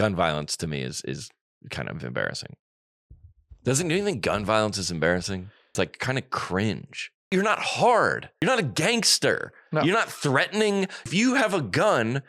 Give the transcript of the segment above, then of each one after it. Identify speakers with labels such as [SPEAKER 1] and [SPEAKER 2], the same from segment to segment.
[SPEAKER 1] Gun violence to me is kind of embarrassing. Do you think gun violence is embarrassing? It's like kind of cringe. You're not hard. You're not a gangster. No. You're not threatening. If you have a gun,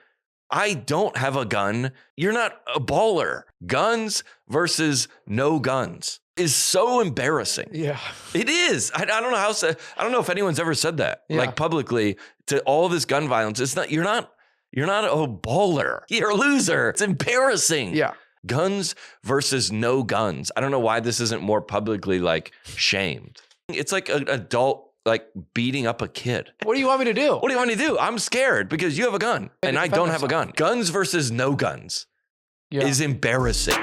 [SPEAKER 1] I don't have a gun. You're not a baller. Guns versus no guns is so embarrassing.
[SPEAKER 2] Yeah,
[SPEAKER 1] it is. I don't know how. I don't know if anyone's ever said that like publicly to all this gun violence. It's not. You're not a baller. You're a loser. It's embarrassing.
[SPEAKER 2] Yeah.
[SPEAKER 1] Guns versus no guns. I don't know why this isn't more publicly like shamed. It's like an adult like beating up a kid.
[SPEAKER 2] What do you want me to do?
[SPEAKER 1] What do you want me to do? I'm scared because you have a gun and I don't have a gun. Guns versus no guns is embarrassing.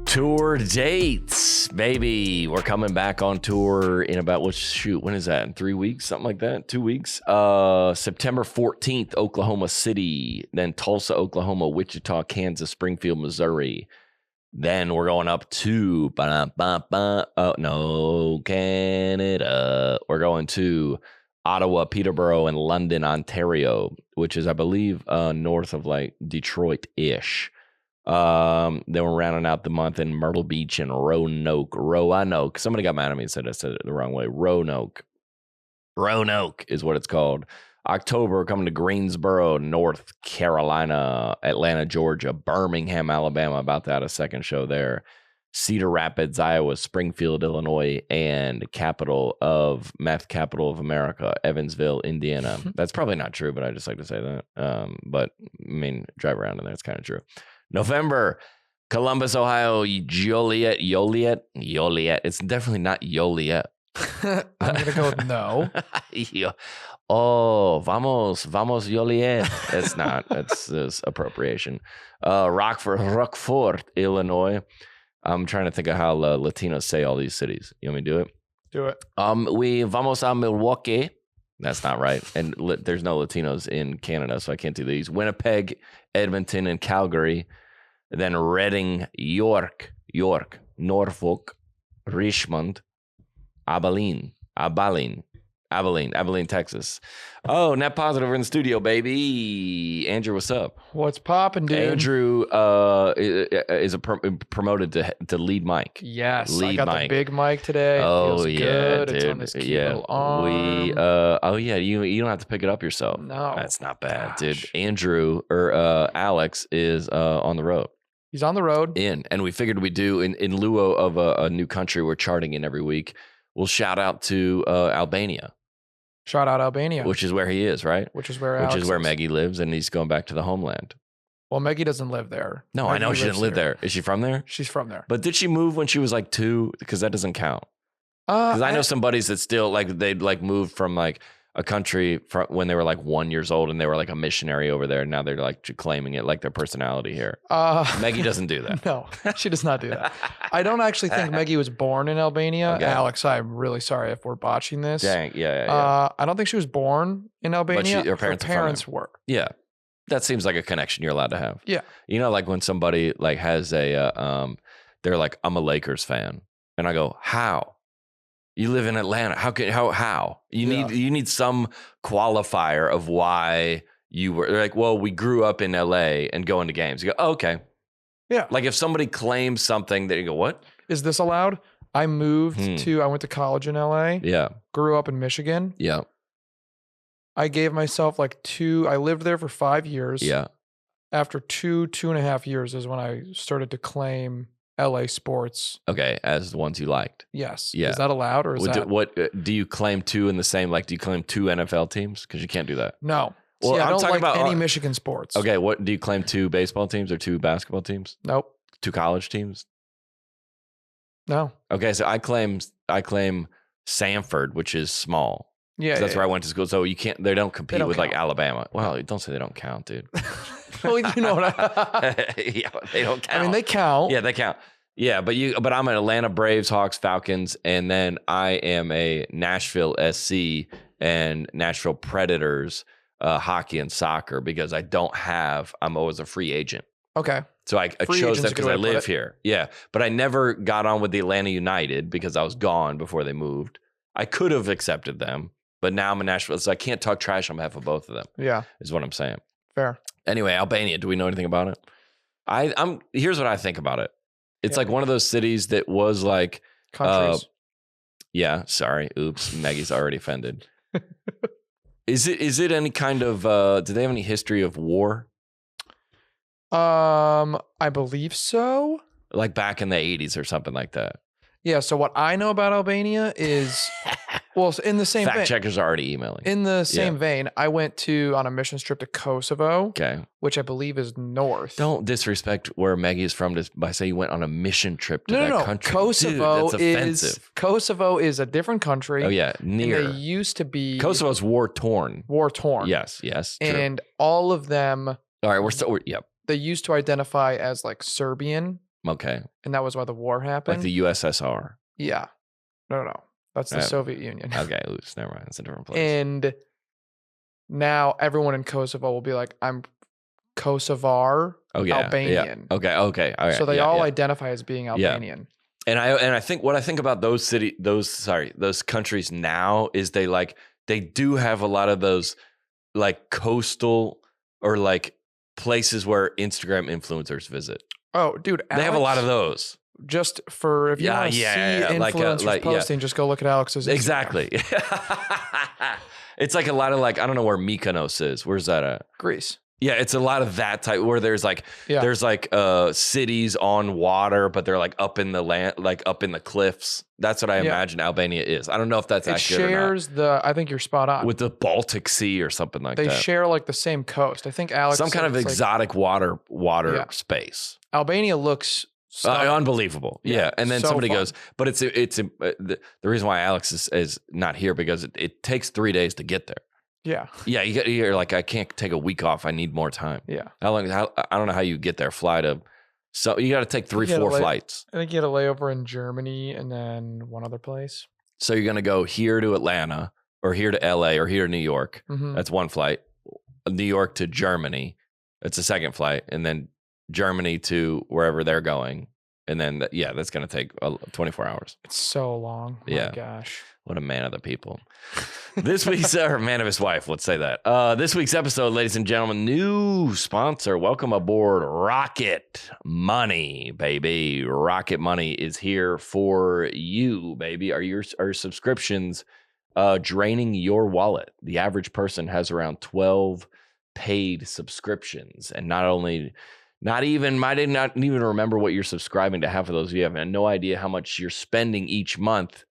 [SPEAKER 1] Tour dates, baby. We're coming back on tour in about, when is that? In 3 weeks? Something like that? 2 weeks? September 14th, Oklahoma City. Then Tulsa, Oklahoma, Wichita, Kansas, Springfield, Missouri. Then we're going up to Canada. We're going to Ottawa, Peterborough, and London, Ontario, which is, I believe, north of like Detroit-ish. Then we're rounding out the month in Myrtle Beach and Roanoke. Somebody got mad at me and said I said it the wrong way. Roanoke is what it's called. October, we're coming to Greensboro, North Carolina, Atlanta, Georgia, Birmingham, Alabama. About to have a second show there. Cedar Rapids, Iowa, Springfield, Illinois, and meth capital of America, Evansville, Indiana. That's probably not true, but I just like to say that. But I mean, drive around in there, it's kind of true. November, Columbus, Ohio, Joliet. It's definitely not Joliet.
[SPEAKER 2] I'm going to go with no.
[SPEAKER 1] Vamos Joliet. It's not. It's appropriation. Rockford, Illinois. I'm trying to think of how Latinos say all these cities. You want me to do it?
[SPEAKER 2] Do it.
[SPEAKER 1] We vamos a Milwaukee. That's not right. And there's no Latinos in Canada, so I can't do these. Winnipeg, Edmonton, and Calgary. Then Reading, York, Norfolk, Richmond, Abilene, Texas. Oh, net positive. We're in the studio, baby. Andrew, what's up?
[SPEAKER 2] What's poppin', dude?
[SPEAKER 1] Andrew is promoted to lead mic.
[SPEAKER 2] Yes, I got the big mic today.
[SPEAKER 1] Oh,
[SPEAKER 2] feels
[SPEAKER 1] yeah,
[SPEAKER 2] good.
[SPEAKER 1] dude.
[SPEAKER 2] It's on this cute little arm.
[SPEAKER 1] You don't have to pick it up yourself.
[SPEAKER 2] No.
[SPEAKER 1] That's not bad, dude. Andrew or Alex is on the road.
[SPEAKER 2] He's on the road.
[SPEAKER 1] And we figured we'd do, in lieu of a new country we're charting in every week, we'll shout out to Albania.
[SPEAKER 2] Shout out Albania.
[SPEAKER 1] Which is where he is, right?
[SPEAKER 2] Which is where Alex
[SPEAKER 1] is where Maggie lives, and he's going back to the homeland.
[SPEAKER 2] Well, Maggie doesn't live there.
[SPEAKER 1] No,
[SPEAKER 2] Maggie
[SPEAKER 1] I know she didn't live there. Is she from there?
[SPEAKER 2] She's from there.
[SPEAKER 1] But did she move when she was like 2? Because that doesn't count. Because I know some buddies that still, like, they'd like moved from like a country when they were like 1 year old, and they were like a missionary over there. And now they're like claiming it like their personality here. Maggie doesn't do that.
[SPEAKER 2] No, she does not do that. I don't actually think Maggie was born in Albania. Okay. Alex, I'm really sorry if we're botching this.
[SPEAKER 1] Dang, yeah.
[SPEAKER 2] I don't think she was born in Albania.
[SPEAKER 1] But her parents
[SPEAKER 2] were.
[SPEAKER 1] Yeah. That seems like a connection you're allowed to have.
[SPEAKER 2] Yeah.
[SPEAKER 1] You know, like when somebody like has they're like, I'm a Lakers fan. And I go, how? You live in Atlanta. How? You need some qualifier of why you were like, well, we grew up in LA and going to games. You go, oh, okay.
[SPEAKER 2] Yeah.
[SPEAKER 1] Like if somebody claims something that you go, what?
[SPEAKER 2] Is this allowed? I moved I went to college in LA.
[SPEAKER 1] Yeah.
[SPEAKER 2] Grew up in Michigan.
[SPEAKER 1] Yeah.
[SPEAKER 2] I gave myself I lived there for 5 years.
[SPEAKER 1] Yeah.
[SPEAKER 2] After 2.5 years is when I started to claim LA sports.
[SPEAKER 1] Okay, as the ones you liked.
[SPEAKER 2] Yes.
[SPEAKER 1] Yeah.
[SPEAKER 2] Is that allowed, or is that
[SPEAKER 1] what do you claim 2 in the same? Like, do you claim 2 NFL teams? Because you can't do that.
[SPEAKER 2] No.
[SPEAKER 1] Well,
[SPEAKER 2] I don't like about any Michigan sports.
[SPEAKER 1] Okay, what do you claim? 2 baseball teams or 2 basketball teams?
[SPEAKER 2] Nope.
[SPEAKER 1] 2 college teams?
[SPEAKER 2] No.
[SPEAKER 1] Okay, so I claim Sanford, which is small.
[SPEAKER 2] Yeah,
[SPEAKER 1] that's where I went to school. So they don't compete with like Alabama. Well, don't say they don't count, dude.
[SPEAKER 2] Well, you know what?
[SPEAKER 1] Yeah, they don't count.
[SPEAKER 2] I mean, they count.
[SPEAKER 1] Yeah, they count. Yeah, but I'm an Atlanta Braves, Hawks, Falcons, and then I am a Nashville SC and Nashville Predators hockey and soccer because I'm always a free agent.
[SPEAKER 2] Okay.
[SPEAKER 1] So I chose them because I live here. Yeah. But I never got on with the Atlanta United because I was gone before they moved. I could have accepted them, but now I'm in Nashville. So I can't talk trash on behalf of both of them.
[SPEAKER 2] Yeah.
[SPEAKER 1] Is what I'm saying.
[SPEAKER 2] Fair.
[SPEAKER 1] Anyway, Albania. Do we know anything about it? Here's what I think about it. It's like one of those cities that was like
[SPEAKER 2] countries.
[SPEAKER 1] Yeah, sorry. Oops. Maggie's already offended. Is it any kind of do they have any history of war?
[SPEAKER 2] I believe so.
[SPEAKER 1] Like back in the 80s or something like that.
[SPEAKER 2] Yeah, so what I know about Albania is well, in the same
[SPEAKER 1] fact checkers are already emailing.
[SPEAKER 2] In the same vein, I went on a mission trip to Kosovo.
[SPEAKER 1] Okay.
[SPEAKER 2] Which I believe is north.
[SPEAKER 1] Don't disrespect where Maggie is from by saying you went on a mission trip to that country.
[SPEAKER 2] Kosovo
[SPEAKER 1] Dude, that's offensive.
[SPEAKER 2] Kosovo is a different country.
[SPEAKER 1] Oh yeah, near.
[SPEAKER 2] And they used to be
[SPEAKER 1] Kosovo's war torn.
[SPEAKER 2] Yes,
[SPEAKER 1] true.
[SPEAKER 2] And all of them.
[SPEAKER 1] All right, yep.
[SPEAKER 2] They used to identify as like Serbian.
[SPEAKER 1] Okay.
[SPEAKER 2] And that was why the war happened.
[SPEAKER 1] Like the USSR.
[SPEAKER 2] Yeah. No. That's the Soviet Union.
[SPEAKER 1] Okay, oops, never mind. It's a different place.
[SPEAKER 2] And now everyone in Kosovo will be like, I'm Kosovar, Albanian.
[SPEAKER 1] Yeah. Okay. All right.
[SPEAKER 2] So they all identify as being Albanian.
[SPEAKER 1] And I think what I think about those countries now is they do have a lot of those like coastal or like places where Instagram influencers visit.
[SPEAKER 2] Oh, dude,
[SPEAKER 1] they have a lot of those.
[SPEAKER 2] Just for if you want to see influencers posting, just go look at Alex's Instagram.
[SPEAKER 1] Exactly. It's like a lot of like, I don't know where Mykonos is. Where's that at?
[SPEAKER 2] Greece.
[SPEAKER 1] Yeah, it's a lot of that type where there's like cities on water, but they're like up in the land, like up in the cliffs. That's what I imagine Albania is. I don't know if that's accurate or not.
[SPEAKER 2] I think you're spot on.
[SPEAKER 1] With the Baltic Sea or something like that.
[SPEAKER 2] They share like the same coast. I think Alex
[SPEAKER 1] some kind of exotic water space.
[SPEAKER 2] Albania looks
[SPEAKER 1] unbelievable. Yeah. And then
[SPEAKER 2] so
[SPEAKER 1] somebody
[SPEAKER 2] fun.
[SPEAKER 1] goes, but it's the reason why Alex is not here because it takes 3 days to get there.
[SPEAKER 2] Yeah.
[SPEAKER 1] Yeah. You're like, I can't take a week off. I need more time.
[SPEAKER 2] Yeah.
[SPEAKER 1] I don't know how you get there. So you got to take 3-4 flights.
[SPEAKER 2] I think you had a layover in Germany and then one other place.
[SPEAKER 1] So you're going to go here to Atlanta or here to LA or here to New York.
[SPEAKER 2] Mm-hmm.
[SPEAKER 1] That's one flight. New York to Germany. That's a second flight. And then Germany to wherever they're going. And then, that's going to take 24 hours.
[SPEAKER 2] It's so long. My gosh.
[SPEAKER 1] What a man of the people. This week's, or man of his wife, let's say that. This week's episode, ladies and gentlemen, new sponsor. Welcome aboard Rocket Money, baby. Rocket Money is here for you, baby. Are subscriptions draining your wallet? The average person has around 12 paid subscriptions. And I did not even remember what you're subscribing to. Half of those of you have no idea how much you're spending each month.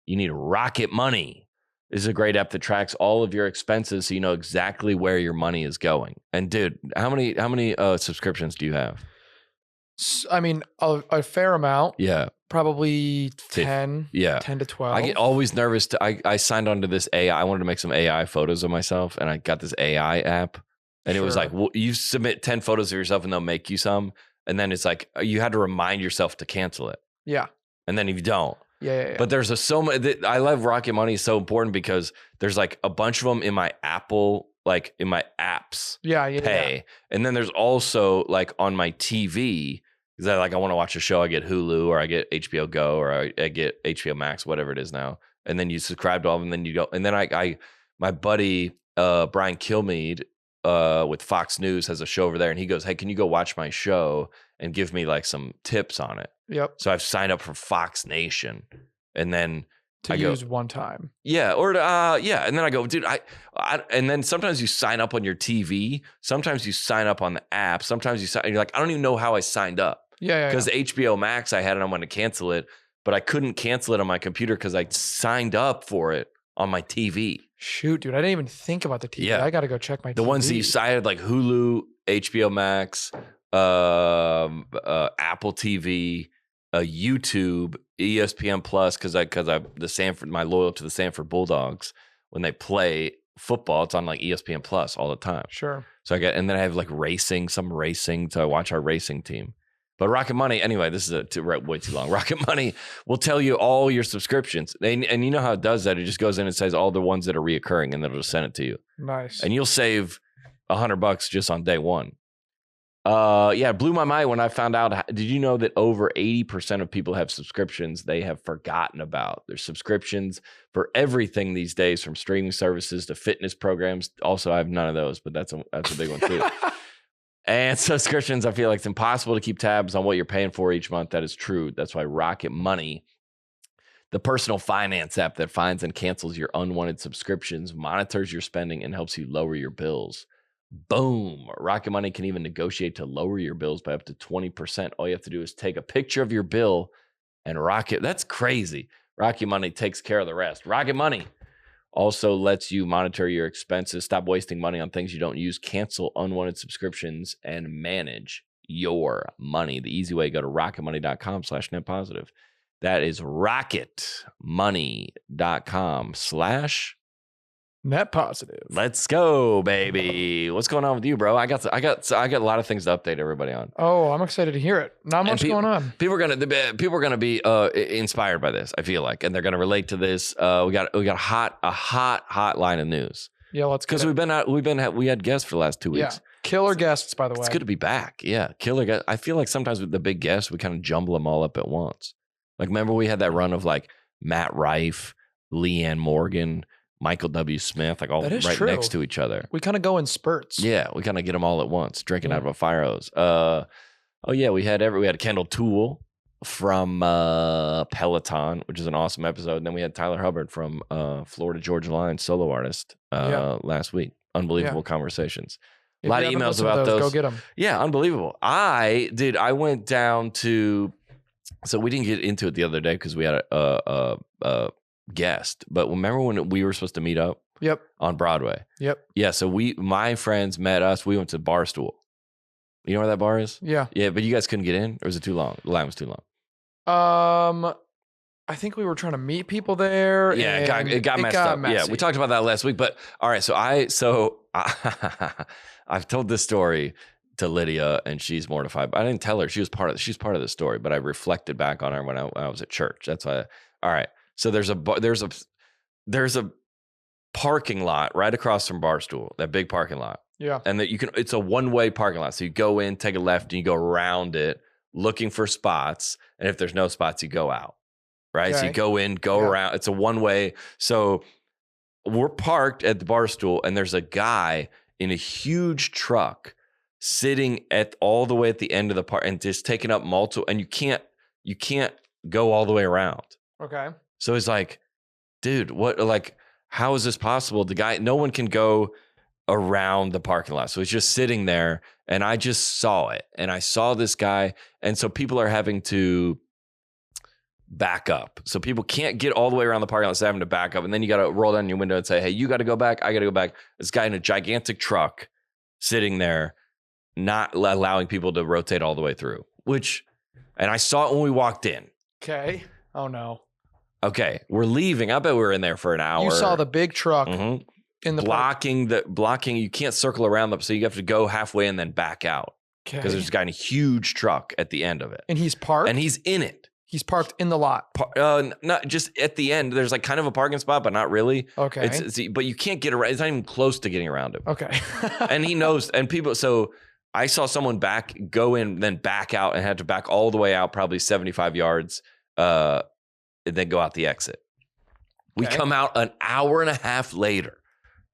[SPEAKER 1] You need Rocket Money. This is a great app that tracks all of your expenses so you know exactly where your money is going. And dude, how many subscriptions do you have?
[SPEAKER 2] I mean, a fair amount.
[SPEAKER 1] Yeah.
[SPEAKER 2] Probably 10.
[SPEAKER 1] Yeah.
[SPEAKER 2] 10 to 12.
[SPEAKER 1] I get always nervous. I signed onto this AI. I wanted to make some AI photos of myself, and I got this AI app. And it was like, well, you submit 10 photos of yourself and they'll make you some. And then it's like, you had to remind yourself to cancel it.
[SPEAKER 2] Yeah.
[SPEAKER 1] And then if you don't.
[SPEAKER 2] Yeah.
[SPEAKER 1] But there's I love Rocket Money. It's so important because there's like a bunch of them in my Apple, like in my apps pay. Yeah. And then there's also like on my TV, because I want to watch a show, I get Hulu or I get HBO Go or I get HBO Max, whatever it is now. And then you subscribe to all of them, and then you go. And then my buddy, Brian Kilmeade, with Fox News has a show over there, and he goes, hey, can you go watch my show and give me like some tips on it?
[SPEAKER 2] Yep.
[SPEAKER 1] So I've signed up for Fox Nation, and then
[SPEAKER 2] I use one time.
[SPEAKER 1] Yeah. Or, and then I go, dude, and then sometimes you sign up on your TV. Sometimes you sign up on the app. Sometimes and you're like, I don't even know how I signed up.
[SPEAKER 2] Yeah.
[SPEAKER 1] Because HBO Max I had, and I'm going to cancel it, but I couldn't cancel it on my computer because I signed up for it on my TV.
[SPEAKER 2] Shoot, dude, I didn't even think about the TV. Yeah. I got to go check my TV.
[SPEAKER 1] The ones that you cited, like Hulu, HBO Max, Apple TV, YouTube, ESPN Plus, because my loyal to the Sanford Bulldogs. When they play football, it's on like ESPN Plus all the time.
[SPEAKER 2] Sure.
[SPEAKER 1] So and then I have like some racing. So I watch our racing team. But Rocket Money, anyway, this is way too long. Rocket Money will tell you all your subscriptions. And you know how it does that? It just goes in and says all the ones that are reoccurring, and then it'll just send it to you.
[SPEAKER 2] Nice.
[SPEAKER 1] And you'll save $100 just on day one. Yeah, it blew my mind when I found out. Did you know that over 80% of people have subscriptions they have forgotten about? There's subscriptions for everything these days, from streaming services to fitness programs. Also, I have none of those, but that's a big one too. And subscriptions, I feel like it's impossible to keep tabs on what you're paying for each month. That is true. That's why Rocket Money, the personal finance app that finds and cancels your unwanted subscriptions, monitors your spending, and helps you lower your bills. Boom. Rocket Money can even negotiate to lower your bills by up to 20%. All you have to do is take a picture of your bill and Rocket. That's crazy. Rocket Money takes care of the rest. Rocket Money also lets you monitor your expenses, stop wasting money on things you don't use, cancel unwanted subscriptions, and manage your money. The easy way, go to rocketmoney.com/netpositive. That is rocketmoney.com/net
[SPEAKER 2] positive.
[SPEAKER 1] Let's go, baby. What's going on with you, bro? I got a lot of things to update everybody on.
[SPEAKER 2] Oh, I'm excited to hear it. Not much going on.
[SPEAKER 1] People are gonna be inspired by this, I feel like, and they're gonna relate to this. We got a hot line of news.
[SPEAKER 2] Yeah, let's go.
[SPEAKER 1] Because we had guests for the last 2 weeks.
[SPEAKER 2] Yeah. Killer guests, by the way.
[SPEAKER 1] It's good to be back. Yeah, killer guests. I feel like sometimes with the big guests, we kind of jumble them all up at once. Like, remember we had that run of like Matt Rife, Leanne Morgan, Michael W. Smith, like all right next to each other.
[SPEAKER 2] We kind of go in spurts.
[SPEAKER 1] Yeah, we kind of get them all at once, drinking out of a fire hose. We had Kendall Toole from Peloton, which is an awesome episode. And then we had Tyler Hubbard from Florida Georgia Line, solo artist, last week. Unbelievable conversations. A lot of emails about those.
[SPEAKER 2] Go get them.
[SPEAKER 1] Yeah, unbelievable. I went down to. So we didn't get into it the other day because we had a guest. But remember when we were supposed to meet up?
[SPEAKER 2] Yep.
[SPEAKER 1] On Broadway.
[SPEAKER 2] Yep.
[SPEAKER 1] Yeah. So my friends met us. We went to Barstool. You know where that bar is?
[SPEAKER 2] Yeah.
[SPEAKER 1] Yeah, but you guys couldn't get in, or was it too long? The line was too long.
[SPEAKER 2] I think we were trying to meet people there.
[SPEAKER 1] Yeah, it got messed up. Messy. Yeah, we talked about that last week. But all right, so I've told this story to Lydia, and she's mortified. But I didn't tell her she's part of the story. But I reflected back on her when I was at church. That's why. All right, so there's a parking lot right across from Barstool. That big parking lot.
[SPEAKER 2] Yeah,
[SPEAKER 1] and that it's a one-way parking lot. So you go in, take a left, and you go around it, looking for spots. And if there's no spots, you go out. Right. Okay. So you go in, go around. It's a one way. So we're parked at the Barstool, and there's a guy in a huge truck sitting all the way at the end of the park and just taking up multiple. And you can't go all the way around.
[SPEAKER 2] Okay.
[SPEAKER 1] So he's like, dude, how is this possible? The guy, no one can go around the parking lot. So he's just sitting there, and I just saw it. And I saw this guy. And so people are having to back up. So people can't get all the way around the parking lot, so having to back up. And then you got to roll down your window and say, hey, you got to go back. I got to go back. This guy in a gigantic truck sitting there, not allowing people to rotate all the way through, and I saw it when we walked in.
[SPEAKER 2] Okay. Oh no.
[SPEAKER 1] Okay. We're leaving. I bet we were in there for an hour.
[SPEAKER 2] You saw the big truck in the
[SPEAKER 1] blocking. You can't circle around them. So you have to go halfway and then back out. Okay. Because there's a guy in a huge truck at the end of it.
[SPEAKER 2] And he's parked?
[SPEAKER 1] And he's in it.
[SPEAKER 2] He's parked in the lot.
[SPEAKER 1] Not just at the end. There's like kind of a parking spot, but not really.
[SPEAKER 2] Okay.
[SPEAKER 1] But you can't get around. It's not even close to getting around him.
[SPEAKER 2] Okay.
[SPEAKER 1] And he knows. And people. So I saw someone go in, then back out, and had to back all the way out, probably 75 yards, and then go out the exit. We come out an hour and a half later.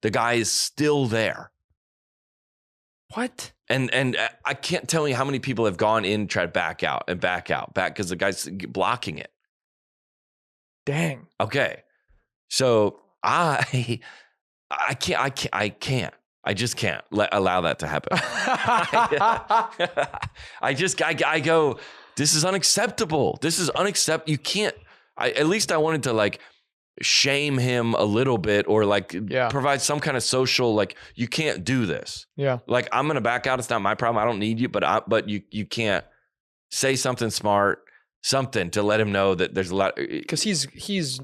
[SPEAKER 1] The guy is still there.
[SPEAKER 2] What?
[SPEAKER 1] And I can't tell you how many people have gone in, tried to back out because the guy's blocking it.
[SPEAKER 2] Dang.
[SPEAKER 1] Okay. So I can't. I just can't allow that to happen. I go, this is unacceptable. You can't. At least I wanted to like shame him a little bit, or provide some kind of social, you can't do this.
[SPEAKER 2] Yeah.
[SPEAKER 1] I'm going to back out. It's not my problem. I don't need you, but you can't say something smart, something to let him know that there's a lot.
[SPEAKER 2] Cause he's,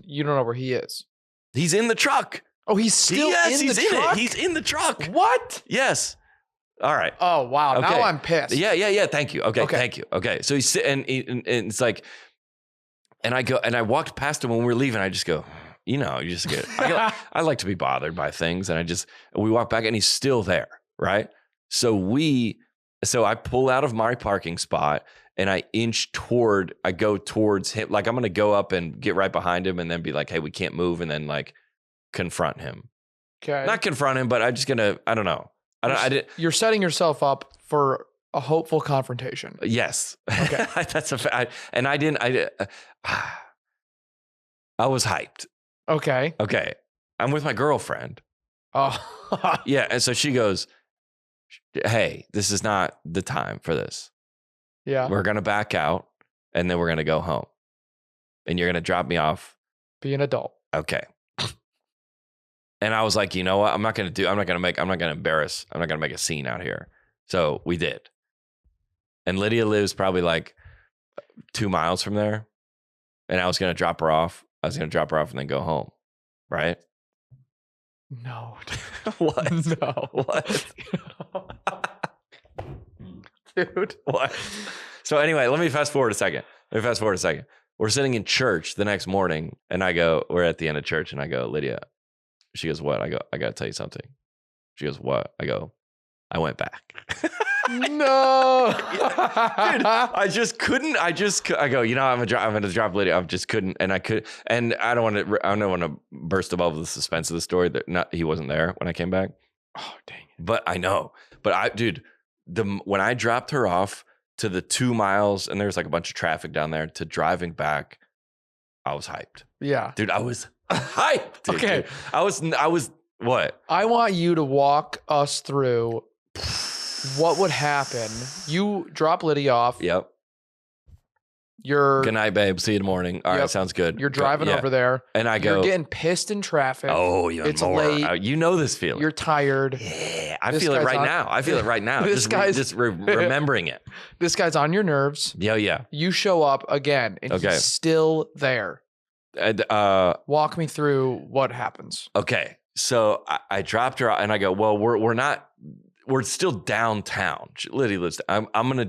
[SPEAKER 2] you don't know where he is.
[SPEAKER 1] He's in the truck.
[SPEAKER 2] Oh, he's still in the truck?
[SPEAKER 1] He's in the truck.
[SPEAKER 2] What?
[SPEAKER 1] Yes. All right.
[SPEAKER 2] Oh, wow. Okay. Now I'm pissed.
[SPEAKER 1] Yeah. Thank you. Okay. Thank you. Okay. So he's sitting, and it's like, and I walked past him when we were leaving. I just go, you just get, I like to be bothered by things. And we walk back, and he's still there. Right. So we So I pull out of my parking spot and I go towards him. Like I'm going to go up and get right behind him and then be like, hey, we can't move. And then like confront him.
[SPEAKER 2] Okay.
[SPEAKER 1] Not confront him, but I don't know.
[SPEAKER 2] You're setting yourself up for a hopeful confrontation.
[SPEAKER 1] Yes.
[SPEAKER 2] Okay.
[SPEAKER 1] That's a fact. And I was hyped.
[SPEAKER 2] Okay.
[SPEAKER 1] Okay. I'm with my girlfriend.
[SPEAKER 2] Oh.
[SPEAKER 1] Yeah. And so she goes, hey, this is not the time for this.
[SPEAKER 2] Yeah.
[SPEAKER 1] We're going to back out and then we're going to go home. And you're going to drop me off.
[SPEAKER 2] Be an adult.
[SPEAKER 1] Okay. And I was like, you know what? I'm not going to make a scene out here. So we did. And Lydia lives probably like 2 miles from there. And I was going to drop her off. I was going to drop her off and then go home. Right?
[SPEAKER 2] No.
[SPEAKER 1] What?
[SPEAKER 2] No.
[SPEAKER 1] What?
[SPEAKER 2] Dude.
[SPEAKER 1] What? So anyway, let me fast forward a second. We're sitting in church the next morning and we're at the end of church and I go, Lydia. She goes, what? I go, I got to tell you something. She goes, what? I go, I went back.
[SPEAKER 2] No.
[SPEAKER 1] Dude, I go, you know, I'm going to drop Lydia. I just couldn't. And I don't want to burst above the suspense of the story that he wasn't there when I came back.
[SPEAKER 2] Oh, dang it.
[SPEAKER 1] But I know, when I dropped her off to the 2 miles and there's like a bunch of traffic down there to driving back, I was hyped.
[SPEAKER 2] Yeah.
[SPEAKER 1] Dude, I was hyped. Dude,
[SPEAKER 2] Okay.
[SPEAKER 1] Dude. I was what?
[SPEAKER 2] I want you to walk us through what would happen. You drop Lydia off.
[SPEAKER 1] Yep. Good night, babe. See you in the morning. All right, sounds good.
[SPEAKER 2] You're driving over there.
[SPEAKER 1] And I go.
[SPEAKER 2] You're getting pissed in traffic.
[SPEAKER 1] Oh, even
[SPEAKER 2] it's
[SPEAKER 1] more.
[SPEAKER 2] late.
[SPEAKER 1] You know this feeling.
[SPEAKER 2] You're tired.
[SPEAKER 1] Yeah, I feel it right now. I feel it right now. Just remembering it.
[SPEAKER 2] This guy's on your nerves.
[SPEAKER 1] Yeah.
[SPEAKER 2] You show up again, and he's still there. Walk me through what happens.
[SPEAKER 1] Okay, so I dropped her and I go, well, we're still downtown. Lydia lives. I'm gonna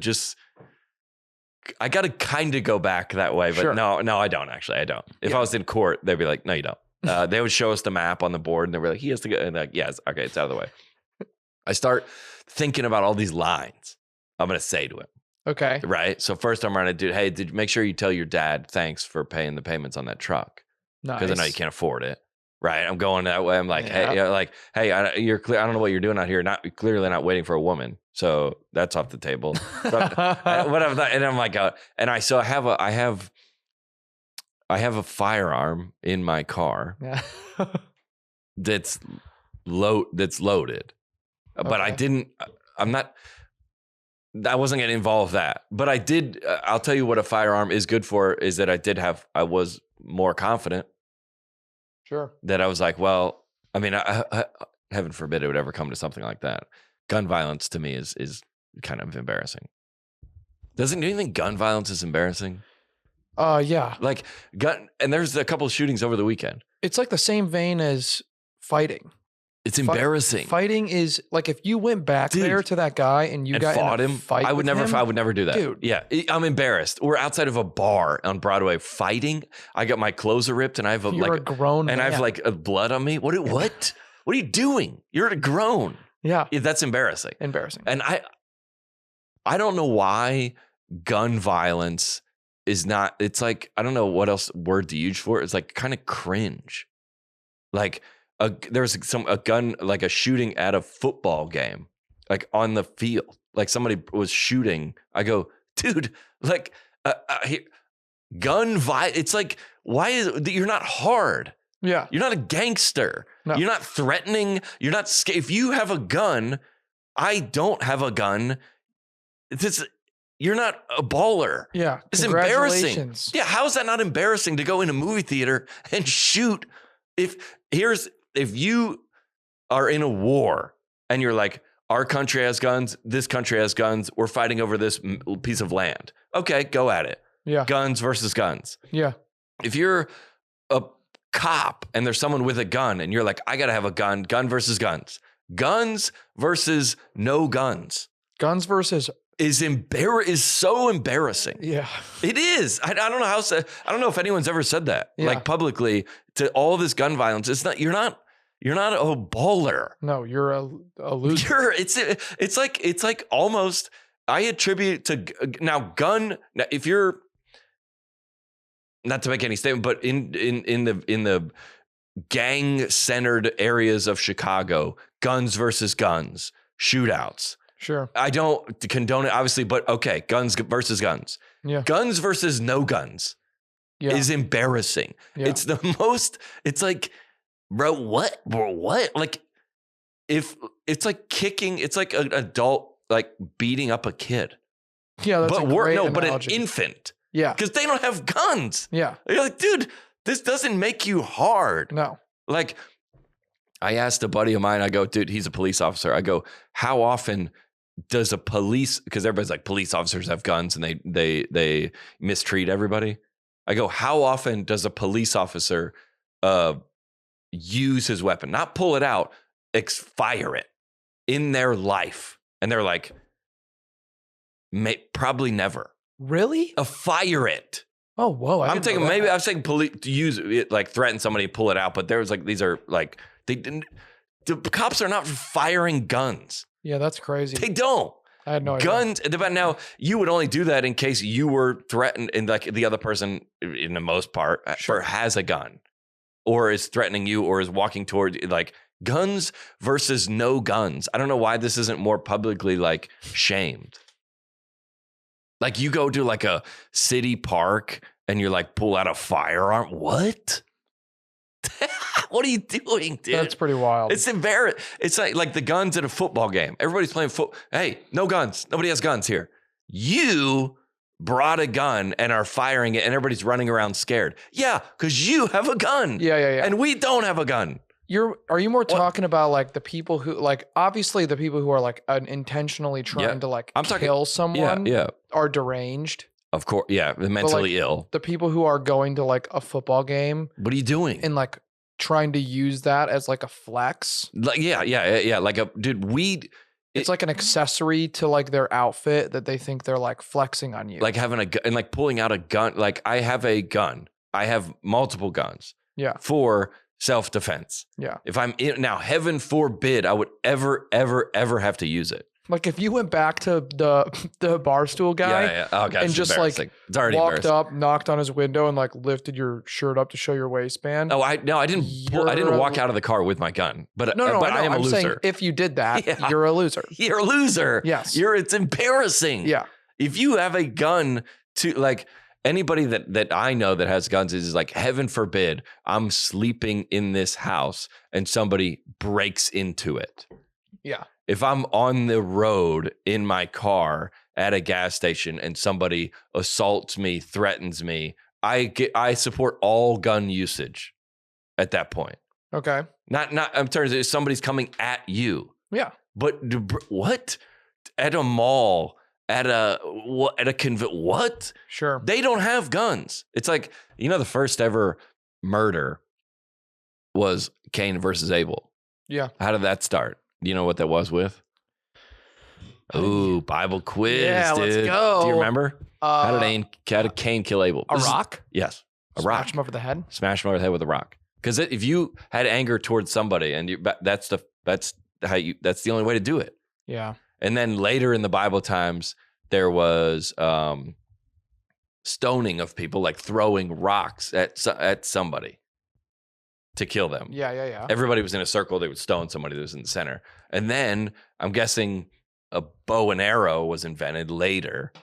[SPEAKER 1] I got to kind of go back that way, but no, I don't actually. I don't. If I was in court, they'd be like, no, you don't. They would show us the map on the board and they were like, he has to go. And like, yes, okay, it's out of the way. I start thinking about all these lines I'm going to say to him.
[SPEAKER 2] Okay.
[SPEAKER 1] Right. So first I'm going to do, hey, make sure you tell your dad thanks for paying the payments on that truck.
[SPEAKER 2] Nice.
[SPEAKER 1] Because I know you can't afford it. Right. I'm going that way. I'm like, hey, you're clear. I don't know what you're doing out here. Clearly not waiting for a woman. So that's off the table. And I'm like, and I have a firearm in my car that's loaded, but I wasn't going to involve that, but I did. I'll tell you what a firearm is good for is that I was more confident.
[SPEAKER 2] Sure. That
[SPEAKER 1] I was like, well, I mean, I heaven forbid it would ever come to something like that. Gun violence to me is kind of embarrassing. Do you think gun violence is embarrassing?
[SPEAKER 2] Yeah.
[SPEAKER 1] Like and there's a couple of shootings over the weekend.
[SPEAKER 2] It's like the same vein as fighting.
[SPEAKER 1] It's embarrassing.
[SPEAKER 2] Fighting is like if you went back there to that guy and you fought him.
[SPEAKER 1] I would never do that.
[SPEAKER 2] Dude.
[SPEAKER 1] Yeah, I'm embarrassed. We're outside of a bar on Broadway fighting. I got my clothes are ripped and I have a grown man. I have like blood on me. What are you doing? You're grown.
[SPEAKER 2] Yeah.
[SPEAKER 1] That's embarrassing.
[SPEAKER 2] And
[SPEAKER 1] I don't know why gun violence is not, it's like, I don't know what else word to use for it. It's like kind of cringe. Like there was a gun, like a shooting at a football game, like on the field, like somebody was shooting. I go, dude, like gun violence. It's like, why you're not hard.
[SPEAKER 2] Yeah.
[SPEAKER 1] You're not a gangster. No. You're not threatening. You're not if you have a gun, I don't have a gun. You're not a baller.
[SPEAKER 2] Yeah.
[SPEAKER 1] It's embarrassing. Yeah. How is that not embarrassing to go in a movie theater and shoot? If you are in a war and you're like, our country has guns, this country has guns, we're fighting over this piece of land. Okay, go at it.
[SPEAKER 2] Yeah.
[SPEAKER 1] Guns versus guns.
[SPEAKER 2] Yeah.
[SPEAKER 1] If you're a cop and there's someone with a gun and you're like, I got to have a gun versus guns. Guns versus no guns.
[SPEAKER 2] Guns versus
[SPEAKER 1] is so embarrassing.
[SPEAKER 2] Yeah.
[SPEAKER 1] It is. I don't know I don't know if anyone's ever said that like publicly to all this gun violence. You're not You're not a bowler.
[SPEAKER 2] No, you're a loser.
[SPEAKER 1] It's like almost, I attribute to now if you're, not to make any statement, but in the gang centered areas of Chicago, guns versus guns, shootouts.
[SPEAKER 2] Sure.
[SPEAKER 1] I don't condone it, obviously, but okay, guns versus guns.
[SPEAKER 2] Yeah.
[SPEAKER 1] Guns versus no guns is embarrassing.
[SPEAKER 2] Yeah.
[SPEAKER 1] It's the most, it's like, bro, what? Like, if it's like kicking, it's like an adult, like beating up a kid.
[SPEAKER 2] Yeah, that's
[SPEAKER 1] but an infant.
[SPEAKER 2] Yeah.
[SPEAKER 1] Because they don't have guns.
[SPEAKER 2] Yeah.
[SPEAKER 1] You're like, dude, this doesn't make you hard.
[SPEAKER 2] No.
[SPEAKER 1] Like, I asked a buddy of mine, I go, dude, he's a police officer. I go, how often does a police, because everybody's like, police officers have guns and they mistreat everybody. I go, how often does a police officer use his weapon? Not pull it out, fire it in their life. And they're like, probably never.
[SPEAKER 2] Really?
[SPEAKER 1] Fire it.
[SPEAKER 2] Oh, whoa.
[SPEAKER 1] I'm saying police to use it, like threaten somebody, pull it out. But there's like, these are like, the cops are not firing guns.
[SPEAKER 2] Yeah, that's crazy.
[SPEAKER 1] They don't.
[SPEAKER 2] I had no idea.
[SPEAKER 1] Guns, but now you would only do that in case you were threatened and like the other person, in the most part, has a gun or is threatening you or is walking toward, like, guns versus no guns. I don't know why this isn't more publicly like shamed. Like, you go to like a city park and you're like, pull out a firearm. What? What are you doing, dude?
[SPEAKER 2] That's pretty wild.
[SPEAKER 1] It's embarrassing. It's like the guns at a football game. Everybody's playing Hey, no guns. Nobody has guns here. You brought a gun and are firing it and everybody's running around scared. Yeah, because you have a gun.
[SPEAKER 2] Yeah.
[SPEAKER 1] And we don't have a gun.
[SPEAKER 2] Are you more talking about like the people who, like, obviously the people who are like intentionally trying to like kill someone are deranged?
[SPEAKER 1] Of course. Yeah. They're mentally ill.
[SPEAKER 2] The people who are going to like a football game.
[SPEAKER 1] What are you doing?
[SPEAKER 2] And like trying to use that as like a flex.
[SPEAKER 1] Like, yeah. Like
[SPEAKER 2] it's like an accessory to like their outfit that they think they're like flexing on you.
[SPEAKER 1] Like having a gun and like pulling out a gun. Like, I have a gun. I have multiple guns.
[SPEAKER 2] Yeah.
[SPEAKER 1] For self-defense.
[SPEAKER 2] Yeah.
[SPEAKER 1] If I'm in now, heaven forbid I would ever have to use it.
[SPEAKER 2] Like, if you went back to the Barstool guy
[SPEAKER 1] Oh, God,
[SPEAKER 2] and just like
[SPEAKER 1] it's already
[SPEAKER 2] walked up, knocked on his window and like lifted your shirt up to show your waistband.
[SPEAKER 1] Oh, I didn't walk out of the car with my gun. But I am a loser.
[SPEAKER 2] Saying if you did that, you're a loser.
[SPEAKER 1] You're a loser.
[SPEAKER 2] Yes.
[SPEAKER 1] It's embarrassing.
[SPEAKER 2] Yeah.
[SPEAKER 1] If you have a gun to like anybody that I know that has guns is like, heaven forbid I'm sleeping in this house and somebody breaks into it.
[SPEAKER 2] Yeah.
[SPEAKER 1] If I'm on the road in my car at a gas station and somebody assaults me, threatens me, I support all gun usage at that point.
[SPEAKER 2] Okay.
[SPEAKER 1] Not in terms of somebody's coming at you.
[SPEAKER 2] Yeah.
[SPEAKER 1] But what? At a mall, at a what?
[SPEAKER 2] Sure.
[SPEAKER 1] They don't have guns. It's like, the first ever murder was Cain versus Abel.
[SPEAKER 2] Yeah.
[SPEAKER 1] How did that start? Do you know what that was with? Ooh, Bible quiz,
[SPEAKER 2] yeah,
[SPEAKER 1] dude.
[SPEAKER 2] Let's go.
[SPEAKER 1] Do you remember? How did Cain kill Abel?
[SPEAKER 2] A rock?
[SPEAKER 1] Yes, a rock.
[SPEAKER 2] Smash him over the head?
[SPEAKER 1] Smash him over the head with a rock. Because if you had anger towards somebody, and that's the only way to do it.
[SPEAKER 2] Yeah.
[SPEAKER 1] And then later in the Bible times, there was stoning of people, like throwing rocks at somebody to kill them.
[SPEAKER 2] Yeah.
[SPEAKER 1] Everybody was in a circle. They would stone somebody that was in the center. And then I'm guessing a bow and arrow was invented later.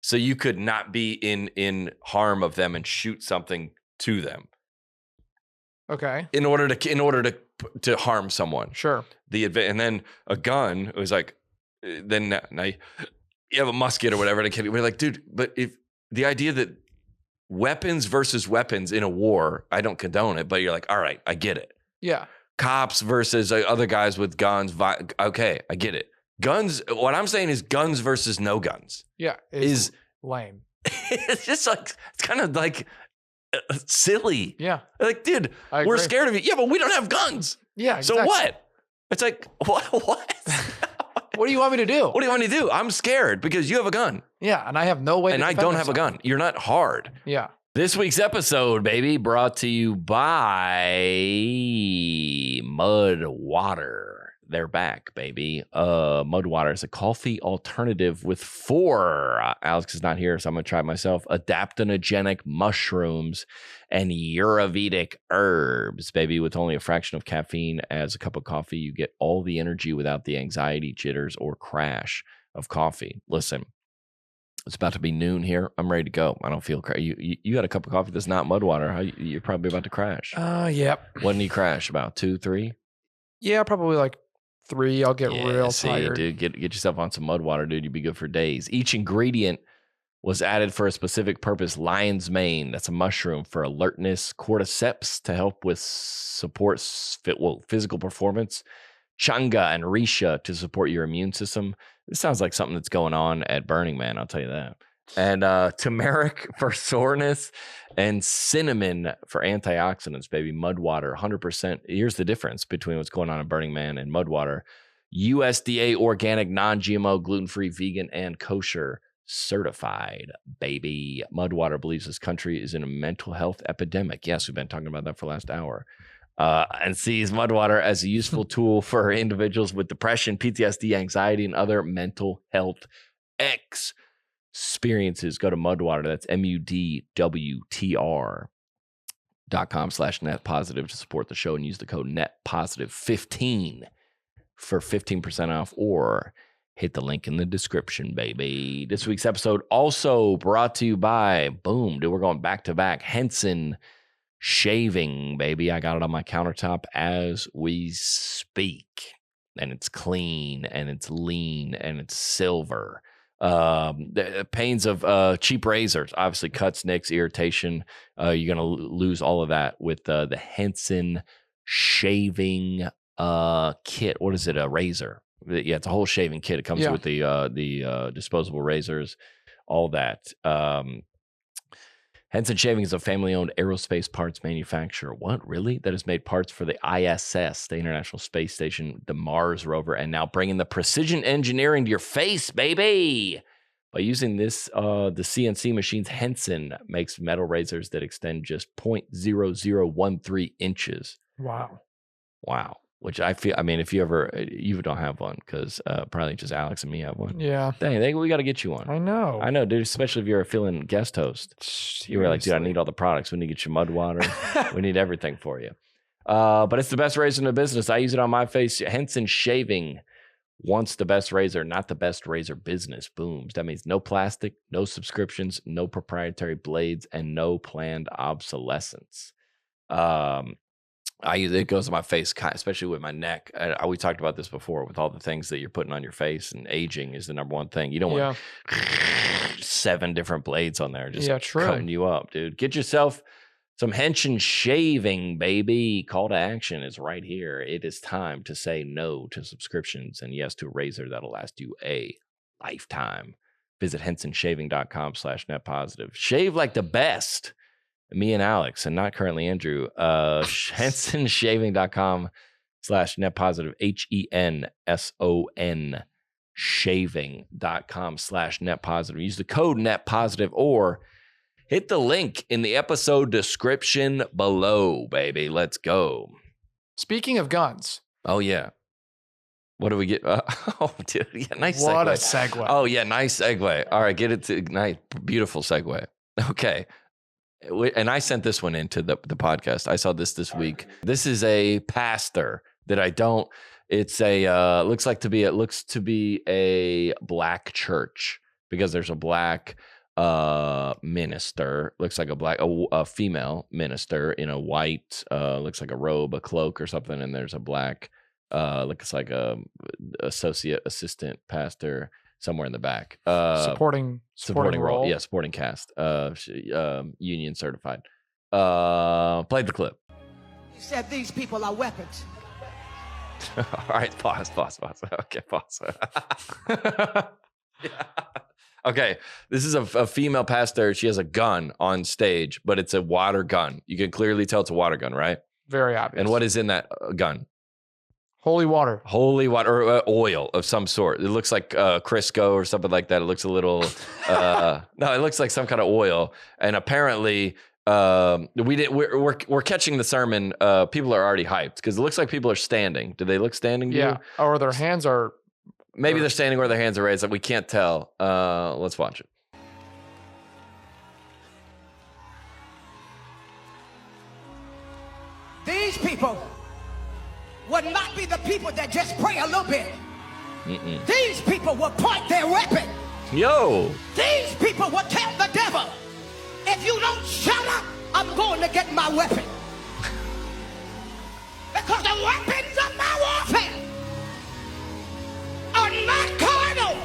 [SPEAKER 1] So you could not be in harm of them and shoot something to them.
[SPEAKER 2] Okay.
[SPEAKER 1] In order to harm someone.
[SPEAKER 2] Sure.
[SPEAKER 1] And then a gun, it was like, then now you have a musket or whatever. And we're like, dude, but if the idea that weapons versus weapons in a war, I don't condone it, but you're like, all right, I get it.
[SPEAKER 2] Yeah.
[SPEAKER 1] Cops versus other guys with guns. Okay, I get it. Guns. What I'm saying is guns versus no guns.
[SPEAKER 2] Yeah.
[SPEAKER 1] Is
[SPEAKER 2] lame.
[SPEAKER 1] It's just like, it's kind of like silly.
[SPEAKER 2] Yeah.
[SPEAKER 1] Like, dude, we're scared of you. Yeah, but we don't have guns.
[SPEAKER 2] Yeah. Exactly.
[SPEAKER 1] So what? It's like, what?
[SPEAKER 2] What do you want me to do?
[SPEAKER 1] What do you want me to do? I'm scared because you have a gun.
[SPEAKER 2] Yeah, and I have no way
[SPEAKER 1] and
[SPEAKER 2] to
[SPEAKER 1] I don't have a gun. You're not hard.
[SPEAKER 2] Yeah.
[SPEAKER 1] This week's episode, baby, brought to you by Mud Water. They're back, baby. Mud Water is a coffee alternative with 4. Alex is not here, so I'm going to try it myself. Adaptogenic mushrooms and Ayurvedic herbs, baby. With only a fraction of caffeine as a cup of coffee, you get all the energy without the anxiety, jitters, or crash of coffee. Listen. It's about to be noon here. I'm ready to go. I don't feel you got a cup of coffee that's not mud water. You're probably about to crash.
[SPEAKER 2] Yep.
[SPEAKER 1] When do you crash? About 2, 3?
[SPEAKER 2] Yeah, probably like 3. I'll get real tired.
[SPEAKER 1] Dude, get yourself on some mud water, dude. You'd be good for days. Each ingredient was added for a specific purpose. Lion's mane, that's a mushroom for alertness. Cordyceps to help with physical performance. Changa and Risha to support your immune system. This sounds like something that's going on at Burning Man, I'll tell you that. And turmeric for soreness and cinnamon for antioxidants, baby. Mud water, 100%. Here's the difference between what's going on at Burning Man and mud water. USDA organic, non-GMO, gluten-free, vegan, and kosher certified, baby. Mud water believes this country is in a mental health epidemic. Yes, we've been talking about that for the last hour. And sees mud water as a useful tool for individuals with depression, PTSD, anxiety, and other mental health experiences. Go to Mudwater. That's MUDWTR.com/net positive to support the show and use the code net positive 15 for 15% off, or hit the link in the description, baby. This week's episode also brought to you by, boom, dude, we're going back to back. Henson Shaving, baby. I got it on my countertop as we speak. And it's clean and it's lean and it's silver. The pains of cheap razors, obviously cuts, nicks, irritation. You're going to lose all of that with the Henson Shaving kit. What is it? A razor. Yeah, it's a whole shaving kit. It comes with the disposable razors, all that. Henson Shaving is a family-owned aerospace parts manufacturer. What, really? That has made parts for the ISS, the International Space Station, the Mars rover, and now bringing the precision engineering to your face, baby! By using this, the CNC machines, Henson makes metal razors that extend just 0.0013 inches.
[SPEAKER 2] Wow.
[SPEAKER 1] Which I feel, if you don't have one, because probably just Alex and me have one.
[SPEAKER 2] Yeah.
[SPEAKER 1] Dang, we got to get you one.
[SPEAKER 2] I know,
[SPEAKER 1] dude, especially if you're a filling guest host. Seriously. You were like, dude, I need all the products. We need to get you mud water. We need everything for you. But it's the best razor in the business. I use it on my face. Henson Shaving wants the best razor, not the best razor business. Booms. That means no plastic, no subscriptions, no proprietary blades, and no planned obsolescence. It goes on my face, especially with my neck. We talked about this before with all the things that you're putting on your face, and aging is the number one thing. You don't want 7 different blades on there just cutting you up, dude. Get yourself some Henson Shaving, baby. Call to action is right here. It is time to say no to subscriptions and yes to a razor that'll last you a lifetime. Visit HensonShaving.com/net positive. Shave like the best. Me and Alex, and not currently Andrew. HensonShaving.com/net positive. HENSON shaving.com/net positive. Use the code net positive or hit the link in the episode description below, baby. Let's go.
[SPEAKER 2] Speaking of guns.
[SPEAKER 1] Oh, yeah. What do we get? Oh, dude. Yeah, nice segue.
[SPEAKER 2] What a segue.
[SPEAKER 1] Oh, yeah. Nice segue. All right. Get it to nice, beautiful segue. Okay. And I sent this one into the podcast. I saw this week. This is a pastor that it's a, looks to be a black church because there's a black minister. Looks like a female minister in a white, looks like a robe, a cloak or something. And there's a black, looks like a assistant pastor somewhere in the back.
[SPEAKER 2] Supporting
[SPEAKER 1] role. Yeah, supporting cast. Union certified. Played the clip.
[SPEAKER 3] You said these people are weapons.
[SPEAKER 1] All right, pause. Okay, pause. Yeah. Okay, this is a female pastor. She has a gun on stage, but it's a water gun. You can clearly tell it's a water gun, right?
[SPEAKER 2] Very obvious.
[SPEAKER 1] And what is in that gun?
[SPEAKER 2] Holy water
[SPEAKER 1] or oil of some sort. It looks like Crisco or something like that. It looks a little no, it looks like some kind of oil. And apparently we're catching the sermon. People are already hyped because it looks like people are standing. Do they look standing to you?
[SPEAKER 2] Or their hands are
[SPEAKER 1] maybe they're standing or their hands are raised. We can't tell. Let's watch it.
[SPEAKER 3] These people would not be the people that just pray a little bit. These people will point their weapon.
[SPEAKER 1] Yo.
[SPEAKER 3] These people will tell the devil, if you don't shut up, I'm going to get my weapon. Because the weapons of my warfare are not carnal,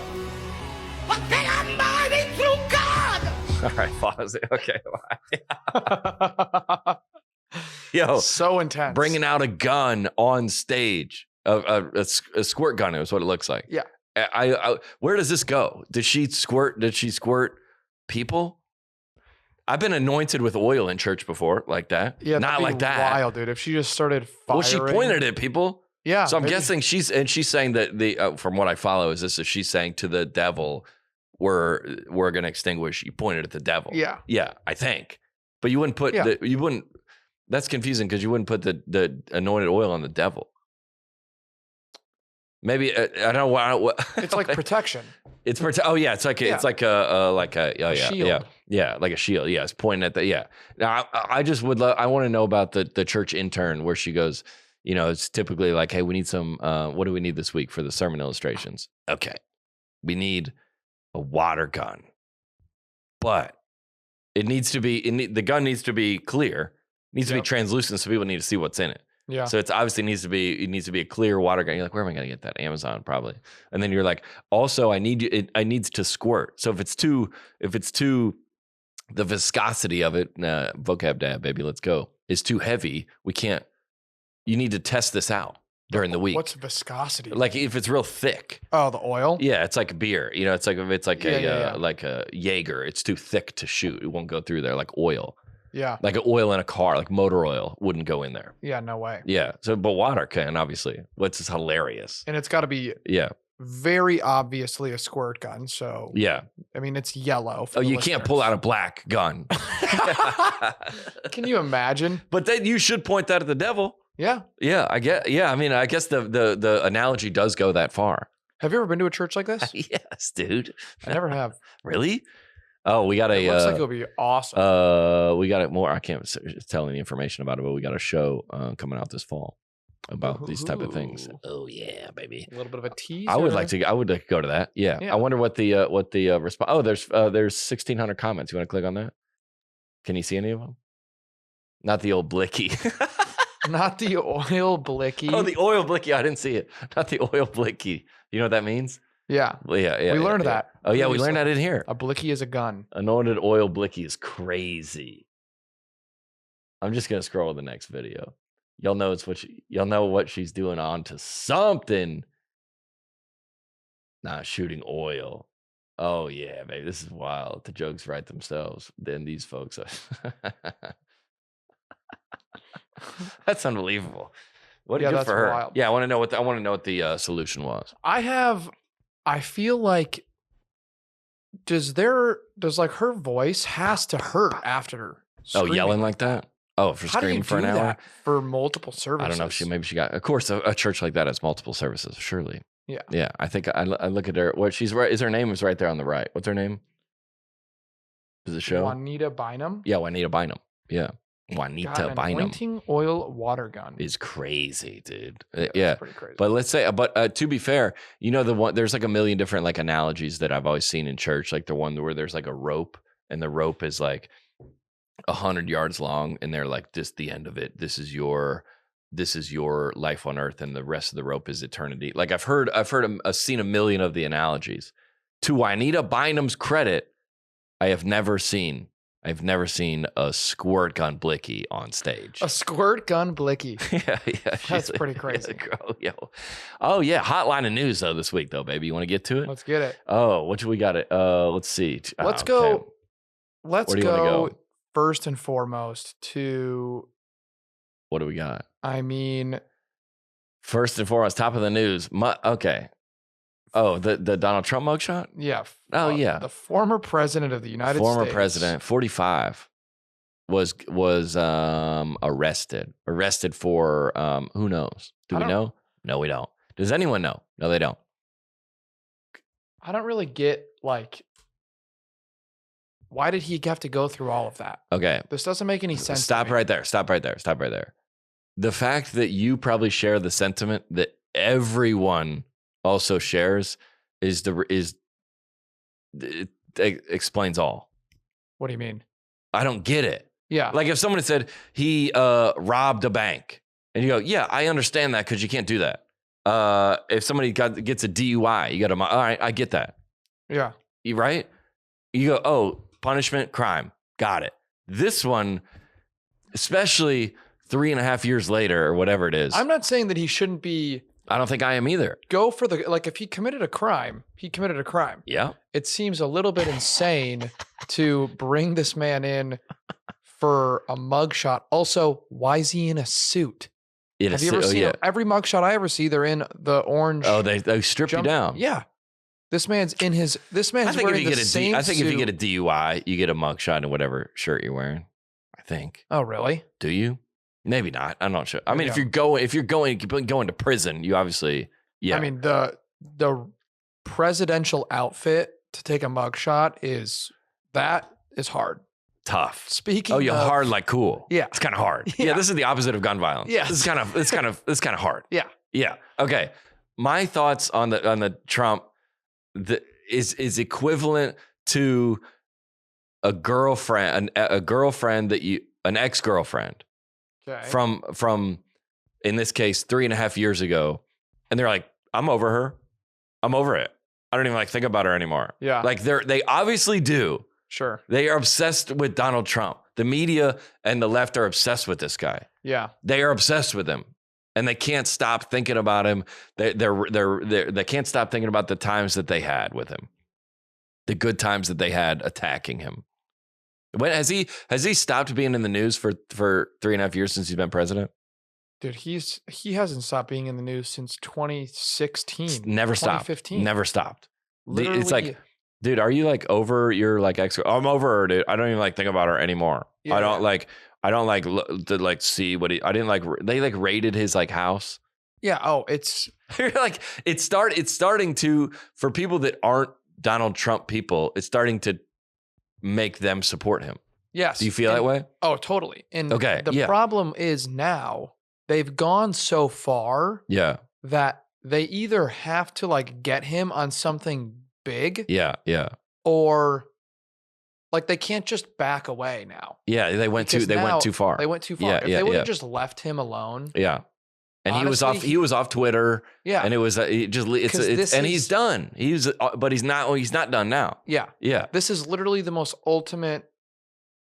[SPEAKER 3] but they are mighty through God.
[SPEAKER 1] All right, pause it. Okay. Yo,
[SPEAKER 2] so intense.
[SPEAKER 1] Bringing out a gun on stage, a squirt gun is what it looks like.
[SPEAKER 2] Yeah.
[SPEAKER 1] I where does this go? Did she squirt people? I've been anointed with oil in church before, like that.
[SPEAKER 2] Yeah,
[SPEAKER 1] not like that.
[SPEAKER 2] Wild, dude. If she just started firing.
[SPEAKER 1] Well, she pointed at people.
[SPEAKER 2] Yeah.
[SPEAKER 1] So I'm guessing she's saying that from what I follow is she's saying to the devil, we're going to extinguish. You pointed at the devil.
[SPEAKER 2] Yeah.
[SPEAKER 1] Yeah, I think. But you wouldn't put that's confusing because you wouldn't put the anointed oil on the devil. Maybe I don't know what.
[SPEAKER 2] It's like protection.
[SPEAKER 1] It's oh yeah, it's like it's like a
[SPEAKER 2] shield.
[SPEAKER 1] Yeah, like a shield. Yeah, it's pointing at the Now I just would I want to know about the church intern where she goes. It's typically like, hey, we need some. What do we need this week for the sermon illustrations? Okay, we need a water gun, but it needs to be. The gun needs to be clear. It needs to be translucent so people need to see what's in it.
[SPEAKER 2] Yeah.
[SPEAKER 1] So it's obviously needs to be a clear water gun. You're like, where am I going to get that? Amazon probably. And then you're like, also I needs to squirt. So if it's too the viscosity of it, vocab dab baby, let's go, is too heavy, we can't. You need to test this out during the week.
[SPEAKER 2] What's viscosity?
[SPEAKER 1] Like if it's real thick.
[SPEAKER 2] Oh, the oil?
[SPEAKER 1] Yeah, it's like beer. It's like like a Jaeger. It's too thick to shoot. It won't go through there like oil.
[SPEAKER 2] Yeah.
[SPEAKER 1] Like an oil in a car, like motor oil wouldn't go in there.
[SPEAKER 2] Yeah, no way.
[SPEAKER 1] Yeah. So, but water can, obviously. Which is hilarious.
[SPEAKER 2] And it's got to be very obviously a squirt gun. So,
[SPEAKER 1] yeah.
[SPEAKER 2] I mean, it's yellow.
[SPEAKER 1] Oh, you can't pull out a black gun.
[SPEAKER 2] Can you imagine?
[SPEAKER 1] But then you should point that at the devil.
[SPEAKER 2] Yeah.
[SPEAKER 1] Yeah. I guess the analogy does go that far.
[SPEAKER 2] Have you ever been to a church like this?
[SPEAKER 1] Yes, dude.
[SPEAKER 2] I never have.
[SPEAKER 1] Really? Oh, we got
[SPEAKER 2] It looks like it would be awesome.
[SPEAKER 1] We got it more. I can't tell any information about it, but we got a show coming out this fall about these type of things. Oh yeah, baby.
[SPEAKER 2] A little bit of a tease.
[SPEAKER 1] I would like to go to that. Yeah. I wonder what the response. Oh, there's 1,600 comments. You want to click on that? Can you see any of them? Not the old blicky.
[SPEAKER 2] Not the oil blicky.
[SPEAKER 1] Oh, the oil blicky. I didn't see it. Not the oil blicky. You know what that means?
[SPEAKER 2] Yeah.
[SPEAKER 1] Well, yeah.
[SPEAKER 2] We learned that.
[SPEAKER 1] Oh, yeah. We learned that in here.
[SPEAKER 2] A blicky is a gun.
[SPEAKER 1] Anointed oil blicky is crazy. I'm just going to scroll to the next video. Y'all know what she's doing on to something. Nah, shooting oil. Oh, yeah, baby. This is wild. The jokes write themselves. Then these folks are. That's unbelievable. What did you do for her? Wild. Yeah, I want to know what the solution was.
[SPEAKER 2] I feel like does like her voice has to hurt after screaming.
[SPEAKER 1] Oh, yelling like that? Oh, for screaming for an hour?
[SPEAKER 2] That for multiple services.
[SPEAKER 1] I don't know if she got, of course, a church like that has multiple services, surely.
[SPEAKER 2] Yeah.
[SPEAKER 1] Yeah, I think I look at her. What she's right is her name is right there on the right. What's her name? Is the show?
[SPEAKER 2] Juanita Bynum?
[SPEAKER 1] Yeah, Juanita Bynum. Yeah. Juanita Bynum.
[SPEAKER 2] Anointing oil water gun
[SPEAKER 1] is crazy, dude.
[SPEAKER 2] Yeah. Pretty crazy.
[SPEAKER 1] But let's say, to be fair, the one, there's like a million different like analogies that I've always seen in church. Like the one where there's like a rope and the rope is like 100 yards long and they're like, this, the end of it. This is your life on earth. And the rest of the rope is eternity. Like I've seen a million of the analogies. To Juanita Bynum's credit, I've never seen a squirt gun blicky on stage.
[SPEAKER 2] A squirt gun blicky.
[SPEAKER 1] Yeah.
[SPEAKER 2] That's pretty crazy.
[SPEAKER 1] Oh, yeah. Hotline of news, though, this week, though, baby. You want to get to it?
[SPEAKER 2] Let's get it.
[SPEAKER 1] Oh, what do we got? Let's see.
[SPEAKER 2] Let's go first and foremost to...
[SPEAKER 1] What do we got?
[SPEAKER 2] I mean,
[SPEAKER 1] First and foremost, top of the news. Okay. Oh, the Donald Trump mugshot?
[SPEAKER 2] Yeah.
[SPEAKER 1] Oh, yeah.
[SPEAKER 2] The former president of the United States.
[SPEAKER 1] Former president, 45, was arrested for who knows? Do we know? No, we don't. Does anyone know? No, they don't.
[SPEAKER 2] I don't really get why did he have to go through all of that?
[SPEAKER 1] Okay.
[SPEAKER 2] This doesn't make any sense.
[SPEAKER 1] Stop right there. The fact that you probably share the sentiment that everyone also shares it explains all.
[SPEAKER 2] What do you mean?
[SPEAKER 1] I don't get it.
[SPEAKER 2] Yeah.
[SPEAKER 1] Like if someone had said he robbed a bank and you go, yeah, I understand that because you can't do that. If somebody gets a DUI, you got to, all right, I get that.
[SPEAKER 2] Yeah.
[SPEAKER 1] You right? You go, oh, punishment, crime. Got it. This one, especially 3.5 years later or whatever it is.
[SPEAKER 2] I'm not saying that he shouldn't be.
[SPEAKER 1] I don't think I am either.
[SPEAKER 2] Go for if he committed a crime, he committed a crime.
[SPEAKER 1] Yeah.
[SPEAKER 2] It seems a little bit insane to bring this man in for a mugshot. Also, why is he in a suit? Have you ever seen every mugshot I ever see? They're in the orange.
[SPEAKER 1] Oh, they strip you down.
[SPEAKER 2] Yeah. This man's wearing the same
[SPEAKER 1] I think
[SPEAKER 2] suit.
[SPEAKER 1] if you get a DUI, you get a mugshot in whatever shirt you're wearing. I think.
[SPEAKER 2] Oh, really?
[SPEAKER 1] Do you? Maybe not. I'm not sure. I mean, if you're going to prison, you obviously, yeah.
[SPEAKER 2] I mean, the presidential outfit to take a mugshot is hard.
[SPEAKER 1] Tough.
[SPEAKER 2] Speaking.
[SPEAKER 1] Oh, you're hard like cool.
[SPEAKER 2] Yeah,
[SPEAKER 1] it's kind of hard. Yeah, this is the opposite of gun violence.
[SPEAKER 2] Yeah,
[SPEAKER 1] this is kind of hard.
[SPEAKER 2] Yeah,
[SPEAKER 1] yeah. Okay, my thoughts on the Trump is equivalent to an ex-girlfriend.
[SPEAKER 2] Okay.
[SPEAKER 1] From in this case 3.5 years ago, and they're like, I'm over her. I'm over it. I don't even think about her anymore.
[SPEAKER 2] Yeah.
[SPEAKER 1] Like they obviously do.
[SPEAKER 2] Sure.
[SPEAKER 1] They are obsessed with Donald Trump. The media and the left are obsessed with this guy.
[SPEAKER 2] Yeah.
[SPEAKER 1] They are obsessed with him, and they can't stop thinking about him. They can't stop thinking about the times that they had with him, the good times that they had attacking him. When has he stopped being in the news for 3.5 years since he's been president?
[SPEAKER 2] Dude, he hasn't stopped being in the news since 2016.
[SPEAKER 1] Never stopped.
[SPEAKER 2] 2015.
[SPEAKER 1] Never stopped.
[SPEAKER 2] Literally,
[SPEAKER 1] it's like, dude, are you over your ex? I'm over her, dude. I don't even think about her anymore. Yeah. I don't to see what he. I didn't they raided his house.
[SPEAKER 2] Yeah. Oh, it's
[SPEAKER 1] it's starting to, for people that aren't Donald Trump people, it's starting to make them support him.
[SPEAKER 2] Yes.
[SPEAKER 1] Do you feel that way?
[SPEAKER 2] Oh, totally. And
[SPEAKER 1] the
[SPEAKER 2] problem is now they've gone so far that they either have to get him on something big.
[SPEAKER 1] Yeah.
[SPEAKER 2] Or they can't just back away now.
[SPEAKER 1] Yeah, they went too far.
[SPEAKER 2] They went too far. If they would have just left him alone.
[SPEAKER 1] Yeah. And honestly, he was off Twitter.
[SPEAKER 2] Yeah.
[SPEAKER 1] And it was he's done. But he's not done now.
[SPEAKER 2] Yeah.
[SPEAKER 1] Yeah.
[SPEAKER 2] This is literally the most ultimate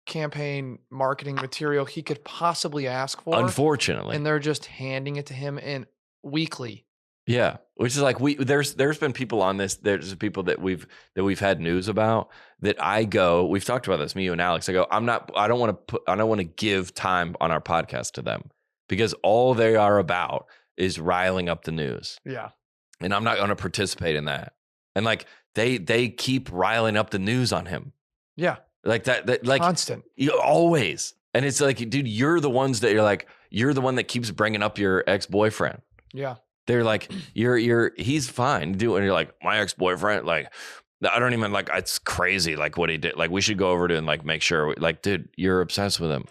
[SPEAKER 2] campaign marketing material he could possibly ask for.
[SPEAKER 1] Unfortunately.
[SPEAKER 2] And they're just handing it to him weekly.
[SPEAKER 1] Yeah. Which is there's been people on this. There's people that we've had news about that we've talked about this, me, you, and Alex. I don't want to give time on our podcast to them, because all they are about is riling up the news.
[SPEAKER 2] Yeah. And
[SPEAKER 1] I'm not going to participate in that. And they keep riling up the news on him.
[SPEAKER 2] Yeah.
[SPEAKER 1] That
[SPEAKER 2] constant.
[SPEAKER 1] Always. And it's dude, you're the ones that you're the one that keeps bringing up your ex-boyfriend.
[SPEAKER 2] Yeah.
[SPEAKER 1] They're he's fine. And you're my ex-boyfriend, I don't even it's crazy. What he did. We should go over to and make sure dude, you're obsessed with him.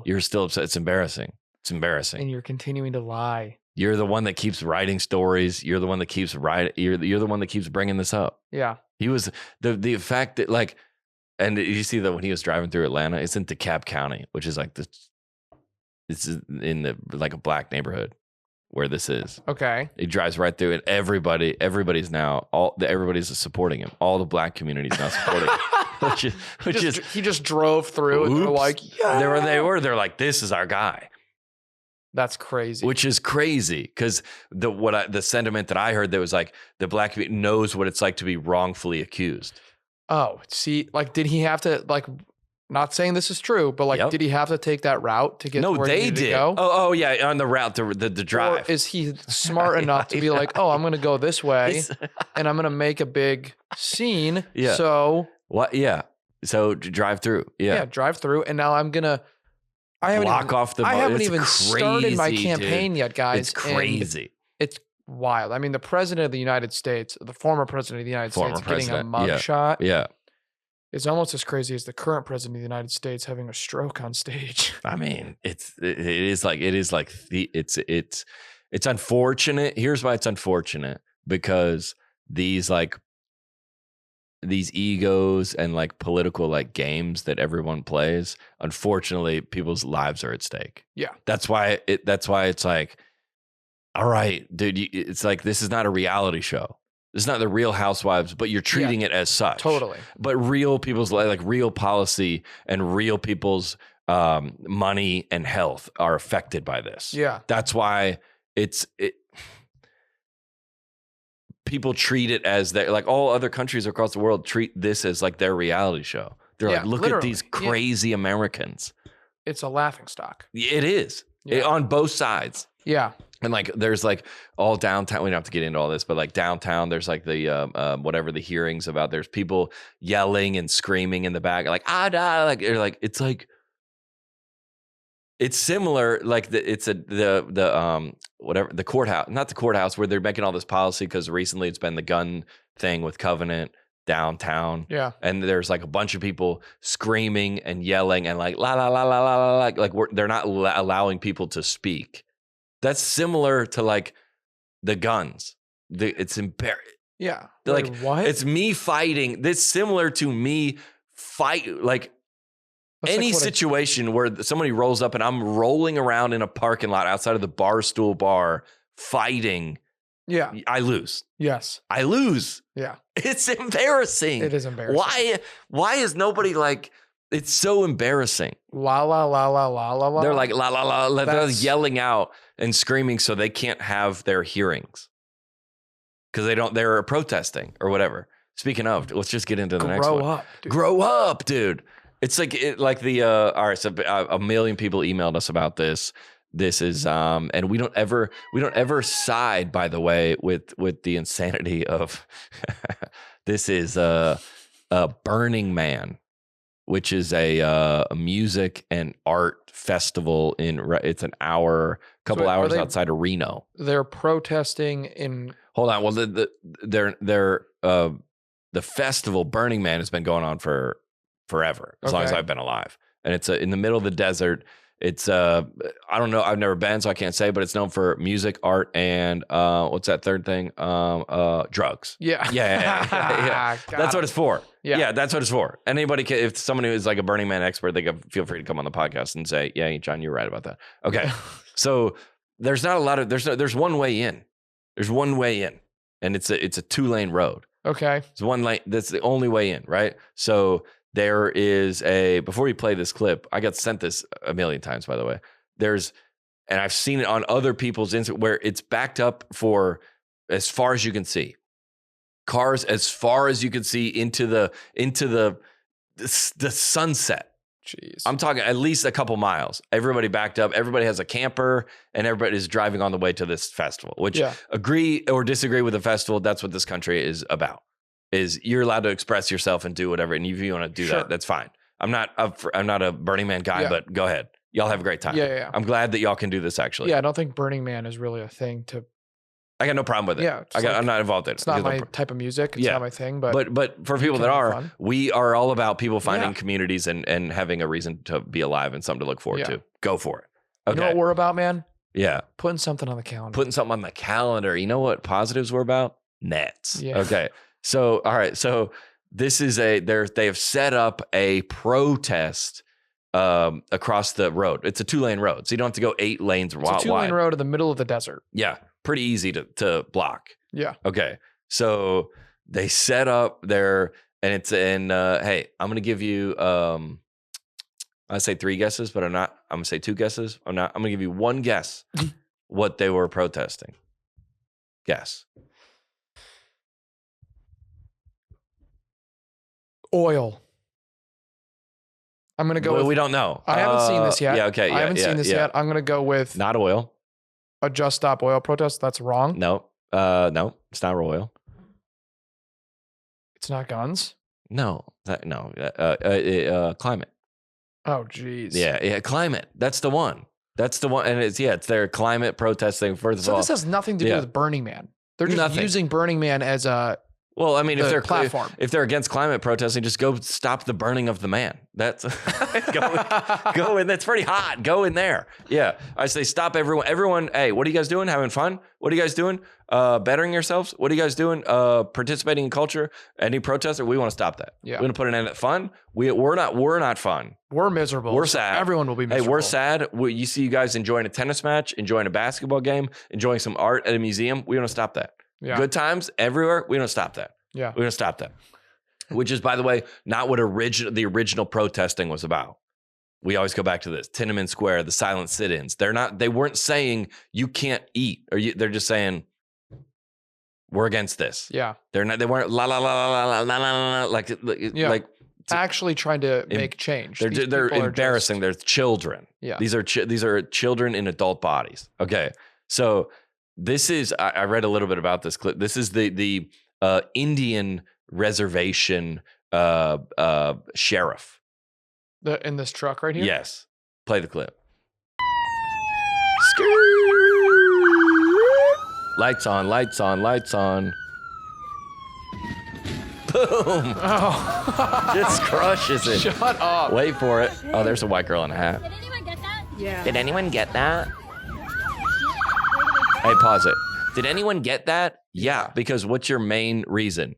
[SPEAKER 2] You're
[SPEAKER 1] still upset. It's embarrassing.
[SPEAKER 2] And you're continuing to lie.
[SPEAKER 1] You're the one that keeps writing stories. You're the one that keeps you're the one that keeps bringing this up.
[SPEAKER 2] Yeah.
[SPEAKER 1] He was the fact that and you see that when he was driving through Atlanta, it's in DeKalb County, which is it's in the a black neighborhood where this is.
[SPEAKER 2] Okay.
[SPEAKER 1] He drives right through it. Everybody's supporting him. All the black community's now supporting him.
[SPEAKER 2] He just drove through and they're
[SPEAKER 1] yeah. They're this is our guy.
[SPEAKER 2] That's crazy.
[SPEAKER 1] Which is crazy, because the sentiment that I heard, that was the black community knows what it's like to be wrongfully accused.
[SPEAKER 2] Oh, see, did he have to not saying this is true, but like, did he have to take that route to get to where he needed to go?
[SPEAKER 1] Oh, yeah, on the route to the drive.
[SPEAKER 2] Or is he smart enough to be like, oh, I'm going to go this way and I'm going to make a big scene.
[SPEAKER 1] Yeah.
[SPEAKER 2] So
[SPEAKER 1] what? Yeah. So drive through. Yeah.
[SPEAKER 2] Drive through. And now I'm going to I haven't even started my campaign yet, guys.
[SPEAKER 1] It's crazy.
[SPEAKER 2] It's wild. I mean, the president of the United States, the former president of the United States getting a mugshot.
[SPEAKER 1] Yeah.
[SPEAKER 2] It's almost as crazy as the current president of the United States having a stroke on stage.
[SPEAKER 1] I mean, it's unfortunate. Here's why it's unfortunate, because these egos and like political like games that everyone plays, unfortunately, people's lives are at stake.
[SPEAKER 2] Yeah.
[SPEAKER 1] That's why it's like, all right, dude, it's like, this is not a reality show. This is not the Real Housewives, but you're treating it as such.
[SPEAKER 2] Totally.
[SPEAKER 1] But real people's like real policy and real people's money and health are affected by this.
[SPEAKER 2] Yeah.
[SPEAKER 1] That's why people treat it as like all other countries across the world treat this as like their reality show. They're like, look at these crazy Americans.
[SPEAKER 2] It's a laughingstock.
[SPEAKER 1] It is on both sides.
[SPEAKER 2] Yeah.
[SPEAKER 1] And like, there's like all downtown, we don't have to get into all this, but like downtown, there's like the, whatever the hearings about, there's people yelling and screaming in the back, like, it's like, it's similar. Like whatever, the courthouse, not the courthouse where they're making all this policy. Cause recently it's been the gun thing with Covenant downtown.
[SPEAKER 2] Yeah.
[SPEAKER 1] And there's like a bunch of people screaming and yelling and like, la, la, la, la, la, la, like they're not allowing people to speak. That's similar to like the guns. It's embarrassing.
[SPEAKER 2] Yeah.
[SPEAKER 1] Like,
[SPEAKER 2] what?
[SPEAKER 1] It's me fighting. That's similar to me fight. Like any situation where somebody rolls up and I'm rolling around in a parking lot outside of the Barstool bar fighting.
[SPEAKER 2] Yeah.
[SPEAKER 1] I lose.
[SPEAKER 2] Yes.
[SPEAKER 1] I lose.
[SPEAKER 2] Yeah.
[SPEAKER 1] It's embarrassing.
[SPEAKER 2] It is embarrassing.
[SPEAKER 1] Why is nobody like, it's so embarrassing.
[SPEAKER 2] La la la la la la la.
[SPEAKER 1] They're like la la la. They're yelling out and screaming so they can't have their hearings because they're protesting or whatever. Speaking of, let's just get into the next one. Grow up, dude. It's like all right. So a million people emailed us about this. This is and we don't ever side, by the way, with the insanity of this is a Burning Man, which is a music and art festival it's an couple hours outside of Reno.
[SPEAKER 2] They're protesting in.
[SPEAKER 1] Hold on. Well, the festival Burning Man has been going on for forever, as long as I've been alive, and it's in the middle of the desert. It's I don't know. I've never been, so I can't say, but it's known for music, art, and what's that third thing? Drugs.
[SPEAKER 2] Yeah.
[SPEAKER 1] Yeah. That's what it's for. Yeah, that's what it's for. Anybody can, if somebody who's like a Burning Man expert, they can feel free to come on the podcast and say, yeah, John, you're right about that. Okay. So there's not a lot of, there's one way in. There's one way in, and it's a 2-lane road.
[SPEAKER 2] Okay.
[SPEAKER 1] It's one lane. That's the only way in, right? So there is before we play this clip, I got sent this a million times, by the way. And I've seen it on other people's Instagram where it's backed up for as far as you can see. Cars as far as you can see into the sunset.
[SPEAKER 2] Jeez.
[SPEAKER 1] I'm talking at least a couple miles. Everybody backed up. Everybody has a camper, and everybody is driving on the way to this festival. Which agree or disagree with the festival, that's what this country is about. Is you're allowed to express yourself and do whatever, and if you want to do that, that's fine. I'm not a Burning Man guy, but go ahead. Y'all have a great time.
[SPEAKER 2] Yeah.
[SPEAKER 1] I'm glad that y'all can do this. Actually,
[SPEAKER 2] I don't think Burning Man is really a thing to.
[SPEAKER 1] I got no problem with it.
[SPEAKER 2] Yeah,
[SPEAKER 1] I'm not involved in it.
[SPEAKER 2] It's not my type of music. It's not my thing. But
[SPEAKER 1] for people that are, we are all about people finding communities and having a reason to be alive and something to look forward to. Go for it. Okay.
[SPEAKER 2] You know what we're about, man?
[SPEAKER 1] Yeah.
[SPEAKER 2] Putting something on the calendar.
[SPEAKER 1] You know what positives we're about? Nets.
[SPEAKER 2] Yeah.
[SPEAKER 1] Okay. So, all right. So this is they have set up a protest across the road. It's a 2-lane road. So you don't have to go 8 lanes wide.
[SPEAKER 2] It's a 2-lane road in the middle of the desert.
[SPEAKER 1] Yeah. Pretty easy to block.
[SPEAKER 2] Yeah.
[SPEAKER 1] Okay. So they set up there and it's hey, I'm going to give you, I say 3 guesses, but I'm going to say 2 guesses. I'm going to give you 1 guess what they were protesting. Guess.
[SPEAKER 2] Oil. I'm going to go
[SPEAKER 1] with... We don't know.
[SPEAKER 2] I haven't seen this yet.
[SPEAKER 1] Yeah, okay. Yeah,
[SPEAKER 2] I haven't seen this yet. I'm going to go with...
[SPEAKER 1] Not oil.
[SPEAKER 2] A Just Stop Oil protest. That's wrong.
[SPEAKER 1] No. No, it's not oil.
[SPEAKER 2] It's not guns?
[SPEAKER 1] No. Climate.
[SPEAKER 2] Oh, geez.
[SPEAKER 1] Yeah, climate. That's the one. And it's their climate protesting, first of all.
[SPEAKER 2] So this has nothing to do with Burning Man. They're just using Burning Man as a...
[SPEAKER 1] Well, I mean, if they're
[SPEAKER 2] platform.
[SPEAKER 1] If they're against climate protesting, just go stop the burning of the man. That's go in. That's pretty hot. Go in there. Yeah, I say stop everyone. Everyone, hey, what are you guys doing? Having fun? What are you guys doing? Bettering yourselves? What are you guys doing? Participating in culture? Any protester? We want to stop that.
[SPEAKER 2] Yeah,
[SPEAKER 1] we're gonna put an end to fun. We're not fun.
[SPEAKER 2] We're miserable.
[SPEAKER 1] We're sad.
[SPEAKER 2] Everyone will be miserable.
[SPEAKER 1] Hey, we're sad. You see you guys enjoying a tennis match, enjoying a basketball game, enjoying some art at a museum. We want to stop that. Yeah. Good times everywhere. We don't stop that.
[SPEAKER 2] Yeah.
[SPEAKER 1] We're going to stop that. Which is, by the way, not what the original protesting was about. We always go back to this. Tiananmen Square, the silent sit-ins. They weren't saying you can't eat, they're just saying we're against this.
[SPEAKER 2] Yeah.
[SPEAKER 1] They weren't la la la la la la la like
[SPEAKER 2] actually trying to make change.
[SPEAKER 1] They're embarrassing their children.
[SPEAKER 2] Yeah.
[SPEAKER 1] These are children in adult bodies. Okay. So this is, I read a little bit about this clip. This is the Indian reservation sheriff.
[SPEAKER 2] In this truck right here?
[SPEAKER 1] Yes. Play the clip. Lights on, lights on, lights on. Boom.
[SPEAKER 2] Oh.
[SPEAKER 1] Just crushes it.
[SPEAKER 2] Shut up.
[SPEAKER 1] Wait for it. Oh, there's a white girl in a hat.
[SPEAKER 4] Did anyone get that?
[SPEAKER 5] Yeah.
[SPEAKER 1] Did anyone get that? Hey, pause it. Did anyone get that? Yeah, because what's your main reason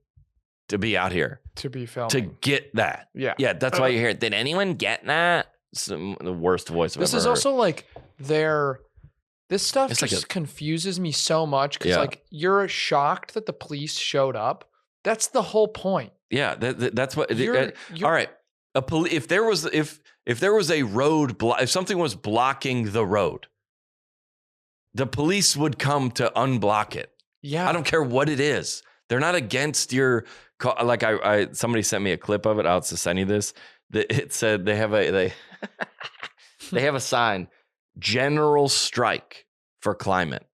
[SPEAKER 1] to be out here?
[SPEAKER 2] To be filming.
[SPEAKER 1] To get that.
[SPEAKER 2] Yeah.
[SPEAKER 1] Yeah, that's why you're here. Did anyone get that? It's the worst voice I've ever heard.
[SPEAKER 2] This is also like this stuff just confuses me so much because like you're shocked that the police showed up. That's the whole point.
[SPEAKER 1] Yeah, that's what. All right, if there was a road if something was blocking the road, the police would come to unblock it.
[SPEAKER 2] Yeah.
[SPEAKER 1] I don't care what it is. They're not against your, like somebody sent me a clip of it. I'll just send you this. It said they have a sign, general strike for climate.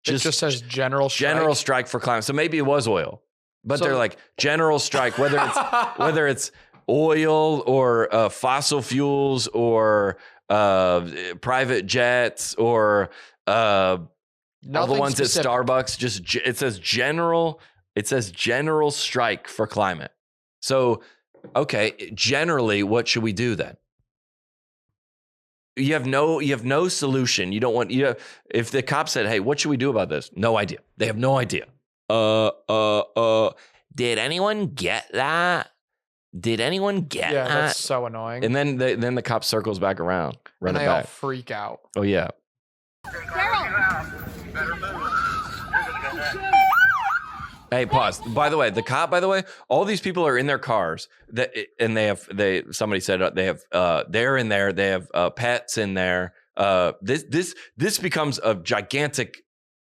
[SPEAKER 2] It just says general strike.
[SPEAKER 1] General strike for climate. So maybe it was oil, but they're like general strike, whether it's oil or fossil fuels or private jets or all the ones specific. At Starbucks. It says general strike for climate. So okay, generally, what should we do then? You have no solution. You don't want if the cop said, "Hey, what should we do about this?" No idea. They have no idea. Did anyone get that? Did anyone get that?
[SPEAKER 2] Yeah, that's so annoying.
[SPEAKER 1] And then the cop circles back around.
[SPEAKER 2] And they all freak out.
[SPEAKER 1] Oh yeah. Hey, pause. By the way, all these people are in their cars and somebody said they're in there. They have pets in there. This becomes a gigantic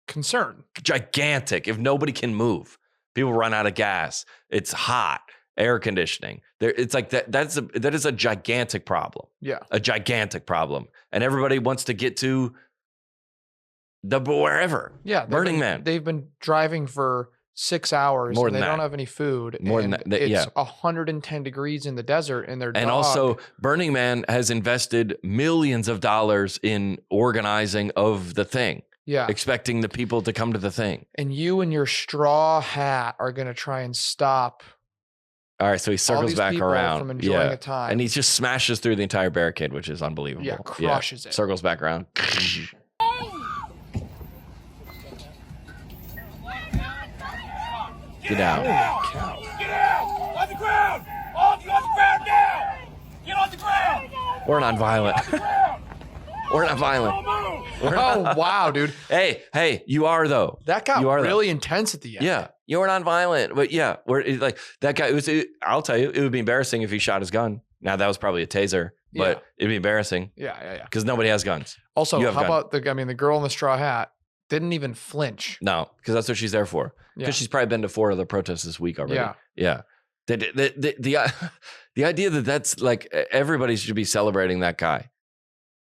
[SPEAKER 2] concern.
[SPEAKER 1] Gigantic. If nobody can move, people run out of gas. It's hot. Air conditioning. It's like that. That is a gigantic problem.
[SPEAKER 2] Yeah,
[SPEAKER 1] a gigantic problem, and everybody wants to get to wherever.
[SPEAKER 2] Yeah,
[SPEAKER 1] Burning Man.
[SPEAKER 2] They've been driving for 6 hours.
[SPEAKER 1] More than
[SPEAKER 2] they
[SPEAKER 1] that.
[SPEAKER 2] don't have any food.
[SPEAKER 1] More than that.
[SPEAKER 2] It's 110 degrees in the desert, and their
[SPEAKER 1] and
[SPEAKER 2] dog.
[SPEAKER 1] Also, Burning Man has invested millions of dollars in organizing of the thing.
[SPEAKER 2] Yeah,
[SPEAKER 1] expecting the people to come to the thing.
[SPEAKER 2] And you and your straw hat are going to try and stop.
[SPEAKER 1] All right, so he circles back around
[SPEAKER 2] from enjoying a time,
[SPEAKER 1] and he just smashes through the entire barricade, which is unbelievable.
[SPEAKER 2] Yeah, crushes it.
[SPEAKER 1] Circles back around. Get out!
[SPEAKER 2] Holy cow!
[SPEAKER 3] Get out! On the ground! All of you on the ground now! Get on the ground!
[SPEAKER 1] We're not violent. We're not violent.
[SPEAKER 2] Oh wow, dude!
[SPEAKER 1] Hey, you are though.
[SPEAKER 2] That got really intense at the end.
[SPEAKER 1] Yeah, you were not violent, but yeah, like that guy. I'll tell you, it would be embarrassing if he shot his gun. Now that was probably a taser, but it'd be embarrassing.
[SPEAKER 2] Yeah.
[SPEAKER 1] Because nobody has guns.
[SPEAKER 2] Also, how about the girl in the straw hat didn't even flinch.
[SPEAKER 1] No, because that's what she's there for. Because she's probably been to 4 other protests this week already.
[SPEAKER 2] Yeah.
[SPEAKER 1] The idea that that's like everybody should be celebrating that guy.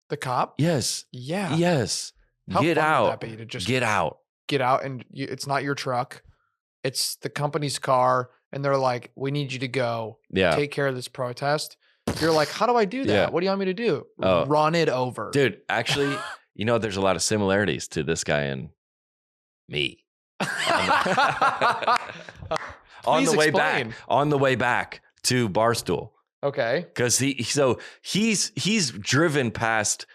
[SPEAKER 2] The cop?
[SPEAKER 1] Yes.
[SPEAKER 2] Yeah.
[SPEAKER 1] Yes.
[SPEAKER 2] How
[SPEAKER 1] get
[SPEAKER 2] fun
[SPEAKER 1] out.
[SPEAKER 2] would that be to just
[SPEAKER 1] get out.
[SPEAKER 2] Get out, and it's not your truck. It's the company's car, and they're like, "We need you to go. Take care of this protest." You're like, "How do I do that?
[SPEAKER 1] Yeah.
[SPEAKER 2] What do you want me to do? Run it over."
[SPEAKER 1] Dude, actually, there's a lot of similarities to this guy and me. On the way back to Barstool.
[SPEAKER 2] Okay.
[SPEAKER 1] Because he's driven past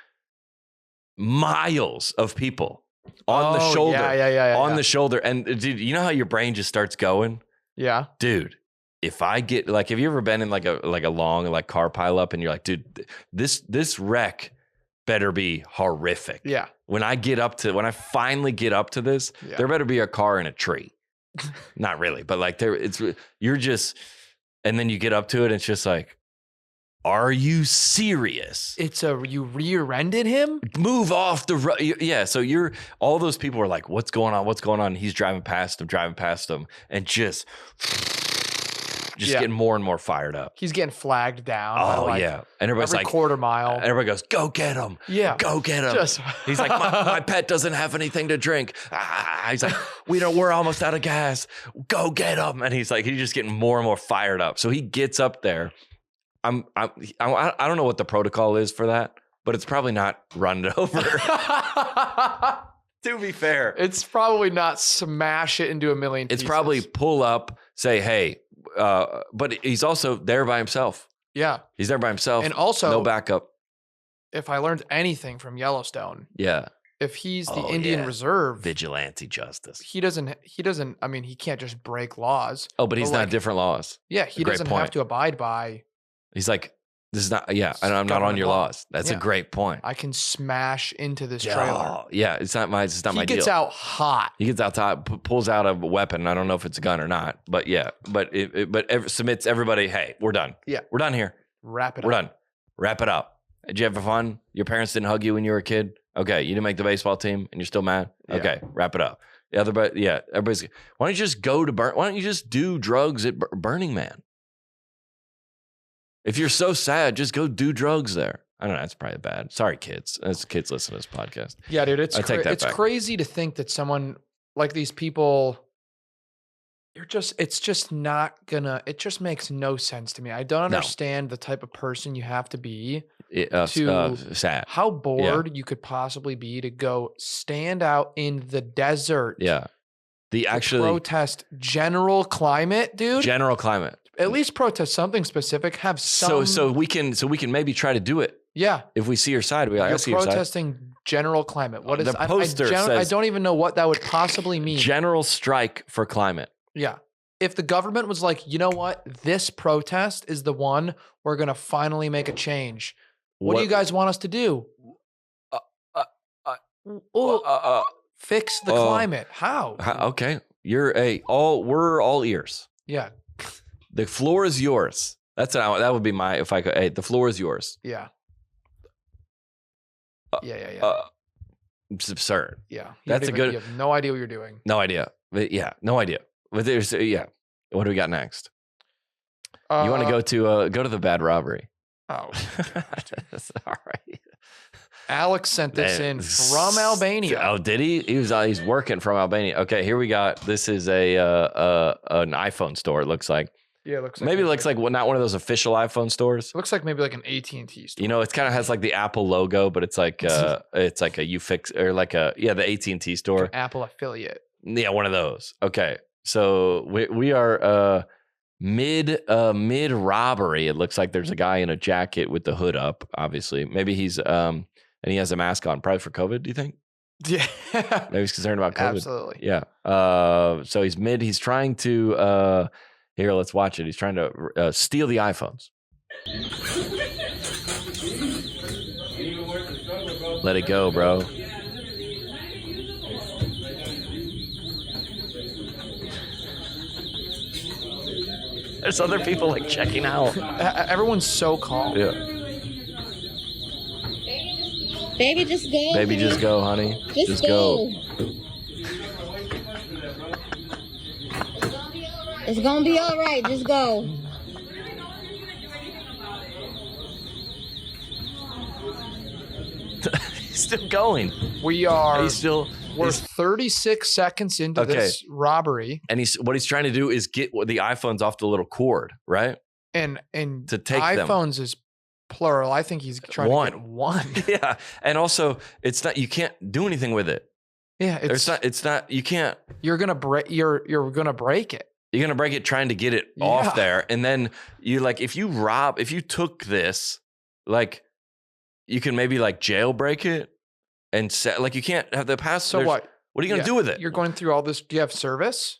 [SPEAKER 1] miles of people on the shoulder. On the shoulder. And dude, you know how your brain just starts going?
[SPEAKER 2] Yeah.
[SPEAKER 1] Dude, if I get have you ever been in like a long car pileup and you're like, dude, this wreck better be horrific.
[SPEAKER 2] Yeah.
[SPEAKER 1] When I finally get up to this, there better be a car in a tree. Not really, but like you're just, and then you get up to it and it's just like, are you serious?
[SPEAKER 2] You rear-ended him?
[SPEAKER 1] Move off the road. Yeah. So all those people are like, what's going on? What's going on? And he's driving past them and just getting more and more fired up.
[SPEAKER 2] He's getting flagged down.
[SPEAKER 1] Oh, yeah. And everybody's
[SPEAKER 2] every
[SPEAKER 1] like,
[SPEAKER 2] quarter mile.
[SPEAKER 1] And everybody goes, go get him.
[SPEAKER 2] Yeah.
[SPEAKER 1] Go get him. He's like, my pet doesn't have anything to drink. He's like, we're almost out of gas. Go get him. And he's just getting more and more fired up. So he gets up there. I don't know what the protocol is for that, but it's probably not run it over. To be fair.
[SPEAKER 2] It's probably not smash it into a million pieces.
[SPEAKER 1] It's probably pull up, say, hey, but he's also there by himself.
[SPEAKER 2] Yeah.
[SPEAKER 1] He's there by himself.
[SPEAKER 2] And also,
[SPEAKER 1] no backup.
[SPEAKER 2] If I learned anything from Yellowstone.
[SPEAKER 1] Yeah.
[SPEAKER 2] If he's the Indian Reserve.
[SPEAKER 1] Vigilante justice.
[SPEAKER 2] He doesn't, I mean, he can't just break laws.
[SPEAKER 1] Oh, but he's not different laws.
[SPEAKER 2] Yeah. He doesn't have to abide by.
[SPEAKER 1] He's like, this is not, I'm not on your laws. That's a great point.
[SPEAKER 2] I can smash into this trailer.
[SPEAKER 1] Yeah, it's not my deal.
[SPEAKER 2] He gets out hot.
[SPEAKER 1] He gets out hot, pulls out a weapon. I don't know if it's a gun or not, but submits everybody, hey, we're done.
[SPEAKER 2] Yeah.
[SPEAKER 1] We're done here.
[SPEAKER 2] Wrap it up.
[SPEAKER 1] We're done. Wrap it up. Did you have fun? Your parents didn't hug you when you were a kid? Okay, you didn't make the baseball team and you're still mad?
[SPEAKER 2] Yeah.
[SPEAKER 1] Okay, wrap it up. Everybody's, why don't you just why don't you just do drugs at Burning Man? If you're so sad, just go do drugs there. I don't know. That's probably bad. Sorry, kids. As kids listen to this podcast.
[SPEAKER 2] Yeah, dude. It's crazy to think that someone like these people, it just makes no sense to me. I don't understand the type of person you have to be
[SPEAKER 1] sad.
[SPEAKER 2] How bored you could possibly be to go stand out in the desert.
[SPEAKER 1] Yeah.
[SPEAKER 2] Protest general climate, dude.
[SPEAKER 1] General climate.
[SPEAKER 2] At least protest something specific. Have some.
[SPEAKER 1] So we can maybe try to do it.
[SPEAKER 2] Yeah.
[SPEAKER 1] If we see your side,
[SPEAKER 2] You're protesting general climate. What is
[SPEAKER 1] the poster says?
[SPEAKER 2] I don't even know what that would possibly mean.
[SPEAKER 1] General strike for climate.
[SPEAKER 2] Yeah. If the government was like, you know what, this protest is the one we're gonna finally make a change. What do you guys want us to do? Fix the climate. How?
[SPEAKER 1] Okay. We're all ears.
[SPEAKER 2] Yeah.
[SPEAKER 1] The floor is yours. That would be my, if I could, hey, the floor is yours.
[SPEAKER 2] Yeah.
[SPEAKER 1] It's absurd.
[SPEAKER 2] Yeah.
[SPEAKER 1] You
[SPEAKER 2] have no idea what you're doing.
[SPEAKER 1] No idea. But no idea. But there's, what do we got next? You want to go to the bad robbery.
[SPEAKER 2] Oh.
[SPEAKER 1] All right.
[SPEAKER 2] Alex sent this in from Albania.
[SPEAKER 1] Oh, did he? He's working from Albania. Okay, here we got. This is an iPhone store. It looks like.
[SPEAKER 2] Yeah, it looks like.
[SPEAKER 1] Maybe it looks like not one of those official iPhone stores.
[SPEAKER 2] It looks like maybe like an AT&T store.
[SPEAKER 1] It kind of has like the Apple logo, but it's like a Ufix or like the AT&T store.
[SPEAKER 2] Like an Apple affiliate.
[SPEAKER 1] Yeah, one of those. Okay, so we are mid robbery. It looks like there's a guy in a jacket with the hood up. Obviously, maybe he's and he has a mask on, probably for COVID. Do you think?
[SPEAKER 2] Yeah,
[SPEAKER 1] maybe he's concerned about COVID.
[SPEAKER 2] Absolutely.
[SPEAKER 1] Yeah. So he's mid. He's trying to. Here, let's watch it. He's trying to steal the iPhones. Let it go, bro. There's other people like checking out.
[SPEAKER 2] Everyone's so calm.
[SPEAKER 1] Yeah.
[SPEAKER 4] Baby, just go.
[SPEAKER 1] Baby, just go, honey. Just go.
[SPEAKER 4] It's gonna be all right. Just go.
[SPEAKER 1] He's still going.
[SPEAKER 2] We're 36 seconds into this robbery.
[SPEAKER 1] And what he's trying to do is get the iPhones off the little cord, right?
[SPEAKER 2] And
[SPEAKER 1] to take
[SPEAKER 2] iPhones
[SPEAKER 1] them.
[SPEAKER 2] is plural. I think he's trying to get one.
[SPEAKER 1] Yeah. And also it's not, you can't do anything with it.
[SPEAKER 2] Yeah.
[SPEAKER 1] It's not, you can't.
[SPEAKER 2] You're going to break, you're going to break it.
[SPEAKER 1] You're going to break it trying to get it off there. And then you like, if you took this, like you can maybe like jailbreak it and set, like you can't have the pass.
[SPEAKER 2] So what?
[SPEAKER 1] What are you going to do with it?
[SPEAKER 2] You're going through all this. Do you have service?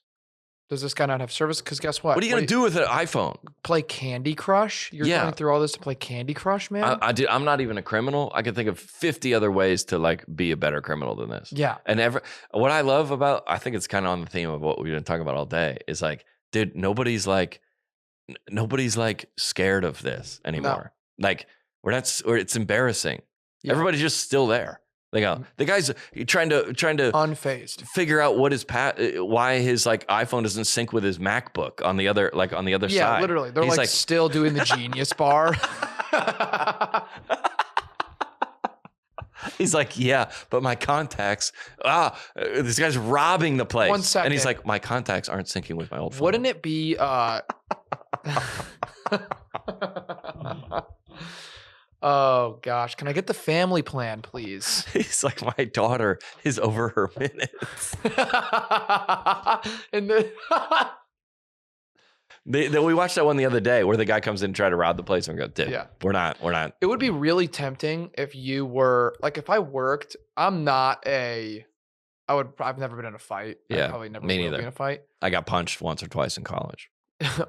[SPEAKER 2] Does this guy not have service? Because guess what?
[SPEAKER 1] What are you going to do with an iPhone?
[SPEAKER 2] Play Candy Crush? You're going through all this to play Candy Crush, man?
[SPEAKER 1] I'm not even a criminal. I can think of 50 other ways to like be a better criminal than this.
[SPEAKER 2] Yeah.
[SPEAKER 1] And what I love about, I think it's kind of on the theme of what we've been talking about all day, is like, dude, nobody's like scared of this anymore. No. Like it's embarrassing. Yeah. Everybody's just still there. Like the guy's trying to
[SPEAKER 2] unfazed
[SPEAKER 1] figure out what why his like iPhone doesn't sync with his MacBook on the other side.
[SPEAKER 2] Yeah, literally. They're like still doing the Genius bar.
[SPEAKER 1] He's like, yeah, but my contacts. This guy's robbing the place.
[SPEAKER 2] 1 second.
[SPEAKER 1] And he's like, my contacts aren't syncing with my old phone.
[SPEAKER 2] Wouldn't it be? Oh gosh, can I get the family plan, please?
[SPEAKER 1] He's like, my daughter is over her minutes.
[SPEAKER 2] And then
[SPEAKER 1] we watched that one the other day where the guy comes in and try to rob the place and we go, dude, we're not.
[SPEAKER 2] It would be really tempting if you were like, if I worked, I've never been in a fight.
[SPEAKER 1] Yeah,
[SPEAKER 2] I probably never
[SPEAKER 1] me
[SPEAKER 2] will
[SPEAKER 1] neither.
[SPEAKER 2] be in a fight.
[SPEAKER 1] I got punched once or twice in college.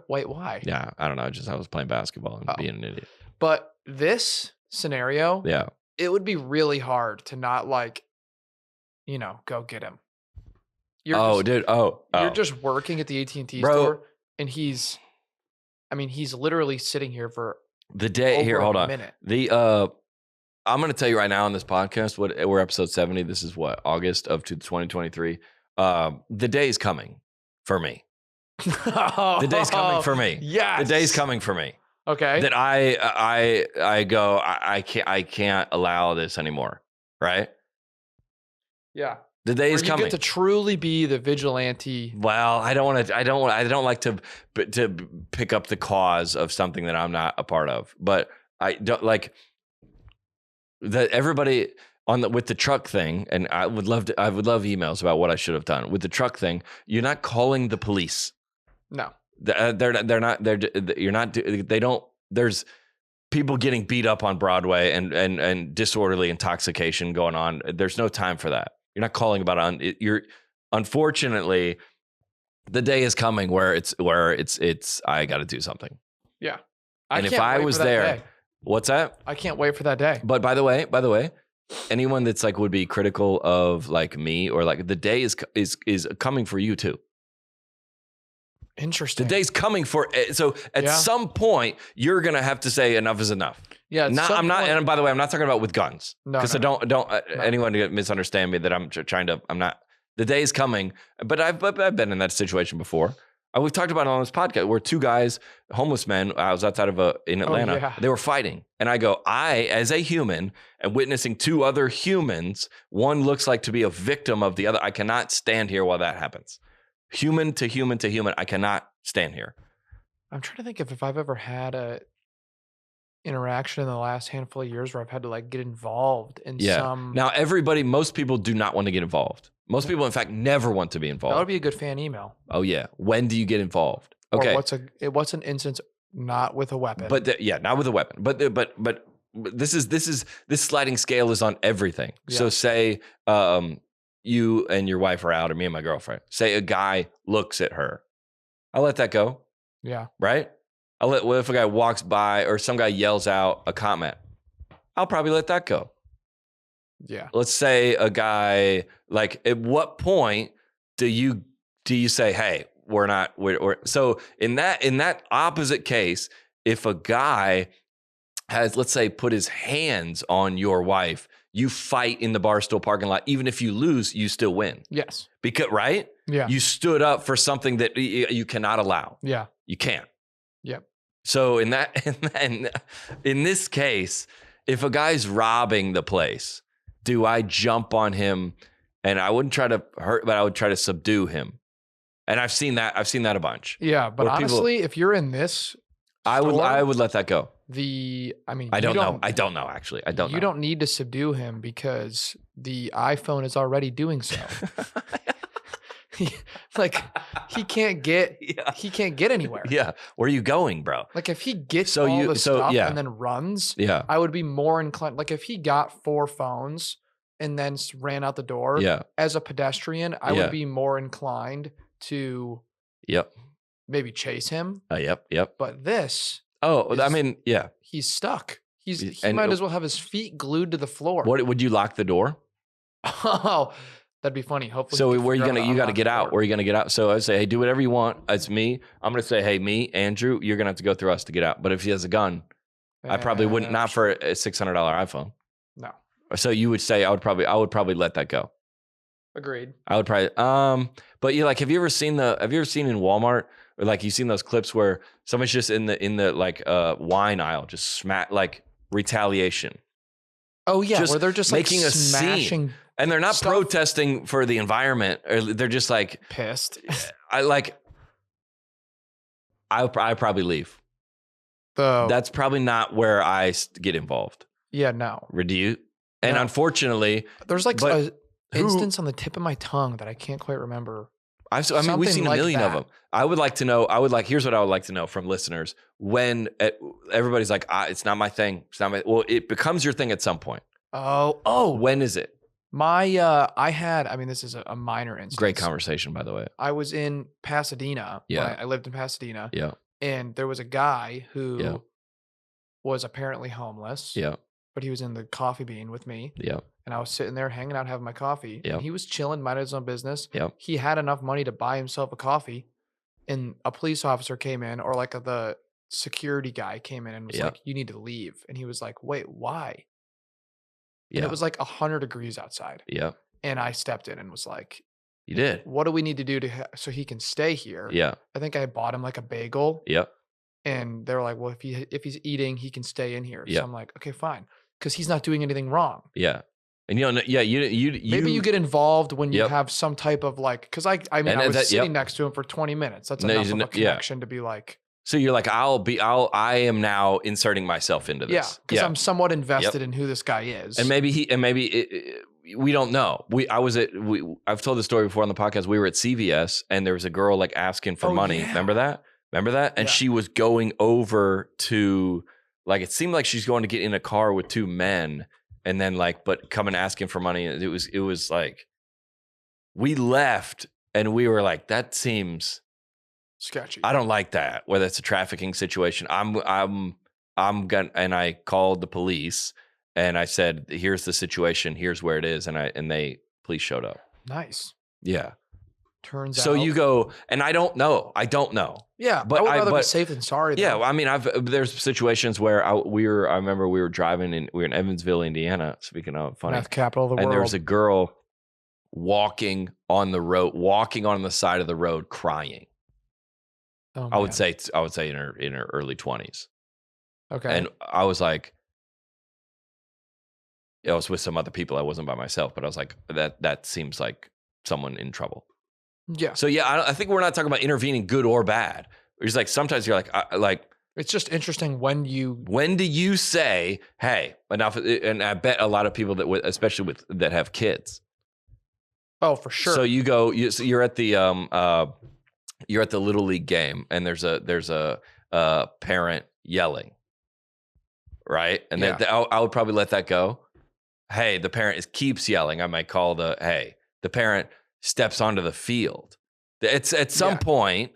[SPEAKER 2] Wait, why?
[SPEAKER 1] Yeah, I don't know. Just I was playing basketball and being an idiot.
[SPEAKER 2] But this scenario, it would be really hard to not like, go get him. You're just working at the AT&T store, and he's literally sitting here for
[SPEAKER 1] the day. Here, hold on.
[SPEAKER 2] Minute.
[SPEAKER 1] I'm going to tell you right now on this podcast, we're episode 70. This is August of 2023. The day is coming for me. The day's coming for me.
[SPEAKER 2] Yes.
[SPEAKER 1] The day's coming for me.
[SPEAKER 2] Okay.
[SPEAKER 1] That I go, I can't allow this anymore. Right?
[SPEAKER 2] Yeah.
[SPEAKER 1] The day is coming.
[SPEAKER 2] You get to truly be the vigilante.
[SPEAKER 1] Well, I don't like to pick up the cause of something that I'm not a part of. But I don't like that everybody with the truck thing, and I would love emails about what I should have done. With the truck thing, you're not calling the police.
[SPEAKER 2] No.
[SPEAKER 1] There's people getting beat up on Broadway and disorderly intoxication going on. There's no time for that. You're not calling about it. Unfortunately, the day is coming where it's I got to do something.
[SPEAKER 2] Yeah.
[SPEAKER 1] And if I was there, what's that?
[SPEAKER 2] I can't wait for that day.
[SPEAKER 1] But by the way, anyone that's like would be critical of like me or like the day is coming for you too.
[SPEAKER 2] Interesting.
[SPEAKER 1] The day's coming for at some point you're gonna have to say enough is enough.
[SPEAKER 2] Yeah,
[SPEAKER 1] I'm not. And by the way, I'm not talking about with guns because
[SPEAKER 2] no.
[SPEAKER 1] don't anyone misunderstand me that I'm not. The day is coming, but I've been in that situation before. We've talked about it on this podcast where two guys, homeless men, I was outside of in Atlanta. They were fighting, and I go, as a human, and witnessing two other humans, one looks like to be a victim of the other. I cannot stand here while that happens. Human to human to human, I cannot stand here.
[SPEAKER 2] I'm trying to think if I've ever had a interaction in the last handful of years where I've had to like get involved in some.
[SPEAKER 1] Now, most people do not want to get involved. Most people, in fact, never want to be involved.
[SPEAKER 2] That would be a good fan email.
[SPEAKER 1] Oh yeah. When do you get involved? Okay.
[SPEAKER 2] Or what's an instance not with a weapon?
[SPEAKER 1] But not with a weapon. But this sliding scale is on everything. Yeah. So say you and your wife are out, or me and my girlfriend. Say a guy looks at her. I'll let that go.
[SPEAKER 2] Yeah.
[SPEAKER 1] Right? What if a guy walks by or some guy yells out a comment? I'll probably let that go.
[SPEAKER 2] Yeah.
[SPEAKER 1] Let's say a guy, like, at what point do you say, hey, we're so in that opposite case, if a guy has, let's say, put his hands on your wife, you fight in the Barstool parking lot. Even if you lose, you still win.
[SPEAKER 2] Yes.
[SPEAKER 1] Because, right?
[SPEAKER 2] Yeah.
[SPEAKER 1] You stood up for something that you cannot allow.
[SPEAKER 2] Yeah.
[SPEAKER 1] You can't.
[SPEAKER 2] Yep.
[SPEAKER 1] So in this case, if a guy's robbing the place, do I jump on him? And I wouldn't try to hurt, but I would try to subdue him. And I've seen that a bunch.
[SPEAKER 2] Yeah, but honestly, if you're in this
[SPEAKER 1] I would let that go.
[SPEAKER 2] I
[SPEAKER 1] don't know. I don't know, actually. I don't know.
[SPEAKER 2] You don't need to subdue him because the iPhone is already doing so. Like he can't get anywhere.
[SPEAKER 1] Yeah. Where are you going, bro?
[SPEAKER 2] Like if he gets the stuff and then runs, I would be more inclined. Like if he got 4 phones and then ran out the door, as a pedestrian, I would be more inclined to maybe chase him. But this he's stuck. He might as well have his feet glued to the floor.
[SPEAKER 1] What would you lock the door?
[SPEAKER 2] Oh, that'd be funny. Hopefully.
[SPEAKER 1] So where you got to get out. Where are you going to get out? So I say, hey, do whatever you want. It's me. I'm going to say, hey, me, Andrew, you're going to have to go through us to get out. But if he has a gun, I probably wouldn't, not for a $600 iPhone.
[SPEAKER 2] No.
[SPEAKER 1] So you would say I would probably let that go.
[SPEAKER 2] Agreed.
[SPEAKER 1] I would probably but you like have you ever seen in Walmart or like you've seen those clips where somebody's just in the like wine aisle just smack like retaliation.
[SPEAKER 2] Oh yeah,
[SPEAKER 1] just
[SPEAKER 2] where they're just
[SPEAKER 1] making
[SPEAKER 2] like
[SPEAKER 1] a
[SPEAKER 2] smashing
[SPEAKER 1] scene. And they're not
[SPEAKER 2] stuff.
[SPEAKER 1] protesting for the environment or they're just like
[SPEAKER 2] pissed.
[SPEAKER 1] I probably leave. That's probably not where I get involved.
[SPEAKER 2] Yeah, no.
[SPEAKER 1] Do you? And unfortunately,
[SPEAKER 2] there's like an instance on the tip of my tongue that I can't quite remember.
[SPEAKER 1] We've seen a million of them. Here's what I would like to know from listeners. When everybody's like, it's not my thing. It's not my, well, it becomes your thing at some point.
[SPEAKER 2] Oh.
[SPEAKER 1] When is it?
[SPEAKER 2] This is a minor instance.
[SPEAKER 1] Great conversation, by the way.
[SPEAKER 2] I was in Pasadena.
[SPEAKER 1] Yeah.
[SPEAKER 2] I lived in Pasadena.
[SPEAKER 1] Yeah.
[SPEAKER 2] And there was a guy who was apparently homeless.
[SPEAKER 1] Yeah.
[SPEAKER 2] But he was in the coffee bean with me.
[SPEAKER 1] Yeah.
[SPEAKER 2] And I was sitting there hanging out, having my coffee.
[SPEAKER 1] Yeah.
[SPEAKER 2] And he was chilling, minding his own business.
[SPEAKER 1] Yeah.
[SPEAKER 2] He had enough money to buy himself a coffee. And a police officer came in, or like the security guy came in and was like, you need to leave. And he was like, wait, why?
[SPEAKER 1] Yeah.
[SPEAKER 2] And it was like 100 degrees outside.
[SPEAKER 1] Yeah.
[SPEAKER 2] And I stepped in and was like,
[SPEAKER 1] you did.
[SPEAKER 2] What do we need to do so he can stay here?
[SPEAKER 1] Yeah.
[SPEAKER 2] I think I bought him like a bagel.
[SPEAKER 1] Yeah.
[SPEAKER 2] And they were like, well, if he's eating, he can stay in here.
[SPEAKER 1] Yeah.
[SPEAKER 2] So I'm like, okay, fine. Because he's not doing anything wrong.
[SPEAKER 1] Yeah. And you
[SPEAKER 2] maybe you get involved when you have some type of like, because I was sitting next to him for 20 minutes. That's enough of a connection to be like.
[SPEAKER 1] So you're like, I am now inserting myself into this.
[SPEAKER 2] Yeah, because I'm somewhat invested in who this guy is.
[SPEAKER 1] And we don't know. I've told the story before on the podcast. We were at CVS and there was a girl like asking for money. Yeah. Remember that? And she was going over to like, it seemed like she's going to get in a car with 2 men and then like, but coming asking for money. It was like, we left and we were like, that seems
[SPEAKER 2] sketchy.
[SPEAKER 1] I don't like that. Whether it's a trafficking situation, I'm gonna, and I called the police and I said, here's the situation, here's where it is. And police showed up.
[SPEAKER 2] Nice.
[SPEAKER 1] Yeah.
[SPEAKER 2] Turns out.
[SPEAKER 1] So you go, and I don't know.
[SPEAKER 2] Yeah, but I would rather be safe than sorry. Though.
[SPEAKER 1] Yeah, I mean, there's situations where I remember we were driving and we were in Evansville, Indiana. Speaking of funny,
[SPEAKER 2] meth capital of the world.
[SPEAKER 1] And there was a girl walking on the side of the road, crying.
[SPEAKER 2] Oh,
[SPEAKER 1] I would say in her early 20s.
[SPEAKER 2] Okay.
[SPEAKER 1] And I was like, I was with some other people. I wasn't by myself, but I was like, that seems like someone in trouble.
[SPEAKER 2] Yeah.
[SPEAKER 1] So yeah, I think we're not talking about intervening good or bad. It's like sometimes you're like,
[SPEAKER 2] it's just interesting when
[SPEAKER 1] do you say, hey, enough? And I bet a lot of people especially that have kids.
[SPEAKER 2] Oh, for sure.
[SPEAKER 1] So you go, you're at the Little League game and there's a parent yelling, right? And then I would probably let that go. Hey, the parent keeps yelling. I might call the parent steps onto the field. It's at some point.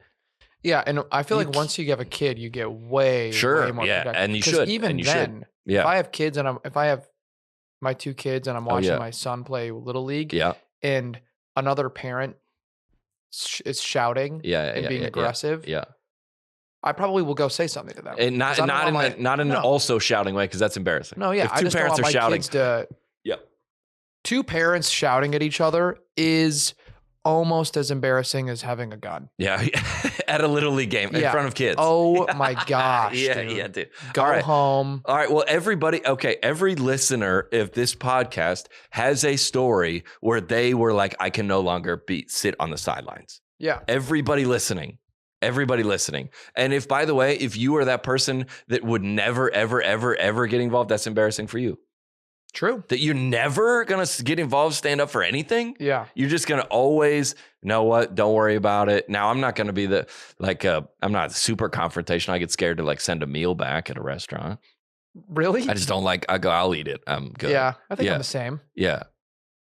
[SPEAKER 2] Yeah, and I feel like once you have a kid, you get way more protected.
[SPEAKER 1] And you should.
[SPEAKER 2] Even then, if I have kids if I have my 2 kids and I'm watching my son play Little League, and another parent is shouting and being aggressive, I probably will go say something to them.
[SPEAKER 1] And not in an also shouting way, because that's embarrassing.
[SPEAKER 2] No, yeah,
[SPEAKER 1] if 2 parents are shouting,
[SPEAKER 2] two parents shouting at each other is almost as embarrassing as having a gun.
[SPEAKER 1] Yeah. At a Little League game in front of kids.
[SPEAKER 2] Oh my gosh.
[SPEAKER 1] Dude.
[SPEAKER 2] Go home.
[SPEAKER 1] All right. Well, every listener of this podcast has a story where they were like, I can no longer sit on the sidelines.
[SPEAKER 2] Yeah.
[SPEAKER 1] Everybody listening. And if, by the way, if you are that person that would never, ever, ever, ever get involved, that's embarrassing for you.
[SPEAKER 2] True.
[SPEAKER 1] That you're never going to get involved, stand up for anything.
[SPEAKER 2] Yeah.
[SPEAKER 1] You're just going to always, you know what? Don't worry about it. Now, I'm not going to be I'm not super confrontational. I get scared to send a meal back at a restaurant.
[SPEAKER 2] Really?
[SPEAKER 1] I just don't I'll eat it. I'm good.
[SPEAKER 2] Yeah. I think I'm the same.
[SPEAKER 1] Yeah.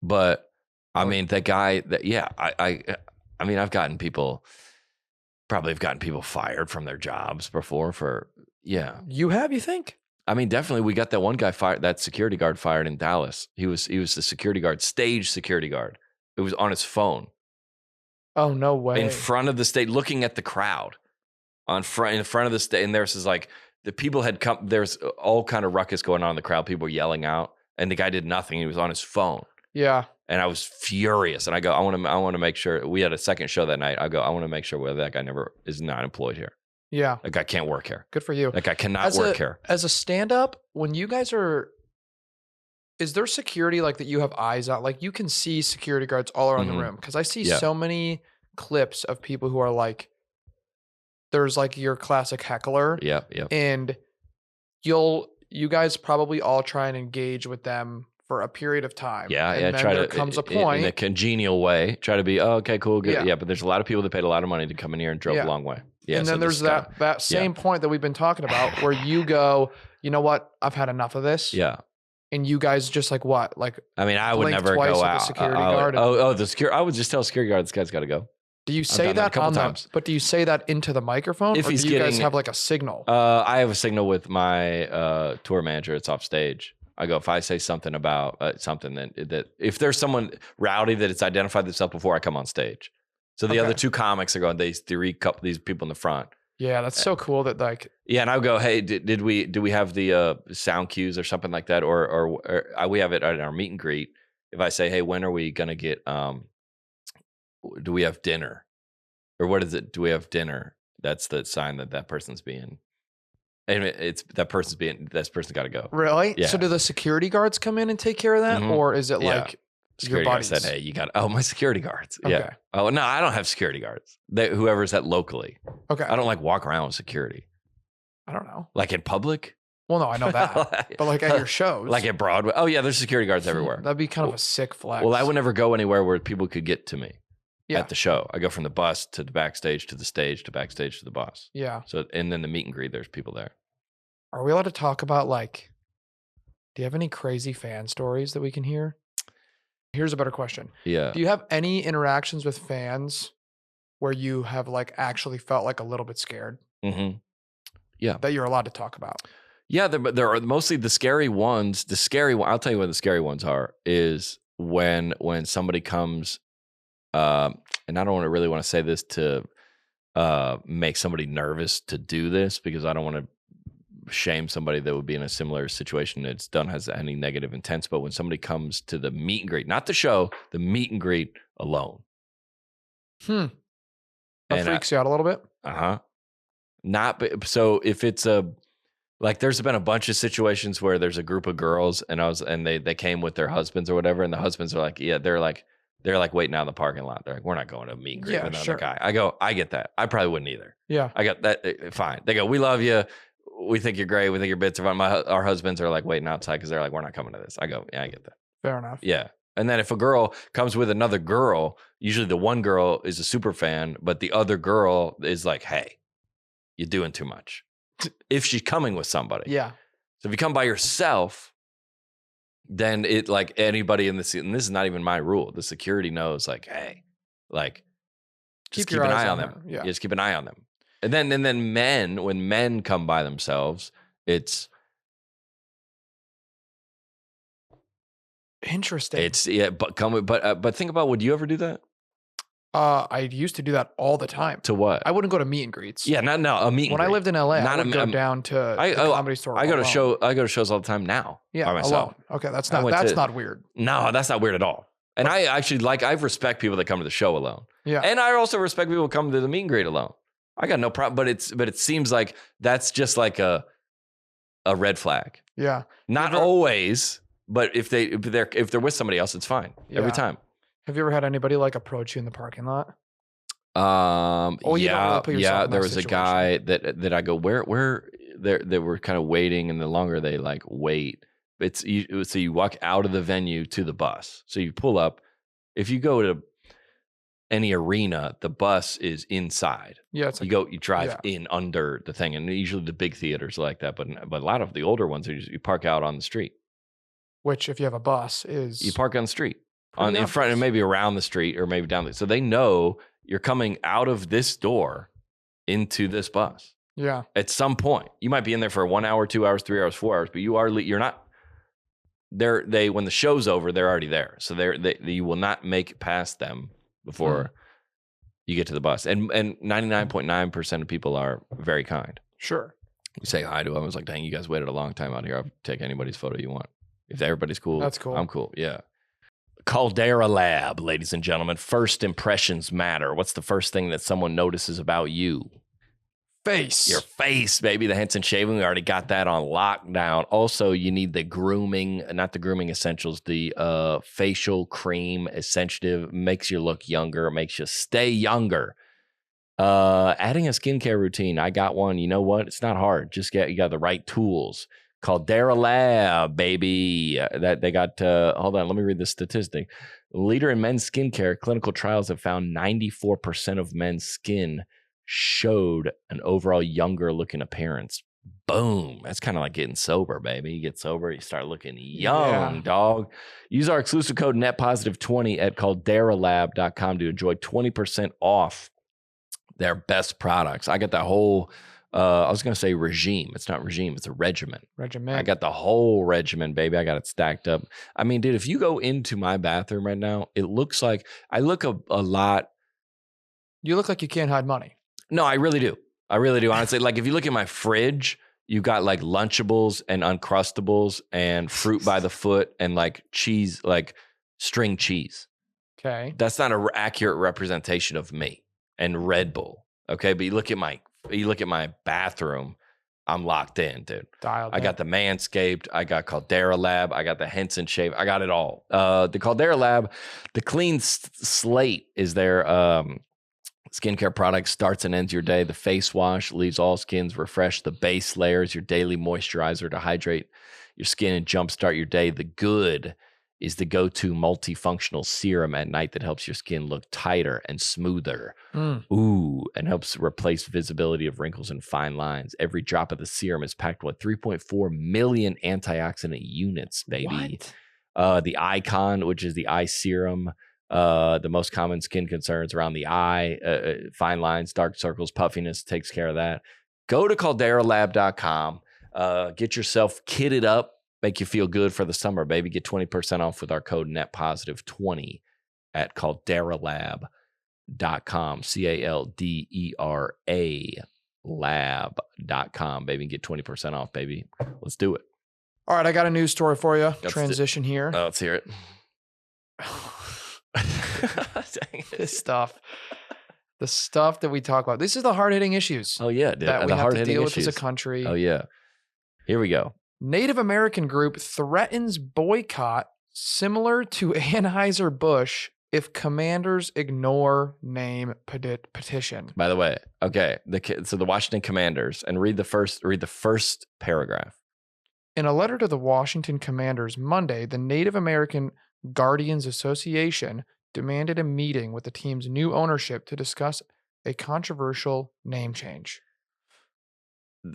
[SPEAKER 1] But I mean, that guy I've gotten people fired from their jobs before
[SPEAKER 2] You have, you think?
[SPEAKER 1] I mean, definitely. We got that one guy fired, that security guard fired in Dallas. He was the security guard, stage security guard. It was on his phone.
[SPEAKER 2] Oh, no way.
[SPEAKER 1] In front of the stage, looking at the crowd in front of the stage. And there's the people had come, there's all kind of ruckus going on in the crowd. People were yelling out and the guy did nothing. He was on his phone.
[SPEAKER 2] Yeah.
[SPEAKER 1] And I was furious. And I go, I want to make sure. We had a second show that night. I go, I want to make sure that guy is not employed here.
[SPEAKER 2] Yeah.
[SPEAKER 1] That guy can't work here.
[SPEAKER 2] Good for you.
[SPEAKER 1] That guy cannot work here.
[SPEAKER 2] As a stand-up, when you guys is there security that you have eyes on? You can see security guards all around the room. Because I see so many clips of people who are there's your classic heckler.
[SPEAKER 1] Yeah.
[SPEAKER 2] And you guys probably all try and engage with them for a period of time.
[SPEAKER 1] Yeah,
[SPEAKER 2] and then there comes a point
[SPEAKER 1] in a congenial way. Try to be, okay, cool, good. Yeah, but there's a lot of people that paid a lot of money to come in here and drove a long way. Yeah,
[SPEAKER 2] and then there's that same point that we've been talking about where you go, you know what? I've had enough of this.
[SPEAKER 1] Yeah.
[SPEAKER 2] And you guys just what?
[SPEAKER 1] I mean, I would never go out.
[SPEAKER 2] The security guard.
[SPEAKER 1] I would just tell security guard, this guy's got to go.
[SPEAKER 2] Do you say that on times. But do you say that into the microphone?
[SPEAKER 1] If
[SPEAKER 2] or do you guys have a signal?
[SPEAKER 1] I have a signal with my tour manager. It's off stage. I go, if I say something about something that if there's someone rowdy that it's identified themselves before I come on stage. So the other two comics are going, these people in the front.
[SPEAKER 2] Yeah, that's so cool that
[SPEAKER 1] Yeah, and I would go, hey, do we have the sound cues or something like that? Or we have it at our meet and greet. If I say, hey, when are we going to get, do we have dinner? Or what is it? Do we have dinner? That's the sign that person's being... And this person's got to go.
[SPEAKER 2] Really?
[SPEAKER 1] Yeah.
[SPEAKER 2] So do the security guards come in and take care of that? Or is it
[SPEAKER 1] security
[SPEAKER 2] your buddies?
[SPEAKER 1] Guard said, hey, you got, my security guards.
[SPEAKER 2] Okay.
[SPEAKER 1] Yeah. Oh, no, I don't have security guards. Whoever's at locally.
[SPEAKER 2] Okay.
[SPEAKER 1] I don't walk around with security.
[SPEAKER 2] I don't know.
[SPEAKER 1] In public?
[SPEAKER 2] Well, no, I know that. But at your shows.
[SPEAKER 1] At Broadway? Oh, yeah, there's security guards everywhere.
[SPEAKER 2] That'd be kind of a sick flex.
[SPEAKER 1] Well, I would never go anywhere where people could get to me.
[SPEAKER 2] Yeah.
[SPEAKER 1] At the show. I go from the bus to the backstage to the stage to backstage to the bus.
[SPEAKER 2] Yeah.
[SPEAKER 1] So, and then the meet and greet, there's people there.
[SPEAKER 2] Are we allowed to talk about do you have any crazy fan stories that we can hear? Here's a better question.
[SPEAKER 1] Yeah.
[SPEAKER 2] Do you have any interactions with fans where you have actually felt a little bit scared?
[SPEAKER 1] Mm-hmm. Yeah.
[SPEAKER 2] That you're allowed to talk about? Yeah,
[SPEAKER 1] there are mostly the scary ones. I'll tell you what the scary ones are is when somebody comes, and I don't really want to say this to make somebody nervous to do this because I don't want to shame somebody that would be in a similar situation that's has any negative intents. But when somebody comes to the meet and greet, not the show, the meet and greet alone.
[SPEAKER 2] That freaks you out a little bit?
[SPEAKER 1] So if it's there's been a bunch of situations where there's a group of girls and they came with their husbands or whatever. And the husbands are they're waiting out in the parking lot. They're we're not going to meet and greet with another guy. I go, I get that. I probably wouldn't either.
[SPEAKER 2] Yeah.
[SPEAKER 1] I got that. Fine. They go, we love you. We think you're great. We think your bits are fun. Our husbands are waiting outside because they're we're not coming to this. I go, yeah, I get that.
[SPEAKER 2] Fair enough.
[SPEAKER 1] Yeah. And then if a girl comes with another girl, usually the one girl is a super fan, but the other girl is hey, you're doing too much. If she's coming with somebody.
[SPEAKER 2] Yeah.
[SPEAKER 1] So if you come by yourself, then it anybody in this, and this is not even my rule. The security knows hey, just keep an eye on them.
[SPEAKER 2] Yeah.
[SPEAKER 1] Just keep an eye on them. And then when men come by themselves, it's
[SPEAKER 2] interesting.
[SPEAKER 1] But think about, would you ever do that?
[SPEAKER 2] I used to do that all the time.
[SPEAKER 1] To what?
[SPEAKER 2] I wouldn't go to meet and greets.
[SPEAKER 1] Yeah, a meet and
[SPEAKER 2] When
[SPEAKER 1] greet.
[SPEAKER 2] I lived in LA, I would go down to the Comedy Store.
[SPEAKER 1] I go to shows all the time now.
[SPEAKER 2] Yeah,
[SPEAKER 1] by myself.
[SPEAKER 2] alone. Okay, that's not weird.
[SPEAKER 1] No, that's not weird at all. And I actually I respect people that come to the show alone.
[SPEAKER 2] Yeah.
[SPEAKER 1] And I also respect people who come to the meet and greet alone. I got no problem, but it seems like that's just like a red flag.
[SPEAKER 2] Yeah.
[SPEAKER 1] Not always, but if they're with somebody else, it's fine every time.
[SPEAKER 2] Have you ever had anybody like approach you in the parking lot?
[SPEAKER 1] There was a guy that I go, where they were kind of waiting, and the longer they like wait, so you walk out of the venue to the bus. So you pull up. If you go to any arena, the bus is inside.
[SPEAKER 2] Yeah,
[SPEAKER 1] you drive in under the thing, and usually the big theaters are like that, but a lot of the older ones you park out on the street.
[SPEAKER 2] Which, if you have a bus, is
[SPEAKER 1] you park on the street, in front, and maybe around the street, or maybe down. So they know you're coming out of this door into this bus.
[SPEAKER 2] Yeah.
[SPEAKER 1] At some point, you might be in there for 1 hour, 2 hours, 3 hours, 4 hours, but you're not. When the show's over, they're already there. So you will not make it past them before you get to the bus. And 99.9% of people are very kind.
[SPEAKER 2] Sure.
[SPEAKER 1] You say hi to them. I was like, dang, you guys waited a long time out here. I'll take anybody's photo you want. If everybody's cool,
[SPEAKER 2] that's cool.
[SPEAKER 1] I'm cool. Yeah. Caldera Lab, ladies and gentlemen. First impressions matter. What's the first thing that someone notices about you?
[SPEAKER 2] Face.
[SPEAKER 1] Your face, baby. The Henson shaving, we already got that on lockdown. Also, you need the grooming, not the grooming essentials, the facial cream essentiative. Makes you look younger, makes you stay younger. Adding a skincare routine. I got one. You know what? It's not hard. You got the right tools. Caldera Lab, baby. That they got. Hold on, let me read the statistic. Leader in men's skincare, clinical trials have found 94% of men's skin showed an overall younger looking appearance. Boom. That's kind of like getting sober, baby. You get sober, you start looking young, dog. Use our exclusive code NETPOSITIVE20 at calderalab.com to enjoy 20% off their best products. I got the whole, I was going to say regime. It's not regime. It's a regimen.
[SPEAKER 2] Regimen.
[SPEAKER 1] I got the whole regimen, baby. I got it stacked up. I mean, dude, if you go into my bathroom right now, it looks like I look a lot.
[SPEAKER 2] You look like you can't hide money.
[SPEAKER 1] No, I really do. Honestly, like if you look at my fridge, you got like Lunchables and Uncrustables and fruit by the foot and like cheese, like string cheese.
[SPEAKER 2] Okay.
[SPEAKER 1] That's not an accurate representation of me and Red Bull. Okay. But you look at my bathroom, I'm locked in, dude.
[SPEAKER 2] Dialed
[SPEAKER 1] I got the Manscaped. I got Caldera Lab. I got the Henson Shave. I got it all. The Caldera Lab, the clean slate is their skincare product, starts and ends your day. The face wash leaves all skins refreshed. The base layer is your daily moisturizer to hydrate your skin and jumpstart your day. The good is the go-to multifunctional serum at night that helps your skin look tighter and smoother. Ooh, and helps replace visibility of wrinkles and fine lines. Every drop of the serum is packed with 3.4 million antioxidant units, baby.
[SPEAKER 2] What?
[SPEAKER 1] The Icon, which is the eye serum, the most common skin concerns around the eye, fine lines, dark circles, puffiness, takes care of that. Go to calderalab.com, get yourself kitted up, make you feel good for the summer, baby. Get 20% off with our code NETPOSITIVE20 at calderalab.com, CALDERA lab.com, baby. Get 20% off, baby. Let's do it.
[SPEAKER 2] All right, I got a news story for you. Transition here.
[SPEAKER 1] Oh, let's hear it.
[SPEAKER 2] The stuff that we talk about. This is the hard-hitting issues.
[SPEAKER 1] Oh yeah, dude.
[SPEAKER 2] That we have to deal with as a country.
[SPEAKER 1] Oh yeah. Here we go.
[SPEAKER 2] Native American group threatens boycott similar to Anheuser-Busch if commanders ignore name petition.
[SPEAKER 1] By the way, okay, so the Washington Commanders, and read the first paragraph.
[SPEAKER 2] In a letter to the Washington Commanders Monday, the Native American Guardians Association demanded a meeting with the team's new ownership to discuss a controversial name change.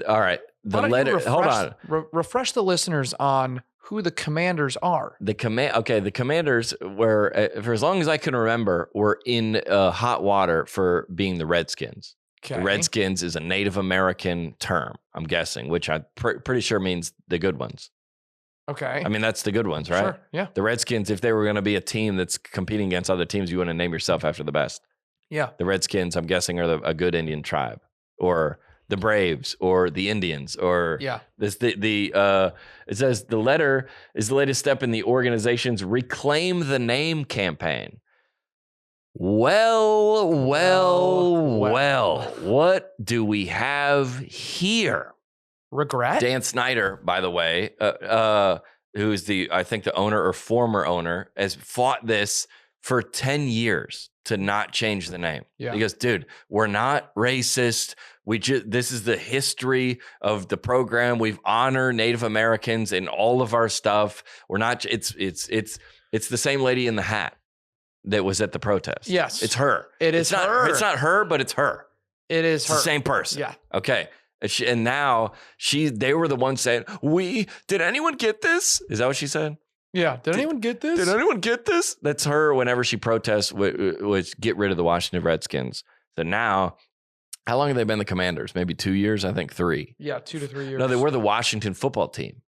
[SPEAKER 1] All right. The letter. Hold on.
[SPEAKER 2] Refresh the listeners on who the Commanders are.
[SPEAKER 1] The Commanders were, for as long as I can remember, were in hot water for being the Redskins.
[SPEAKER 2] Okay.
[SPEAKER 1] The Redskins is a Native American term, I'm guessing, which I'm pretty sure means the good ones.
[SPEAKER 2] Okay.
[SPEAKER 1] I mean, that's the good ones, right?
[SPEAKER 2] Sure, yeah.
[SPEAKER 1] The Redskins, if they were going to be a team that's competing against other teams, you wouldn't name yourself after the best.
[SPEAKER 2] Yeah.
[SPEAKER 1] The Redskins, I'm guessing, are a good Indian tribe, or the Braves, or the Indians, or this it says the letter is the latest step in the organization's Reclaim the Name campaign. Well, what do we have here?
[SPEAKER 2] Regret?
[SPEAKER 1] Dan Snyder, by the way, who is I think the owner or former owner, has fought this for 10 years to not change the name.
[SPEAKER 2] Yeah.
[SPEAKER 1] He goes, dude, we're not racist. This is the history of the program. We've honored Native Americans in all of our stuff. We're not. It's the same lady in the hat that was at the protest.
[SPEAKER 2] Yes,
[SPEAKER 1] it's her.
[SPEAKER 2] It's her.
[SPEAKER 1] It's not her, but it's her.
[SPEAKER 2] It is her.
[SPEAKER 1] The same person.
[SPEAKER 2] Yeah.
[SPEAKER 1] Okay. And now they were the ones saying, did anyone get this? Is that what she said?
[SPEAKER 2] Yeah. Did anyone get this?
[SPEAKER 1] Did anyone get this? That's her whenever she protests, was get rid of the Washington Redskins. So now, how long have they been the Commanders? Maybe 2 years? I think 3.
[SPEAKER 2] Yeah, 2 to 3 years.
[SPEAKER 1] No, they were the Washington football team.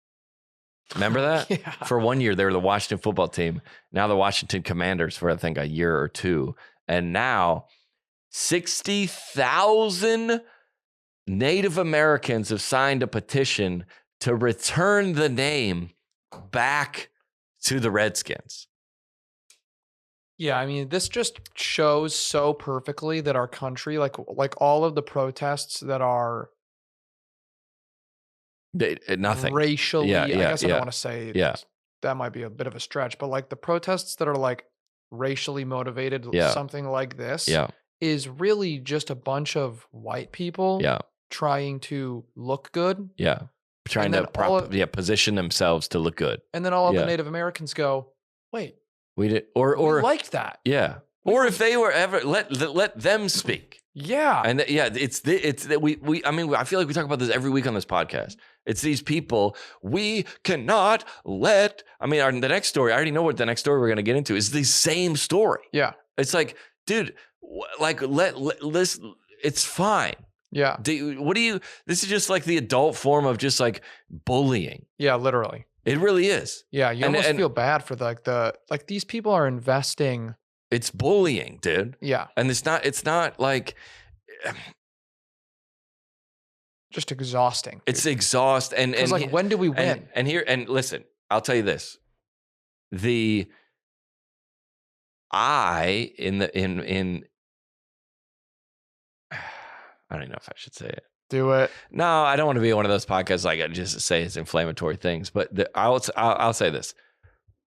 [SPEAKER 1] Remember that?
[SPEAKER 2] Yeah.
[SPEAKER 1] For 1 year, they were the Washington football team. Now the Washington Commanders for, I think, a year or 2. And now 60,000 Native Americans have signed a petition to return the name back to the Redskins.
[SPEAKER 2] Yeah, I mean, this just shows so perfectly that our country, like all of the protests that are
[SPEAKER 1] nothing
[SPEAKER 2] racially,
[SPEAKER 1] I
[SPEAKER 2] guess I don't want to say that might be a bit of a stretch, but like the protests that are like racially motivated, something like this is really just a bunch of white people trying to look good.
[SPEAKER 1] Yeah. Trying to position themselves to look good.
[SPEAKER 2] And then all of the Native Americans go, wait,
[SPEAKER 1] we did, or
[SPEAKER 2] we liked that.
[SPEAKER 1] Yeah. Or if they were ever let them speak.
[SPEAKER 2] Yeah.
[SPEAKER 1] And it's that we I mean, I feel like we talk about this every week on this podcast. It's these people we cannot let. I mean, the next story, I already know what the next story we're going to get into is the same story.
[SPEAKER 2] Yeah.
[SPEAKER 1] It's like, dude, like listen, it's fine.
[SPEAKER 2] Yeah.
[SPEAKER 1] This is just like the adult form of just like bullying.
[SPEAKER 2] Yeah, literally.
[SPEAKER 1] It really is.
[SPEAKER 2] Yeah, you almost feel bad for these people are investing.
[SPEAKER 1] It's bullying, dude.
[SPEAKER 2] Yeah.
[SPEAKER 1] And it's not like
[SPEAKER 2] just exhausting. Dude.
[SPEAKER 1] It's exhausting. And
[SPEAKER 2] like, when do we win?
[SPEAKER 1] And listen, I'll tell you this. I don't even know if I should say it.
[SPEAKER 2] Do it.
[SPEAKER 1] No, I don't want to be one of those podcasts like I just say it's inflammatory things. But I'll say this: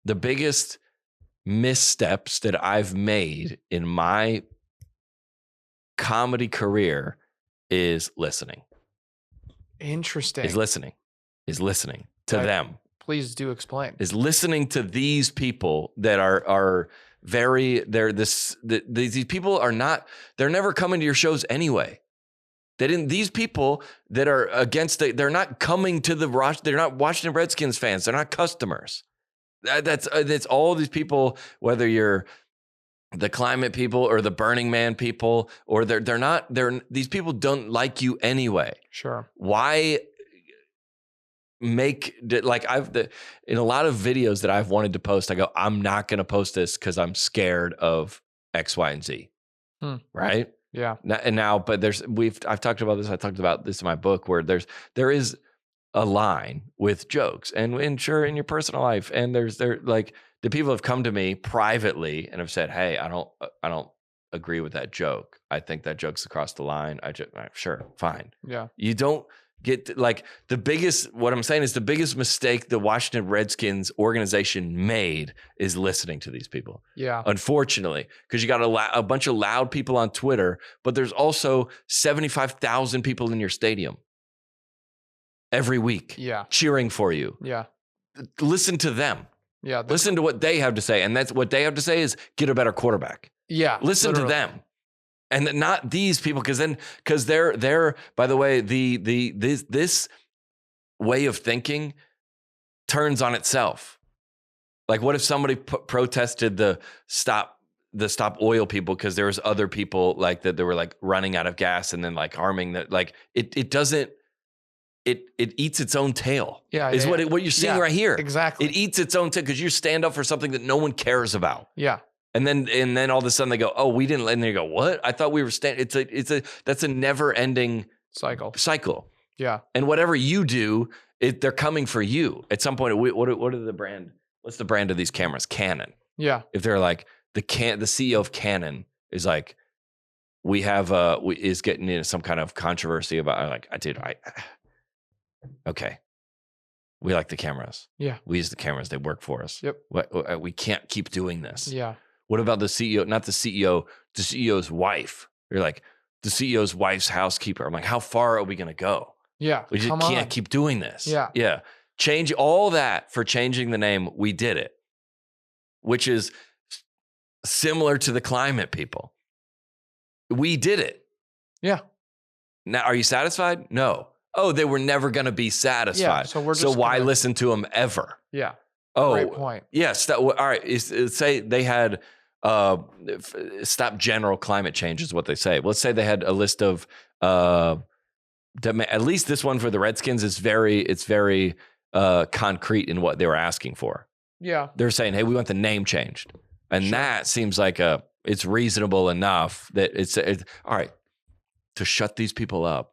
[SPEAKER 1] the biggest missteps that I've made in my comedy career is listening.
[SPEAKER 2] Interesting.
[SPEAKER 1] Is listening to them.
[SPEAKER 2] Please do explain.
[SPEAKER 1] Is listening to these people that are these people are not. They're never coming to your shows anyway. These people that are against they're not coming to they're not Washington Redskins fans. They're not customers. That's all these people, whether you're the climate people or the Burning Man people, or these people don't like you anyway.
[SPEAKER 2] Sure.
[SPEAKER 1] Why in a lot of videos that I've wanted to post, I go, I'm not going to post this because I'm scared of X, Y, and Z. Right.
[SPEAKER 2] Yeah.
[SPEAKER 1] But I've talked about this. I talked about this in my book where there is a line with jokes and sure in your personal life. And the people have come to me privately and have said, hey, I don't agree with that joke. I think that joke's across the line. Sure. Fine.
[SPEAKER 2] Yeah.
[SPEAKER 1] You don't get what I'm saying is the biggest mistake the Washington Redskins organization made is listening to these people.
[SPEAKER 2] Yeah.
[SPEAKER 1] Unfortunately, because you got a bunch of loud people on Twitter, but there's also 75,000 people in your stadium every week.
[SPEAKER 2] Yeah.
[SPEAKER 1] Cheering for you.
[SPEAKER 2] Yeah.
[SPEAKER 1] Listen to them.
[SPEAKER 2] Yeah.
[SPEAKER 1] Listen to what they have to say. And that's what they have to say is get a better quarterback.
[SPEAKER 2] Yeah.
[SPEAKER 1] Listen to them. And not these people, because they're by the way, this way of thinking turns on itself. Like, what if somebody protested the stop oil people because there was other people like that were like running out of gas and then like harming that? Like it doesn't. It eats its own tail. Yeah, is what you're seeing right here.
[SPEAKER 2] Exactly.
[SPEAKER 1] It eats its own tail because you stand up for something that no one cares about.
[SPEAKER 2] Yeah.
[SPEAKER 1] And then all of a sudden they go, oh, we didn't. And they go, what? I thought we were standing. That's a never ending cycle.
[SPEAKER 2] Yeah.
[SPEAKER 1] And whatever you do, they're coming for you at some point. What are the brand? What's the brand of these cameras? Canon.
[SPEAKER 2] Yeah.
[SPEAKER 1] If they're like the CEO of Canon is like, is getting into some kind of controversy about okay. We like the cameras.
[SPEAKER 2] Yeah.
[SPEAKER 1] We use the cameras. They work for us.
[SPEAKER 2] Yep.
[SPEAKER 1] We can't keep doing this.
[SPEAKER 2] Yeah.
[SPEAKER 1] What about the CEO? Not the CEO, the CEO's wife. You're like, the CEO's wife's housekeeper. I'm like, how far are we going to go?
[SPEAKER 2] Yeah.
[SPEAKER 1] We just can't keep doing this.
[SPEAKER 2] Yeah.
[SPEAKER 1] Yeah. Change all that for changing the name. We did it, which is similar to the climate people. We did it.
[SPEAKER 2] Yeah.
[SPEAKER 1] Now, are you satisfied? No. Oh, they were never going to be satisfied.
[SPEAKER 2] Yeah, so
[SPEAKER 1] why listen to them ever?
[SPEAKER 2] Yeah.
[SPEAKER 1] Oh,
[SPEAKER 2] great point.
[SPEAKER 1] Yes. All right. Say they had stop general climate change is what they say. Let's say they had a list of at least this one for the Redskins is very concrete in what they were asking for.
[SPEAKER 2] Yeah.
[SPEAKER 1] They're saying, hey, we want the name changed. And that seems like it's reasonable enough that it's all right to shut these people up.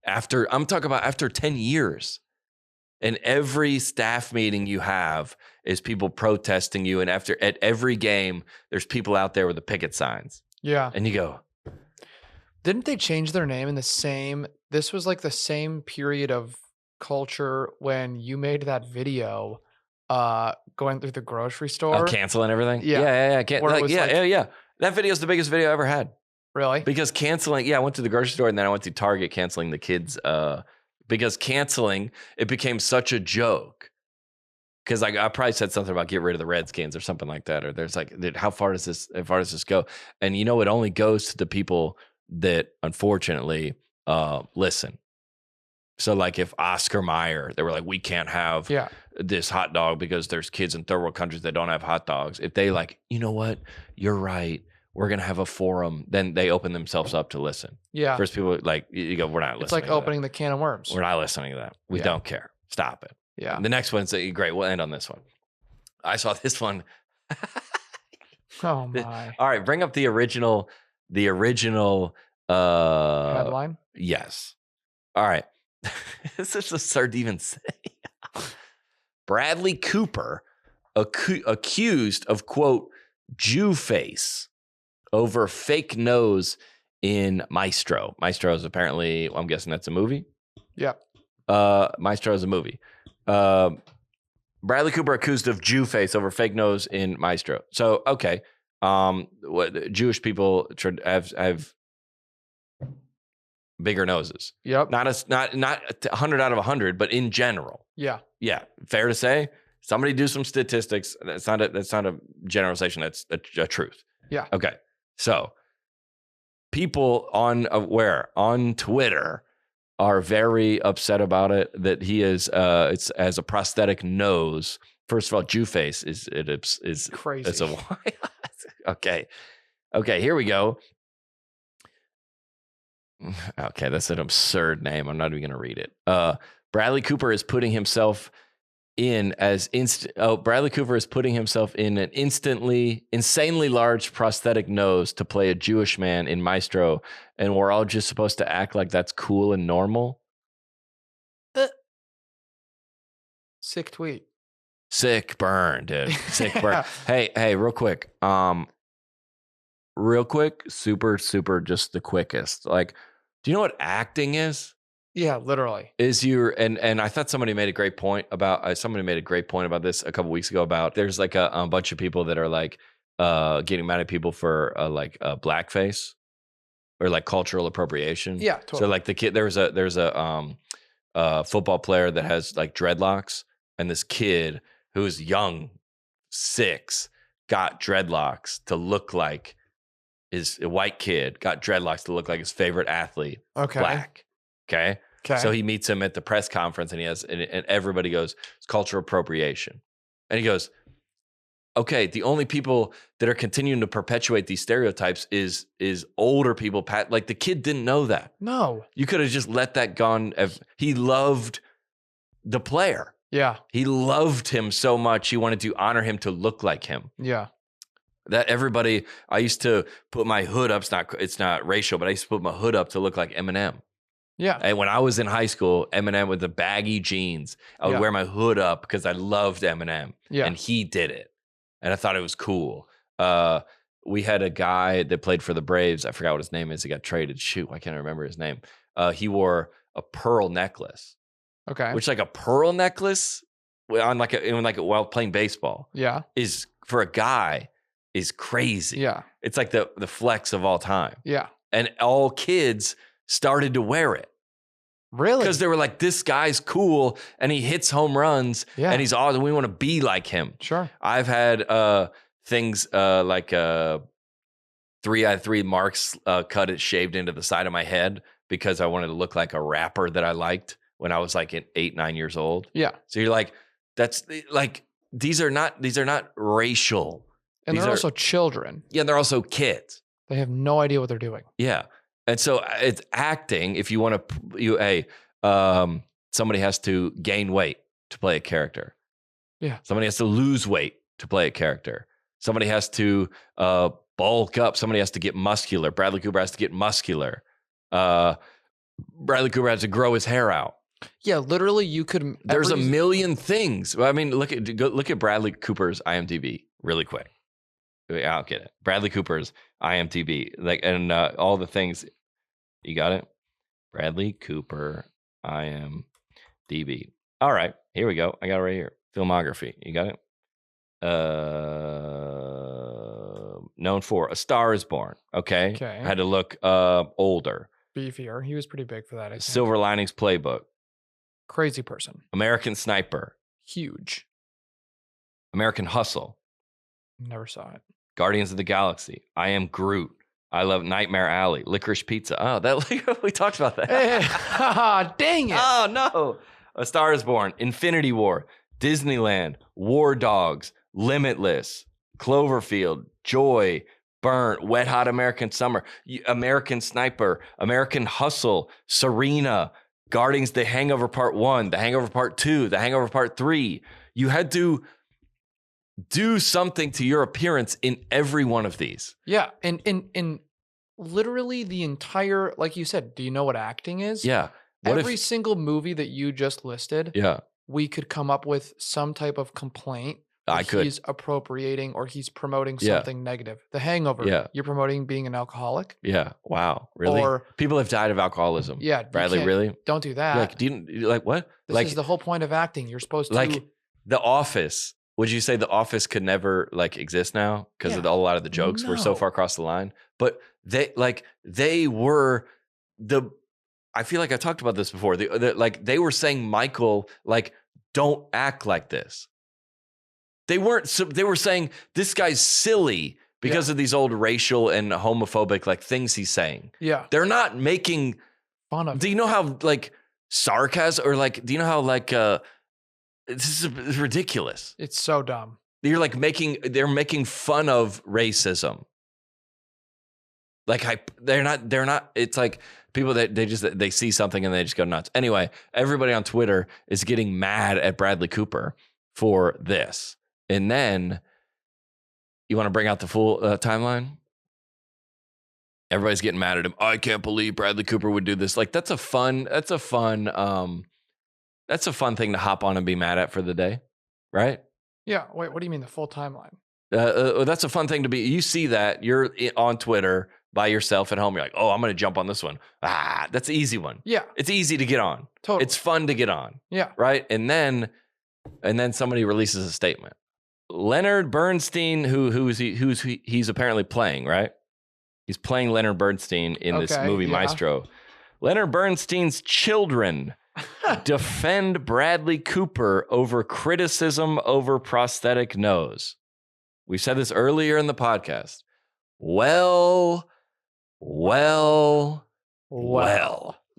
[SPEAKER 1] I'm talking about after 10 years. And every staff meeting you have is people protesting you. And at every game, there's people out there with the picket signs.
[SPEAKER 2] Yeah.
[SPEAKER 1] And you go,
[SPEAKER 2] didn't they change their name in this was like the same period of culture when you made that video going through the grocery store?
[SPEAKER 1] Canceling everything?
[SPEAKER 2] Yeah.
[SPEAKER 1] Yeah. That video is the biggest video I ever had.
[SPEAKER 2] Really?
[SPEAKER 1] Because canceling, I went to the grocery store and then I went to Target canceling the kids. Because canceling, it became such a joke. Because I probably said something about get rid of the Redskins or something like that. Or there's like, how far does this go? And it only goes to the people that unfortunately listen. So like if Oscar Mayer, they were like, we can't have this hot dog because there's kids in third world countries that don't have hot dogs. If they like, you know what, you're right, we're going to have a forum, then they open themselves up to listen. Yeah. First people like, you go, we're not listening.
[SPEAKER 2] It's like opening the can of worms.
[SPEAKER 1] We're not listening to that. We don't care. Stop it.
[SPEAKER 2] Yeah.
[SPEAKER 1] And the next one's great. We'll end on this one. I saw this one.
[SPEAKER 2] Oh my.
[SPEAKER 1] All right. Bring up the original
[SPEAKER 2] headline.
[SPEAKER 1] Yes. All right. This is just hard to even say. Bradley Cooper accused of, quote, Jew face over fake nose in Maestro. Maestro is apparently, I'm guessing that's a movie.
[SPEAKER 2] Yeah.
[SPEAKER 1] Maestro is a movie. Bradley Cooper accused of Jew face over fake nose in Maestro. So, okay. Jewish people have bigger noses.
[SPEAKER 2] Yep.
[SPEAKER 1] Not 100 out of 100, but in general.
[SPEAKER 2] Yeah.
[SPEAKER 1] Yeah. Fair to say. Somebody do some statistics. That's not a generalization. That's a truth.
[SPEAKER 2] Yeah.
[SPEAKER 1] Okay. So people on Twitter are very upset about it, that he is it's as a prosthetic nose. First of all, Jew face is
[SPEAKER 2] crazy.
[SPEAKER 1] It's okay. Here we go. Okay, that's an absurd name. I'm not even going to read it. Bradley Cooper is putting himself in an insanely large prosthetic nose to play a Jewish man in Maestro, and we're all just supposed to act like that's cool and normal.
[SPEAKER 2] Sick tweet.
[SPEAKER 1] Sick burn, dude. Sick burn. Hey, real quick. Super, just the quickest. Like, do you know what acting is?
[SPEAKER 2] Yeah, literally.
[SPEAKER 1] And I thought somebody made a great point about this a couple weeks ago about there's like a bunch of people that are like getting mad at people for blackface or like cultural appropriation.
[SPEAKER 2] Yeah, totally.
[SPEAKER 1] So like the kid, there's a football player that has like dreadlocks, and this kid who is young, 6, got dreadlocks to look like a white kid got dreadlocks to look like his favorite athlete.
[SPEAKER 2] Okay.
[SPEAKER 1] Black. Okay. So he meets him at the press conference, and and everybody goes, it's cultural appropriation. And he goes, okay, the only people that are continuing to perpetuate these stereotypes is older people. Like the kid didn't know that.
[SPEAKER 2] No.
[SPEAKER 1] You could have just let that gone. He loved the player.
[SPEAKER 2] Yeah.
[SPEAKER 1] He loved him so much. He wanted to honor him to look like him.
[SPEAKER 2] Yeah.
[SPEAKER 1] That everybody, I used to put my hood up. It's not racial, but I used to put my hood up to look like Eminem.
[SPEAKER 2] Yeah.
[SPEAKER 1] And when I was in high school, Eminem with the baggy jeans, I would wear my hood up because I loved Eminem.
[SPEAKER 2] Yeah.
[SPEAKER 1] And he did it. And I thought it was cool. We had a guy that played for the Braves. I forgot what his name is. He got traded. Shoot, I can't remember his name. He wore a pearl necklace.
[SPEAKER 2] Okay.
[SPEAKER 1] Which like a pearl necklace on while playing baseball.
[SPEAKER 2] Yeah.
[SPEAKER 1] Is for a guy is crazy.
[SPEAKER 2] Yeah.
[SPEAKER 1] It's like the flex of all time.
[SPEAKER 2] Yeah.
[SPEAKER 1] And all kids started to wear it.
[SPEAKER 2] Really?
[SPEAKER 1] Because they were like, this guy's cool and he hits home runs and he's awesome. We want to be like him.
[SPEAKER 2] Sure.
[SPEAKER 1] I've had things like 3x3 marks cut it shaved into the side of my head because I wanted to look like a rapper that I liked when I was like 8-9 years old.
[SPEAKER 2] Yeah.
[SPEAKER 1] So you're like, that's like, these are not racial.
[SPEAKER 2] And they're also children.
[SPEAKER 1] Yeah, they're also kids.
[SPEAKER 2] They have no idea what they're doing.
[SPEAKER 1] Yeah. And so it's acting. If you want to, somebody has to gain weight to play a character.
[SPEAKER 2] Yeah.
[SPEAKER 1] Somebody has to lose weight to play a character. Somebody has to bulk up. Somebody has to get muscular. Bradley Cooper has to get muscular. Bradley Cooper has to grow his hair out.
[SPEAKER 2] Yeah, literally, you could.
[SPEAKER 1] There's a million things. I mean, look at Bradley Cooper's IMDb really quick. I'll get it. Bradley Cooper's IMDb, and all the things. You got it? Bradley Cooper, IMDb. All right, here we go. I got it right here. Filmography. You got it? Known for A Star Is Born. Okay. I had to look older.
[SPEAKER 2] Beefier. He was pretty big for that, I think.
[SPEAKER 1] Silver Linings Playbook.
[SPEAKER 2] Crazy person.
[SPEAKER 1] American Sniper.
[SPEAKER 2] Huge.
[SPEAKER 1] American Hustle.
[SPEAKER 2] Never saw it.
[SPEAKER 1] Guardians of the Galaxy. I Am Groot. I Love Nightmare Alley. Licorice Pizza. Oh, we talked about that.
[SPEAKER 2] Dang it.
[SPEAKER 1] Oh, no. A Star Is Born. Infinity War. Disneyland. War Dogs. Limitless. Cloverfield. Joy. Burnt. Wet Hot American Summer. American Sniper. American Hustle. Serena. Guardians, The Hangover Part 1. The Hangover Part 2. The Hangover Part 3. You had to do something to your appearance in every one of these.
[SPEAKER 2] Yeah. And literally the entire, like you said, do you know what acting is?
[SPEAKER 1] Yeah.
[SPEAKER 2] Every single movie that you just listed,
[SPEAKER 1] yeah,
[SPEAKER 2] we could come up with some type of complaint. He's appropriating or he's promoting something negative. The Hangover, you're promoting being an alcoholic.
[SPEAKER 1] Yeah. Wow. Really? Or people have died of alcoholism.
[SPEAKER 2] Yeah.
[SPEAKER 1] Bradley, really?
[SPEAKER 2] Don't do that.
[SPEAKER 1] Like, like what?
[SPEAKER 2] This is the whole point of acting. You're supposed to.
[SPEAKER 1] Like The Office. Would you say The Office could never exist now because of a lot of the jokes were so far across the line? But they were I feel like I talked about this before. They were saying, Michael, don't act like this. They were saying this guy's silly because of these old racial and homophobic things he's saying.
[SPEAKER 2] Yeah.
[SPEAKER 1] They're not making
[SPEAKER 2] fun of.
[SPEAKER 1] Do you know how sarcasm or do you know how this is ridiculous. It's
[SPEAKER 2] so dumb.
[SPEAKER 1] They're making fun of racism. They're not, it's like people that they see something and they just go nuts. Anyway, everybody on Twitter is getting mad at Bradley Cooper for this. And then you want to bring out the full timeline? Everybody's getting mad at him. I can't believe Bradley Cooper would do this. That's a fun thing to hop on and be mad at for the day, right?
[SPEAKER 2] Yeah. Wait, what do you mean the full timeline?
[SPEAKER 1] That's a fun thing to be. You see that you're on Twitter by yourself at home. You're like, oh, I'm going to jump on this one. That's the easy one.
[SPEAKER 2] Yeah.
[SPEAKER 1] It's easy to get on.
[SPEAKER 2] Totally.
[SPEAKER 1] It's fun to get on.
[SPEAKER 2] Yeah.
[SPEAKER 1] Right. And then somebody releases a statement. Leonard Bernstein, he's apparently playing, right? He's playing Leonard Bernstein in this movie, Maestro. Leonard Bernstein's children defend Bradley Cooper over criticism over prosthetic nose. We said this earlier in the podcast. Well.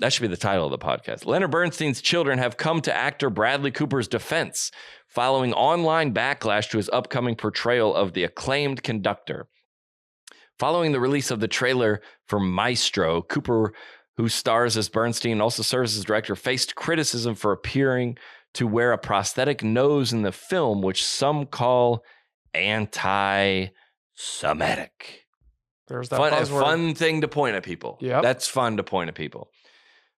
[SPEAKER 1] That should be the title of the podcast. Leonard Bernstein's children have come to actor Bradley Cooper's defense following online backlash to his upcoming portrayal of the acclaimed conductor. Following the release of the trailer for Maestro, Cooper, who stars as Bernstein and also serves as director, faced criticism for appearing to wear a prosthetic nose in the film, which some call anti-social. Semitic.
[SPEAKER 2] There's that buzzword.
[SPEAKER 1] Fun thing to point at people.
[SPEAKER 2] Yep.
[SPEAKER 1] That's fun to point at people.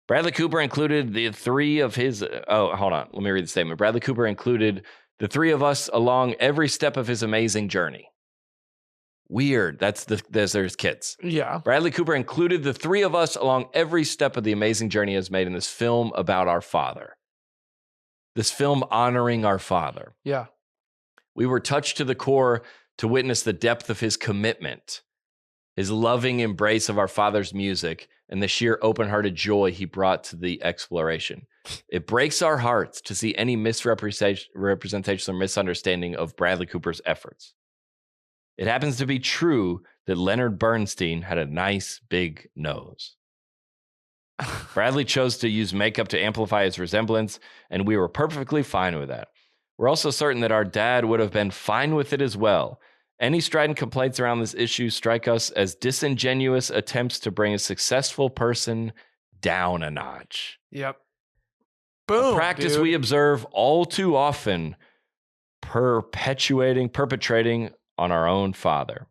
[SPEAKER 1] Bradley Cooper included the three of his... Oh, hold on. Let me read the statement. Bradley Cooper included the three of us along every step of his amazing journey. Weird. There's kids.
[SPEAKER 2] Yeah.
[SPEAKER 1] Bradley Cooper included the three of us along every step of the amazing journey he has made in this film about our father. This film honoring our father.
[SPEAKER 2] Yeah.
[SPEAKER 1] We were touched to the core to witness the depth of his commitment, his loving embrace of our father's music, and the sheer open-hearted joy he brought to the exploration. It breaks our hearts to see any misrepresentation or misunderstanding of Bradley Cooper's efforts. It happens to be true that Leonard Bernstein had a nice big nose. Bradley chose to use makeup to amplify his resemblance, and we were perfectly fine with that. We're also certain that our dad would have been fine with it as well. Any strident complaints around this issue strike us as disingenuous attempts to bring a successful person down a notch.
[SPEAKER 2] Yep. Boom.
[SPEAKER 1] A practice we observe all too often, perpetrating on our own father.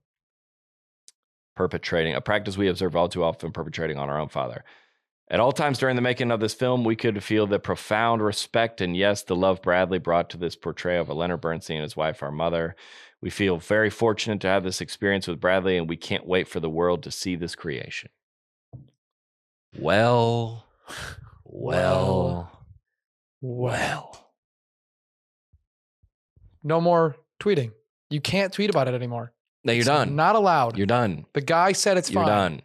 [SPEAKER 1] A practice we observe all too often, perpetrating on our own father. At all times during the making of this film, we could feel the profound respect and, yes, the love Bradley brought to this portrayal of Leonard Bernstein and his wife, our mother. We feel very fortunate to have this experience with Bradley, and we can't wait for the world to see this creation. Well.
[SPEAKER 2] No more tweeting. You can't tweet about it anymore.
[SPEAKER 1] No, you're done.
[SPEAKER 2] Not allowed.
[SPEAKER 1] You're done.
[SPEAKER 2] The guy said it's
[SPEAKER 1] You're
[SPEAKER 2] fine.
[SPEAKER 1] done.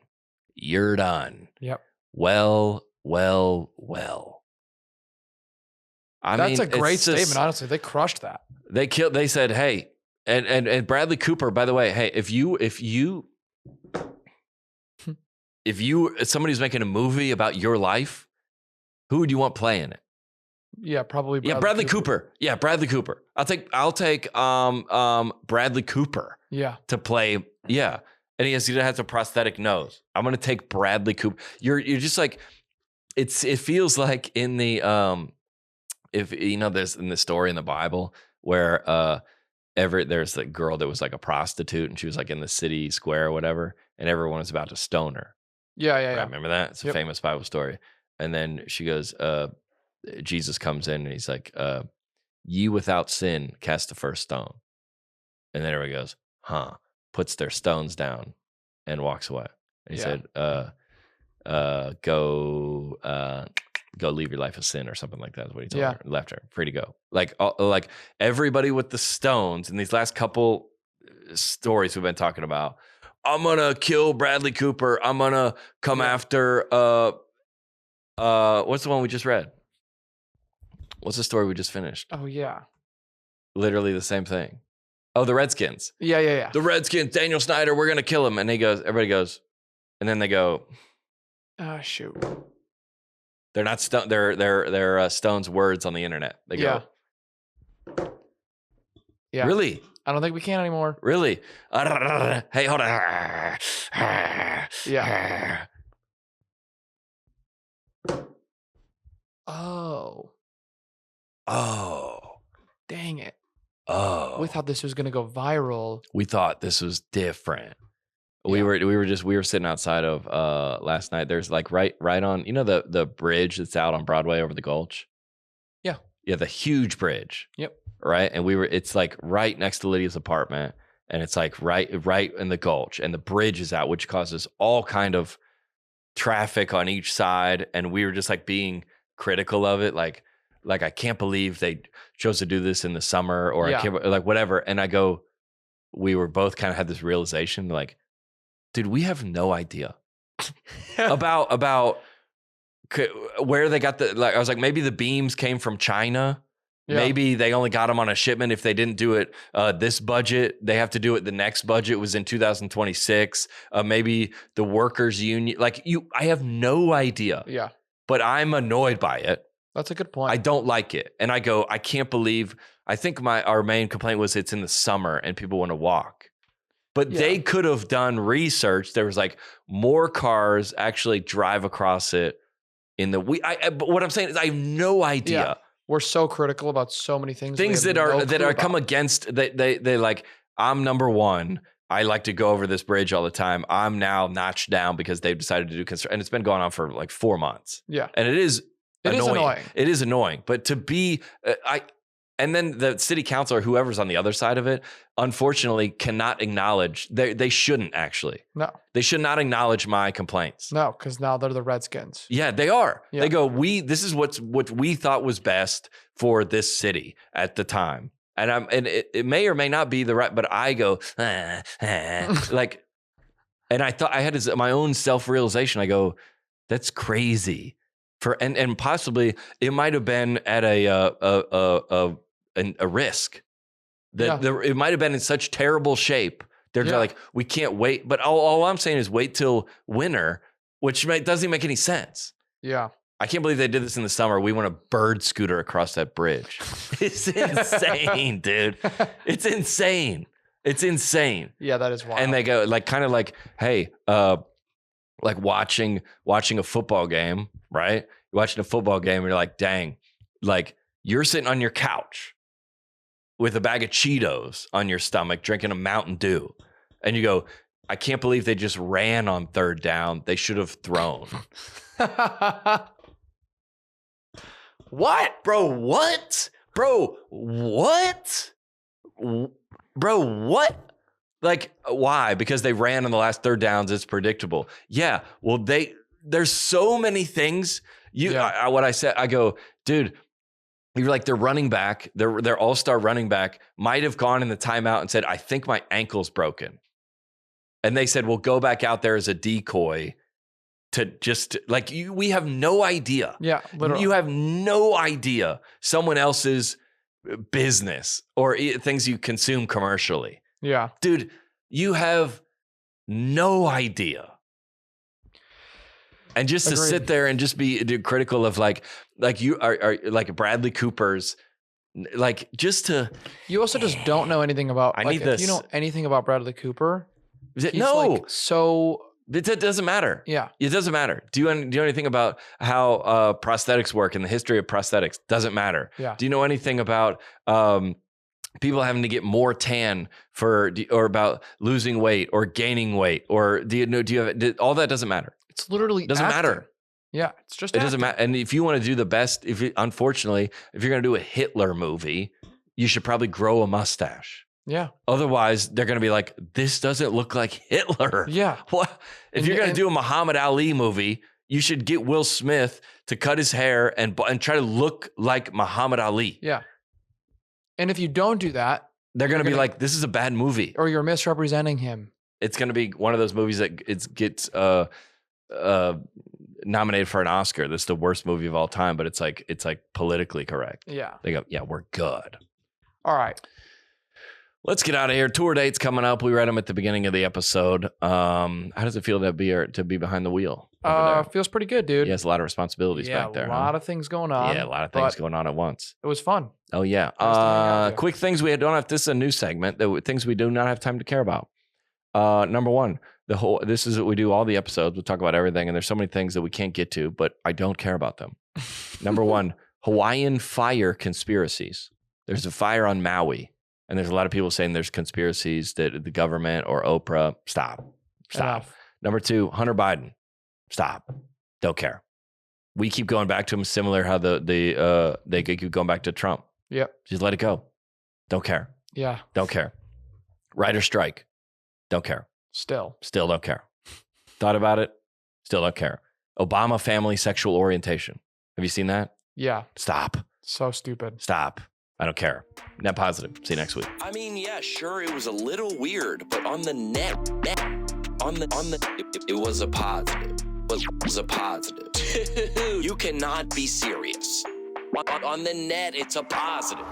[SPEAKER 1] You're done.
[SPEAKER 2] Yep.
[SPEAKER 1] Well.
[SPEAKER 2] That's a great statement, honestly. They crushed that.
[SPEAKER 1] They said, hey, and Bradley Cooper, by the way, hey, if somebody's making a movie about your life, who would you want playing it?
[SPEAKER 2] Yeah, probably
[SPEAKER 1] Bradley Cooper. Yeah, Bradley Cooper. I'll take Bradley Cooper.
[SPEAKER 2] Yeah.
[SPEAKER 1] To play, yeah. And he has a prosthetic nose. I'm gonna take Bradley Cooper. You're just like, it feels like in the if you know there's in the story in the Bible where there's the girl that was like a prostitute and she was like in the city square or whatever, and everyone was about to stone her.
[SPEAKER 2] Yeah.
[SPEAKER 1] Right, remember that? It's a famous Bible story. And then she goes, Jesus comes in and he's like, ye without sin cast the first stone. And then everybody goes, puts their stones down and walks away. And he said, go leave your life of sin or something like that is what he told her. Left her, free to go. Like everybody with the stones in these last couple stories we've been talking about, I'm going to kill Bradley Cooper. I'm going to come after, what's the one we just read? What's the story we just finished?
[SPEAKER 2] Oh, yeah.
[SPEAKER 1] Literally the same thing. Oh, the Redskins.
[SPEAKER 2] Yeah.
[SPEAKER 1] The Redskins, Daniel Snyder, we're going to kill him. And everybody goes, and then they go,
[SPEAKER 2] shoot.
[SPEAKER 1] They're not they're Stone's words on the internet. They go,
[SPEAKER 2] yeah.
[SPEAKER 1] Really?
[SPEAKER 2] I don't think we can anymore.
[SPEAKER 1] Really? Hey, hold on.
[SPEAKER 2] Yeah. Oh. Dang it.
[SPEAKER 1] Oh.
[SPEAKER 2] We thought this was going to go viral.
[SPEAKER 1] We thought this was different. Yeah. We were sitting outside of last night. There's like right on, you know, the bridge that's out on Broadway over the Gulch.
[SPEAKER 2] Yeah.
[SPEAKER 1] Yeah, the huge bridge.
[SPEAKER 2] Yep.
[SPEAKER 1] Right. And it's like right next to Lydia's apartment, and it's like right in the Gulch, and the bridge is out, which causes all kind of traffic on each side. And we were just like being critical of it. Like I can't believe they chose to do this in the summer, or I can't, like whatever. And I go, we were both kind of had this realization, like, dude, we have no idea about where they got I was like, maybe the beams came from China. Yeah. Maybe they only got them on a shipment. If they didn't do it this budget, they have to do it the next budget was in 2026. Maybe the workers union, I have no idea.
[SPEAKER 2] Yeah.
[SPEAKER 1] But I'm annoyed by it.
[SPEAKER 2] That's a good point.
[SPEAKER 1] I don't like it. And I go, I can't believe, I think our main complaint was it's in the summer and people want to walk. But they could have done research. There was like more cars actually drive across it in the week. But what I'm saying is I have no idea.
[SPEAKER 2] Yeah. We're so critical about so many things.
[SPEAKER 1] Things that are come against they like, I'm number one. I like to go over this bridge all the time. I'm now notched down because they've decided to do construction. And it's been going on for like 4 months.
[SPEAKER 2] Yeah.
[SPEAKER 1] And it is annoying. It is annoying. But to be, and then the city council or whoever's on the other side of it, unfortunately, cannot acknowledge. They shouldn't actually.
[SPEAKER 2] No.
[SPEAKER 1] They should not acknowledge my complaints.
[SPEAKER 2] No, because now they're the Redskins.
[SPEAKER 1] Yeah, they are.
[SPEAKER 2] Yeah.
[SPEAKER 1] They go, this is what we thought was best for this city at the time. And it may or may not be the right, but I go, like, and I thought I had my own self-realization. I go, that's crazy. And possibly it might have been at a risk that it might have been in such terrible shape. They're like, we can't wait. But all I'm saying is wait till winter, which doesn't make any sense.
[SPEAKER 2] Yeah.
[SPEAKER 1] I can't believe they did this in the summer. We want a bird scooter across that bridge. It's insane, dude. It's insane. It's insane.
[SPEAKER 2] Yeah, that is wild.
[SPEAKER 1] And they go kind of like, hey, like watching a football game, right? You're watching a football game and you're like, dang, like you're sitting on your couch with a bag of Cheetos on your stomach, drinking a Mountain Dew. And you go, I can't believe they just ran on third down. They should have thrown. What? Bro, what? Bro, what? Bro, what? Like, why? Because they ran on the last third downs. It's predictable. Yeah. Well, there's so many things. What I said, I go, dude, you're like their running back, their all-star running back might have gone in the timeout and said, I think my ankle's broken. And they said, well, go back out there as a decoy. To just like we have no idea.
[SPEAKER 2] Yeah, literally.
[SPEAKER 1] You have no idea someone else's business or things you consume commercially.
[SPEAKER 2] Yeah.
[SPEAKER 1] Dude, you have no idea. And just to sit there and just be critical of like you are like Bradley Cooper's, like just to.
[SPEAKER 2] You also just don't know anything about. If you know anything about Bradley Cooper, so.
[SPEAKER 1] It doesn't matter.
[SPEAKER 2] Yeah.
[SPEAKER 1] It doesn't matter. Do you know anything about how prosthetics work and the history of prosthetics? Doesn't matter.
[SPEAKER 2] Yeah.
[SPEAKER 1] Do you know anything about people having to get more tan or about losing weight or gaining weight? Or all that doesn't matter.
[SPEAKER 2] It's literally
[SPEAKER 1] doesn't matter.
[SPEAKER 2] Yeah. It's just
[SPEAKER 1] it doesn't matter. And if you want to do the best, unfortunately, if you're going to do a Hitler movie, you should probably grow a mustache.
[SPEAKER 2] Yeah.
[SPEAKER 1] Otherwise, they're going to be like, this doesn't look like Hitler.
[SPEAKER 2] Yeah.
[SPEAKER 1] What? If you're going to do a Muhammad Ali movie, you should get Will Smith to cut his hair and try to look like Muhammad Ali.
[SPEAKER 2] Yeah. And if you don't do that,
[SPEAKER 1] they're going to be like, this is a bad movie.
[SPEAKER 2] Or you're misrepresenting him.
[SPEAKER 1] It's going to be one of those movies that gets nominated for an Oscar. This is the worst movie of all time, but it's like politically correct.
[SPEAKER 2] Yeah.
[SPEAKER 1] They go, yeah, we're good.
[SPEAKER 2] All right.
[SPEAKER 1] Let's get out of here. Tour dates coming up. We read them at the beginning of the episode. How does it feel to be behind the wheel?
[SPEAKER 2] Feels pretty good, dude.
[SPEAKER 1] He has a lot of responsibilities back there.
[SPEAKER 2] A lot of things going on.
[SPEAKER 1] Yeah, a lot of things going on at once.
[SPEAKER 2] It was fun.
[SPEAKER 1] Oh, yeah. Quick things we don't have. This is a new segment. Things we do not have time to care about. Number one, this is what we do all the episodes. We'll talk about everything, and there's so many things that we can't get to, but I don't care about them. Number one, Hawaiian fire conspiracies. There's a fire on Maui. And there's a lot of people saying there's conspiracies that the government or Oprah. Stop.
[SPEAKER 2] Enough.
[SPEAKER 1] Number two, Hunter Biden. Stop. Don't care. We keep going back to him, similar how they keep going back to Trump.
[SPEAKER 2] Yep.
[SPEAKER 1] Just let it go. Don't care.
[SPEAKER 2] Yeah.
[SPEAKER 1] Don't care. Writer strike. Don't care.
[SPEAKER 2] Still
[SPEAKER 1] don't care. Thought about it. Still don't care. Obama family sexual orientation. Have you seen that?
[SPEAKER 2] Yeah.
[SPEAKER 1] Stop.
[SPEAKER 2] So stupid.
[SPEAKER 1] Stop. I don't care. Net positive. See you next week.
[SPEAKER 5] I mean, yeah, sure, it was a little weird, but on the net, it was a positive. It was a positive. You cannot be serious. On the net, it's a positive.